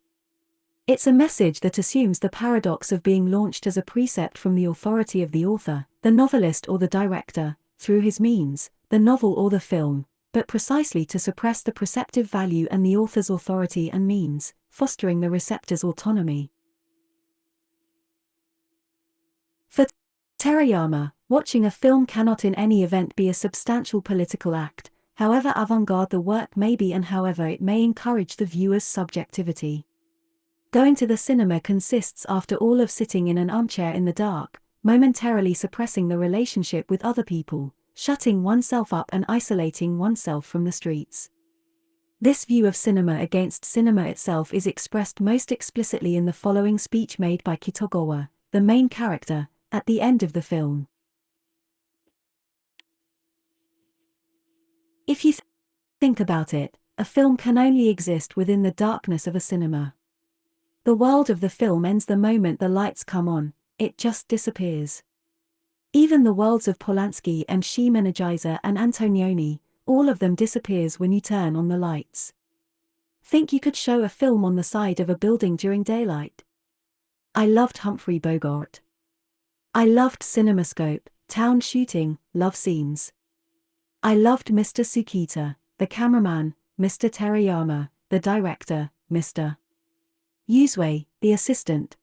It's a message that assumes the paradox of being launched as a precept from the authority of the author, the novelist or the director, through his means, the novel or the film, but precisely to suppress the preceptive value and the author's authority and means, fostering the receptor's autonomy. For Terayama, watching a film cannot in any event be a substantial political act, however avant-garde the work may be and however it may encourage the viewer's subjectivity. Going to the cinema consists after all of sitting in an armchair in the dark, momentarily suppressing the relationship with other people, shutting oneself up and isolating oneself from the streets. This view of cinema against cinema itself is expressed most explicitly in the following speech made by Kitagawa, the main character, at the end of the film. If you think about it, a film can only exist within the darkness of a cinema. The world of the film ends the moment the lights come on, it just disappears. Even the worlds of Polanski and Energizer and Antonioni, all of them disappears when you turn on the lights. Think you could show a film on the side of a building during daylight? I loved Humphrey Bogart. I loved CinemaScope, town shooting, love scenes. I loved Mr. Tsukita, the cameraman, Mr. Terayama, the director, Mr. Yuzue, the assistant.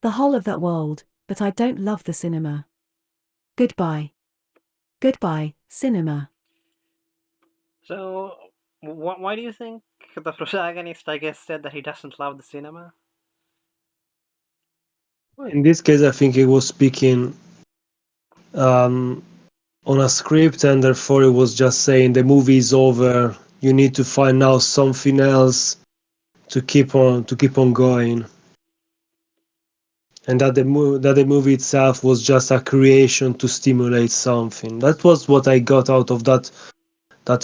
The whole of that world, but I don't love the cinema. Goodbye. Goodbye, cinema. So, why do you think the protagonist, I guess, said that he doesn't love the cinema? In this case, I think he was speaking on a script, and therefore it was just saying the movie is over. You need to find now something else to keep on going, and that the movie itself was just a creation to stimulate something. That was what I got out of that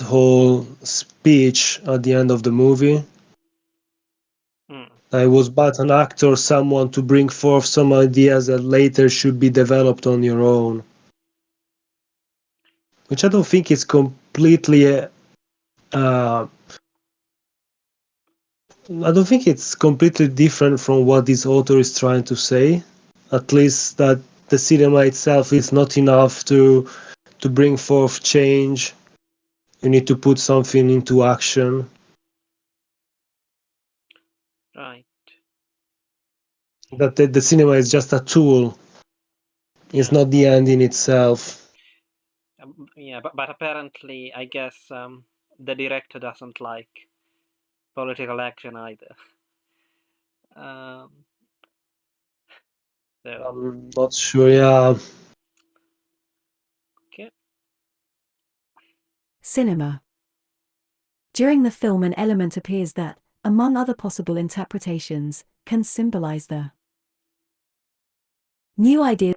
whole speech at the end of the movie. I was but an actor, someone to bring forth some ideas that later should be developed on your own. Which I don't think is completely. I don't think it's completely different from what this author is trying to say. At least that the cinema itself is not enough to bring forth change. You need to put something into action. Right. That the cinema is just a tool. It's Yeah. not the end in itself. Yeah, but apparently, I guess the director doesn't like political action either. So, I'm not sure. Yeah. okay. Cinema. During the film, an element appears that, among other possible interpretations, can symbolize the new idea,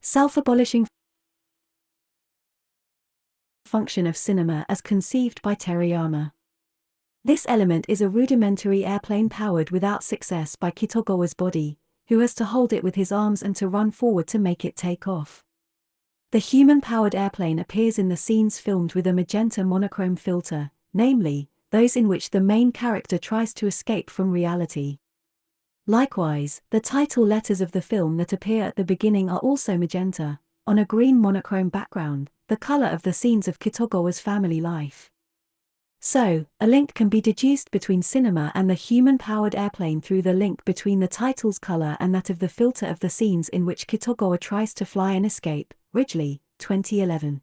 self-abolishing function of cinema as conceived by Terayama. This element is a rudimentary airplane powered without success by Kitagawa's body, who has to hold it with his arms and to run forward to make it take off. The human-powered airplane appears in the scenes filmed with a magenta monochrome filter, namely, those in which the main character tries to escape from reality. Likewise, the title letters of the film that appear at the beginning are also magenta, on a green monochrome background, the color of the scenes of Kitagawa's family life. So, a link can be deduced between cinema and the human-powered airplane through the link between the title's color and that of the filter of the scenes in which Kitagawa tries to fly and escape. Ridgely, 2011.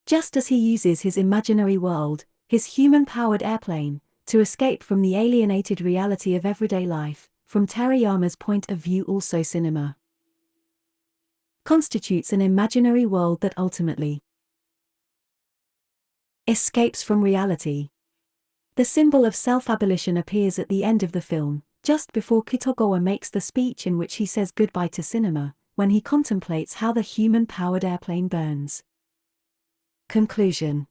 Just as he uses his imaginary world, his human-powered airplane, to escape from the alienated reality of everyday life, from Terayama's point of view also cinema constitutes an imaginary world that ultimately escapes from reality. The symbol of self-abolition appears at the end of the film, just before Kitagawa makes the speech in which he says goodbye to cinema, when he contemplates how the human-powered airplane burns. Conclusion.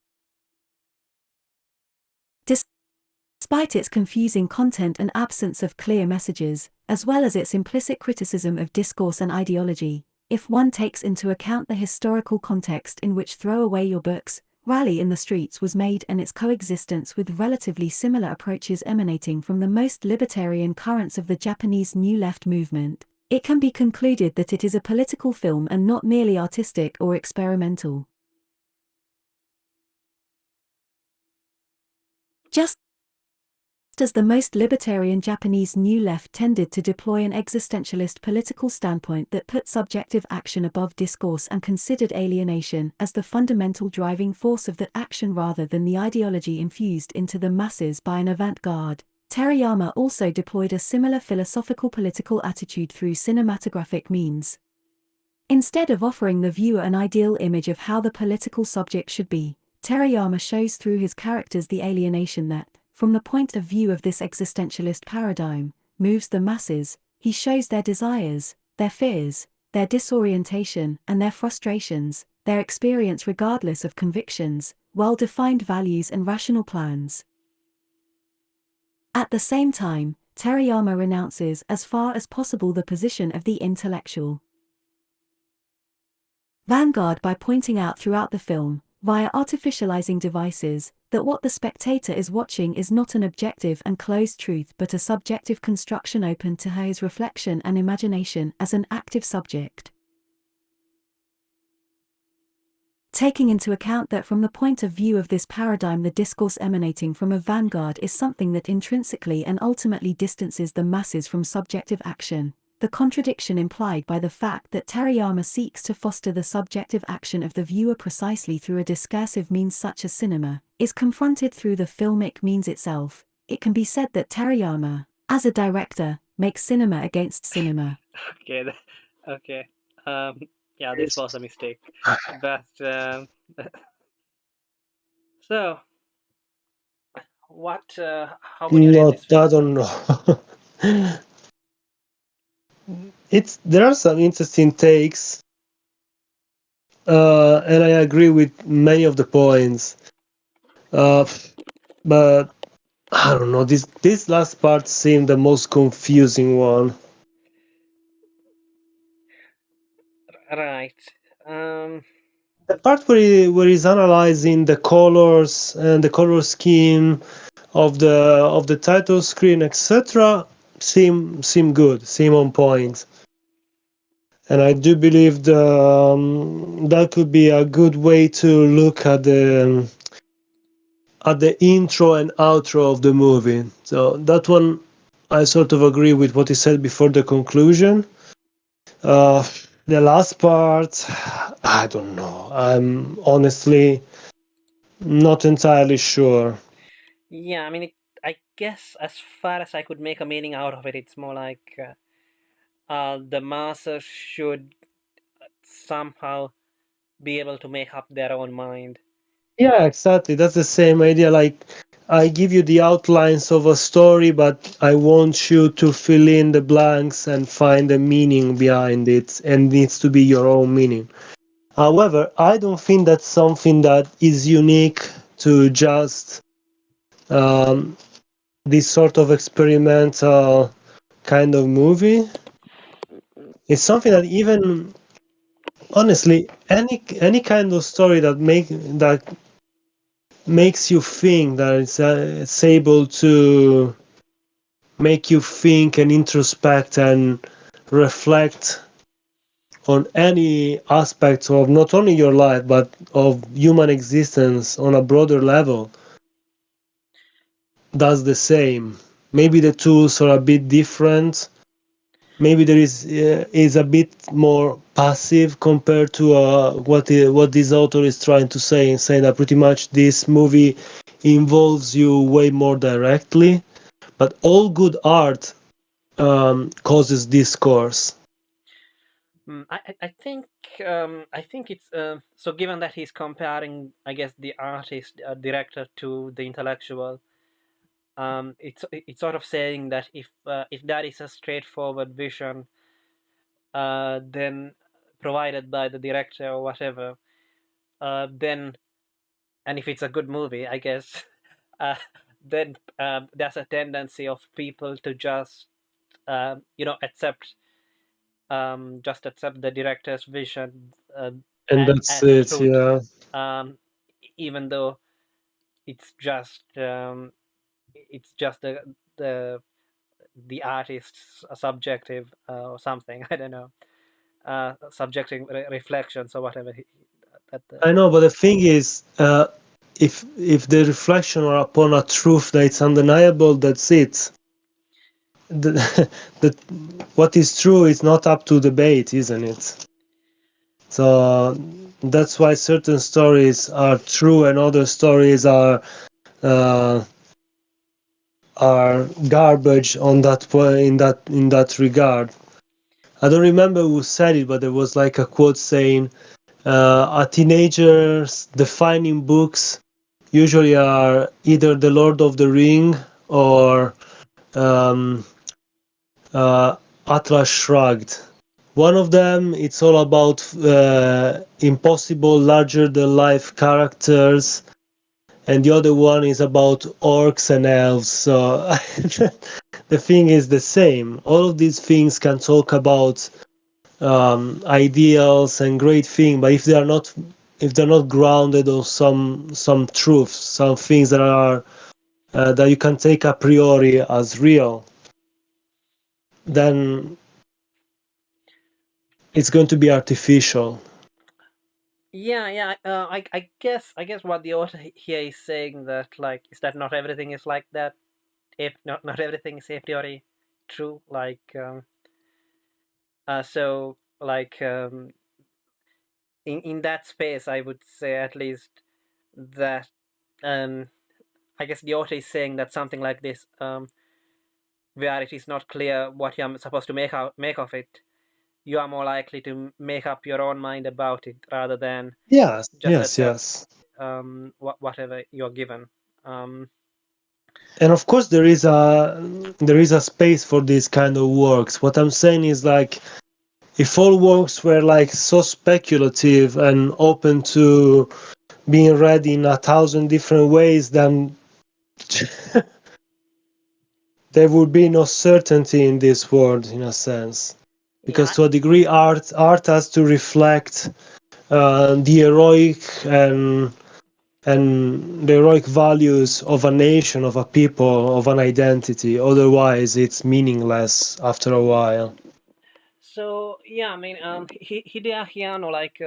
Despite its confusing content and absence of clear messages, as well as its implicit criticism of discourse and ideology, if one takes into account the historical context in which Throw Away Your Books, Rally in the Streets was made and its coexistence with relatively similar approaches emanating from the most libertarian currents of the Japanese New Left movement, it can be concluded that it is a political film and not merely artistic or experimental. Just as the most libertarian Japanese New Left tended to deploy an existentialist political standpoint that put subjective action above discourse and considered alienation as the fundamental driving force of that action rather than the ideology infused into the masses by an avant-garde, Terayama also deployed a similar philosophical political attitude through cinematographic means. Instead of offering the viewer an ideal image of how the political subject should be, Terayama shows through his characters the alienation that, from the point of view of this existentialist paradigm, moves the masses. He shows their desires, their fears, their disorientation and their frustrations, their experience regardless of convictions, well-defined values and rational plans. At the same time, Terayama renounces as far as possible the position of the intellectual vanguard by pointing out throughout the film, via artificializing devices, that what the spectator is watching is not an objective and closed truth but a subjective construction open to his reflection and imagination as an active subject. Taking into account that from the point of view of this paradigm the discourse emanating from a vanguard is something that intrinsically and ultimately distances the masses from subjective action, the contradiction implied by the fact that Terayama seeks to foster the subjective action of the viewer precisely through a discursive means such as cinema, is confronted through the filmic means itself. It can be said that Terayama, as a director, makes cinema against cinema. Okay. Yeah, this was a mistake. But so, what? How would you rate this film? I don't know. There are some interesting takes, and I agree with many of the points. But I don't know. This last part seemed the most confusing one. Right. The part where he's analyzing the colors and the color scheme of the title screen, etc., seem good, seem on point. And I do believe that could be a good way to look at the intro and outro of the movie. So that one, I sort of agree with what he said before the conclusion. The last part, I don't know. I'm honestly not entirely sure. Yeah, I mean, I guess as far as I could make a meaning out of it, it's more like the masses should somehow be able to make up their own mind. Yeah, exactly. That's the same idea. Like, I give you the outlines of a story, but I want you to fill in the blanks and find the meaning behind it, and it needs to be your own meaning. However, I don't think that's something that is unique to just this sort of experimental kind of movie. It's something that even honestly, any kind of story that makes you think, that it's able to make you think and introspect and reflect on any aspect of not only your life but of human existence on a broader level. I think that's something that is unique to just this sort of experimental kind of movie. It's something that even honestly, any kind of story that makes that makes you think, that it's able to make you think and introspect and reflect on any aspects of not only your life but of human existence on a broader level. does the same. Maybe the tools are a bit different. Maybe there is a bit more passive compared to what this author is trying to say, and saying that pretty much this movie involves you way more directly. But all good art causes discourse. I think it's so. Given that he's comparing, I guess, the artist director to the intellectual, it's sort of saying that if that is a straightforward vision, then provided by the director or whatever, then and if it's a good movie, I guess, uh, then there's a tendency of people to just accept just accept the director's vision And that's as it, truth, yeah. um, even though it's just um, it's just the artist's subjective or something. I don't know, subjective reflections or whatever. I know, but the thing is, if the reflection are upon a truth that it's undeniable, that's it. The, the what is true is not up to debate, isn't it? So that's why certain stories are true and other stories uh, are garbage on that point in that regard. I don't remember who said it, but there was like a quote saying, "A teenager's defining books usually are either The Lord of the Ring or um, Atlas Shrugged. One of them, it's all about impossible, larger-than-life characters, and the other one is about orcs and elves." So the thing is the same. All of these things can talk about ideals and great things, but if they're not grounded on some truths, some things that are that you can take a priori as real, then it's going to be artificial. Yeah. I guess what the author here is saying that like is that not everything is like that. If not everything is a priori true. So like in that space, I would say at least that um, I guess the author is saying that something like this, where it is not clear what you're supposed to make of it, you are more likely to make up your own mind about it rather than Yes, just yes, accept yes. whatever you're given. Um, And of course there is a space for these kind of works. What I'm saying is like if all works were like so speculative and open to being read in 1,000 different ways, then there would be no certainty in this world, in a sense, because yeah, to a degree art has to reflect the heroic and the heroic values of a nation, of a people, of an identity. Otherwise it's meaningless after a while. so yeah, I mean, Hideaki, like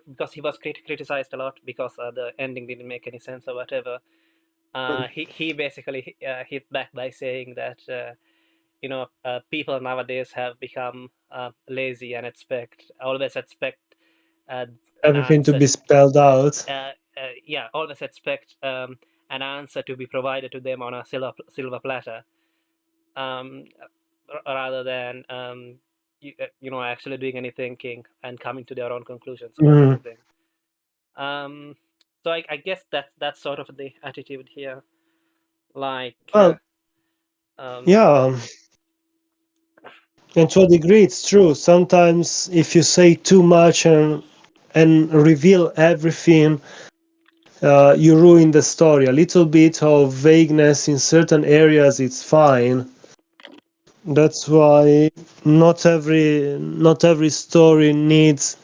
because he was criticized a lot because the ending didn't make any sense or whatever. He basically hit back by saying that people nowadays have become lazy and always expect an Everything to answer. be spelled out. Yeah, always expect an answer to be provided to them on a silver platter, um, rather than actually doing any thinking and coming to their own conclusions about Mm. everything. Um, so I guess that's sort of the attitude here. Like, Well, um, yeah, and to a degree it's true. Sometimes if you say too much and reveal everything, you ruin the story. A little bit of vagueness in certain areas, it's fine. That's why not every story needs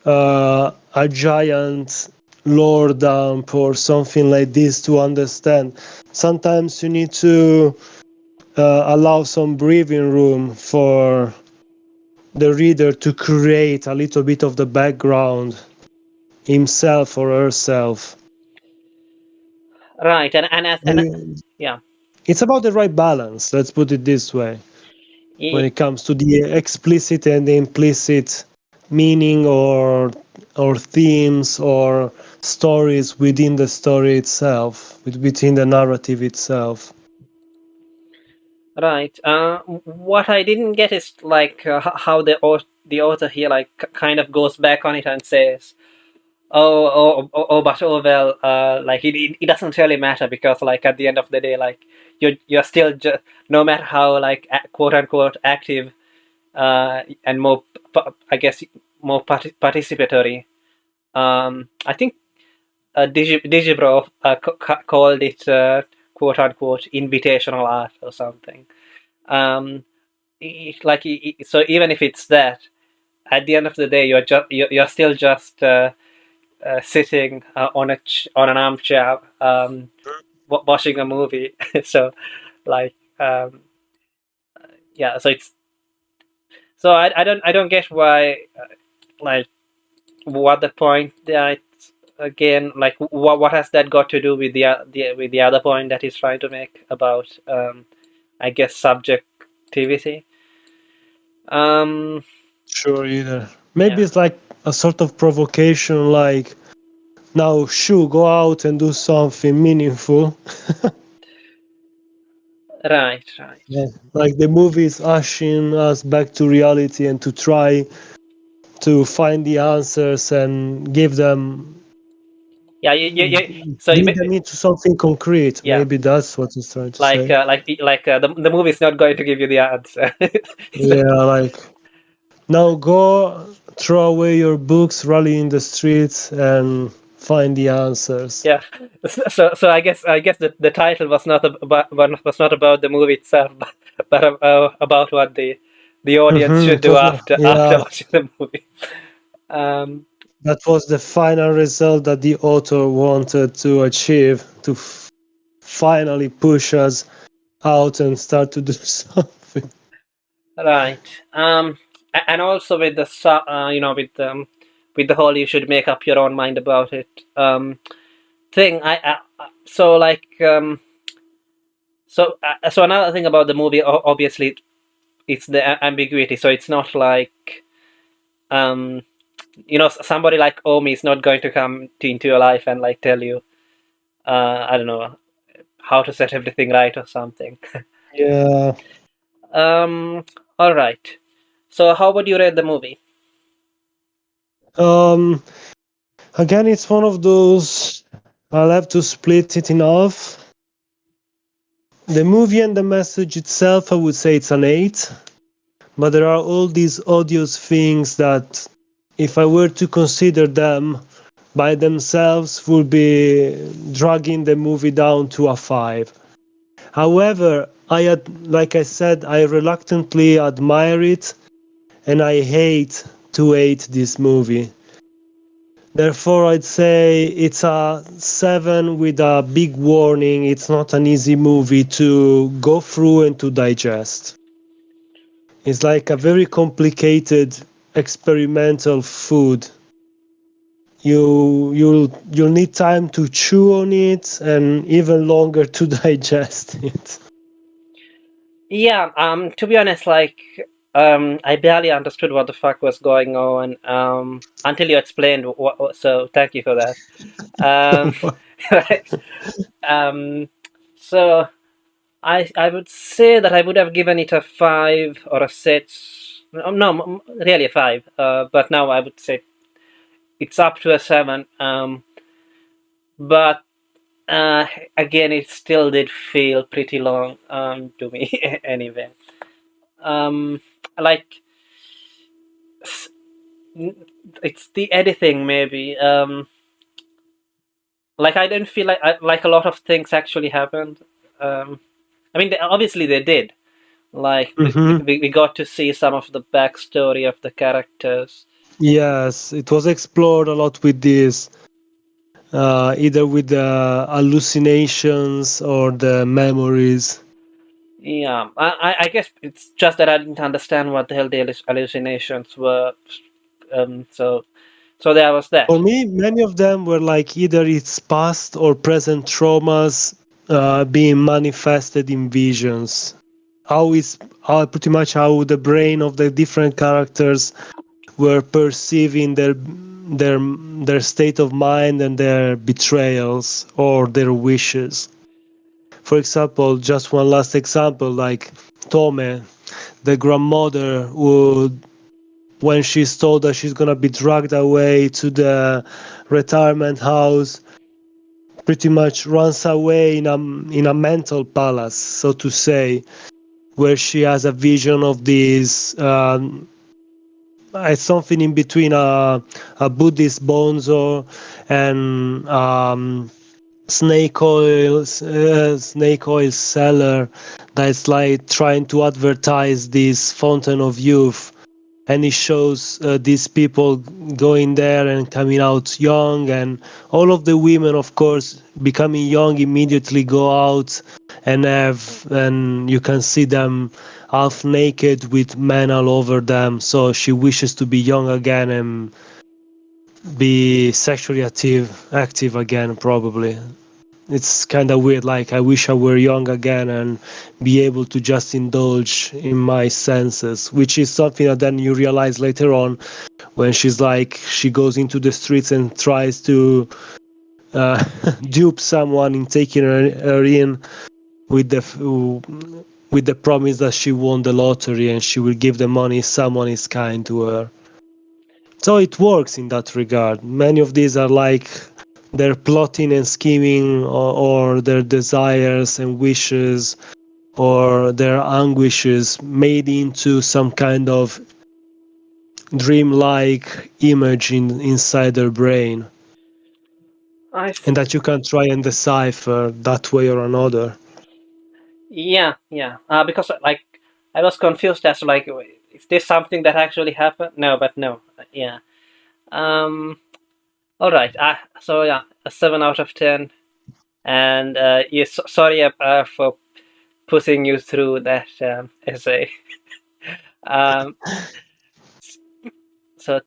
a giant lore dump or something like this to understand. Sometimes you need to allow some breathing room for the reader to create a little bit of the background himself or herself. right, and as and yeah. It's about the right balance, let's put it this way, when it comes to the explicit and the implicit meaning or themes or stories within the story itself, within the narrative itself. Right. What I didn't get is like how the author here like kind of goes back on it and says, but oh well, like it doesn't really matter because like at the end of the day, like you're still no matter how like quote unquote active and more I guess more participatory. I think Digibro called it quote unquote invitational art or something. Um, so even if it's that, at the end of the day, you're still just sitting on an armchair watching a movie. So like yeah, so I don't get why like what the point that again like what has that got to do with the other point that he's trying to make about I guess subjectivity. Um, Sure, either. yeah, Maybe it's like a sort of provocation, like, now, Shu, go out and do something meaningful. right. Yeah. Like the movie is ushering us back to reality and to try to find the answers and give them Yeah, so into something concrete. yeah, Maybe that's what he's trying to like say. the movie's not going to give you the answer. Yeah, like, now go throw away your books, rally in the streets, and find the answers. Yeah, so I guess the title was not about the movie itself, but about what the audience should It do was after yeah, watching the movie. Um, that was the final result that the author wanted to achieve, to finally push us out and start to do something. right. And also with the with the whole you should make up your own mind about it thing. So like so another thing about the movie, obviously, it's the ambiguity. So it's not like um somebody like Omi is not going to come into your life and like tell you I don't know how to set everything right or something. Yeah. All right. So how would you rate the movie? Um. Again, it's one of those. I'll have to split it in half. The movie and the message itself, I would say it's an 8. But there are all these odious things that, if I were to consider them by themselves, would be dragging the movie down to a 5. However, like I said, I reluctantly admire it, and I hate to hate this movie. Therefore, I'd say it's a 7 with a big warning. It's not an easy movie to go through and to digest. It's like a very complicated experimental food. You'll need time to chew on it and even longer to digest it. Yeah. To be honest, like I barely understood what the fuck was going on until you explained. So thank you for that. Um, right. Um, so I would say that I would have given it a 5 or a 6. No, really a 5. But now I would say it's up to a 7. But again, it still did feel pretty long to me anyway. Like it's the editing maybe. Like I didn't feel like a lot of things actually happened. I mean, obviously they did. Like we got to see some of the backstory of the characters. Yes, it was explored a lot with this, either with the hallucinations or the memories. Yeah, I guess it's just that I didn't understand what the hell the hallucinations were. So there was that. For me, many of them were like either it's past or present traumas being manifested in visions. Pretty much how the brain of the different characters were perceiving their state of mind and their betrayals or their wishes. For example, just one last example, like Tome, the grandmother, would, when she's told that she's gonna be dragged away to the retirement house, pretty much runs away in a mental palace, so to say, where she has a vision of this. It's something in between a Buddhist bonzo and snake oil seller that's like trying to advertise this fountain of youth, and it shows these people going there and coming out young, and all of the women, of course, becoming young immediately go out and you can see them half naked with men all over them. So she wishes to be young again and be sexually active again, probably. It's kind of weird, like I wish I were young again and be able to just indulge in my senses, which is something that then you realize later on when she goes into the streets and tries to dupe someone in taking her in with the promise that she won the lottery and she will give the money if someone is kind to her. So it works in that regard. Many of these are like their plotting and scheming, or their desires and wishes or their anguishes made into some kind of dreamlike image inside their brain, I and see. that you can try and decipher that way or another. Yeah, yeah. Because like I was confused as to like, is this something that actually happened? No, but no. Yeah. Um. All right. So yeah, a 7 out of 10. And yes, sorry for putting you through that essay. Um.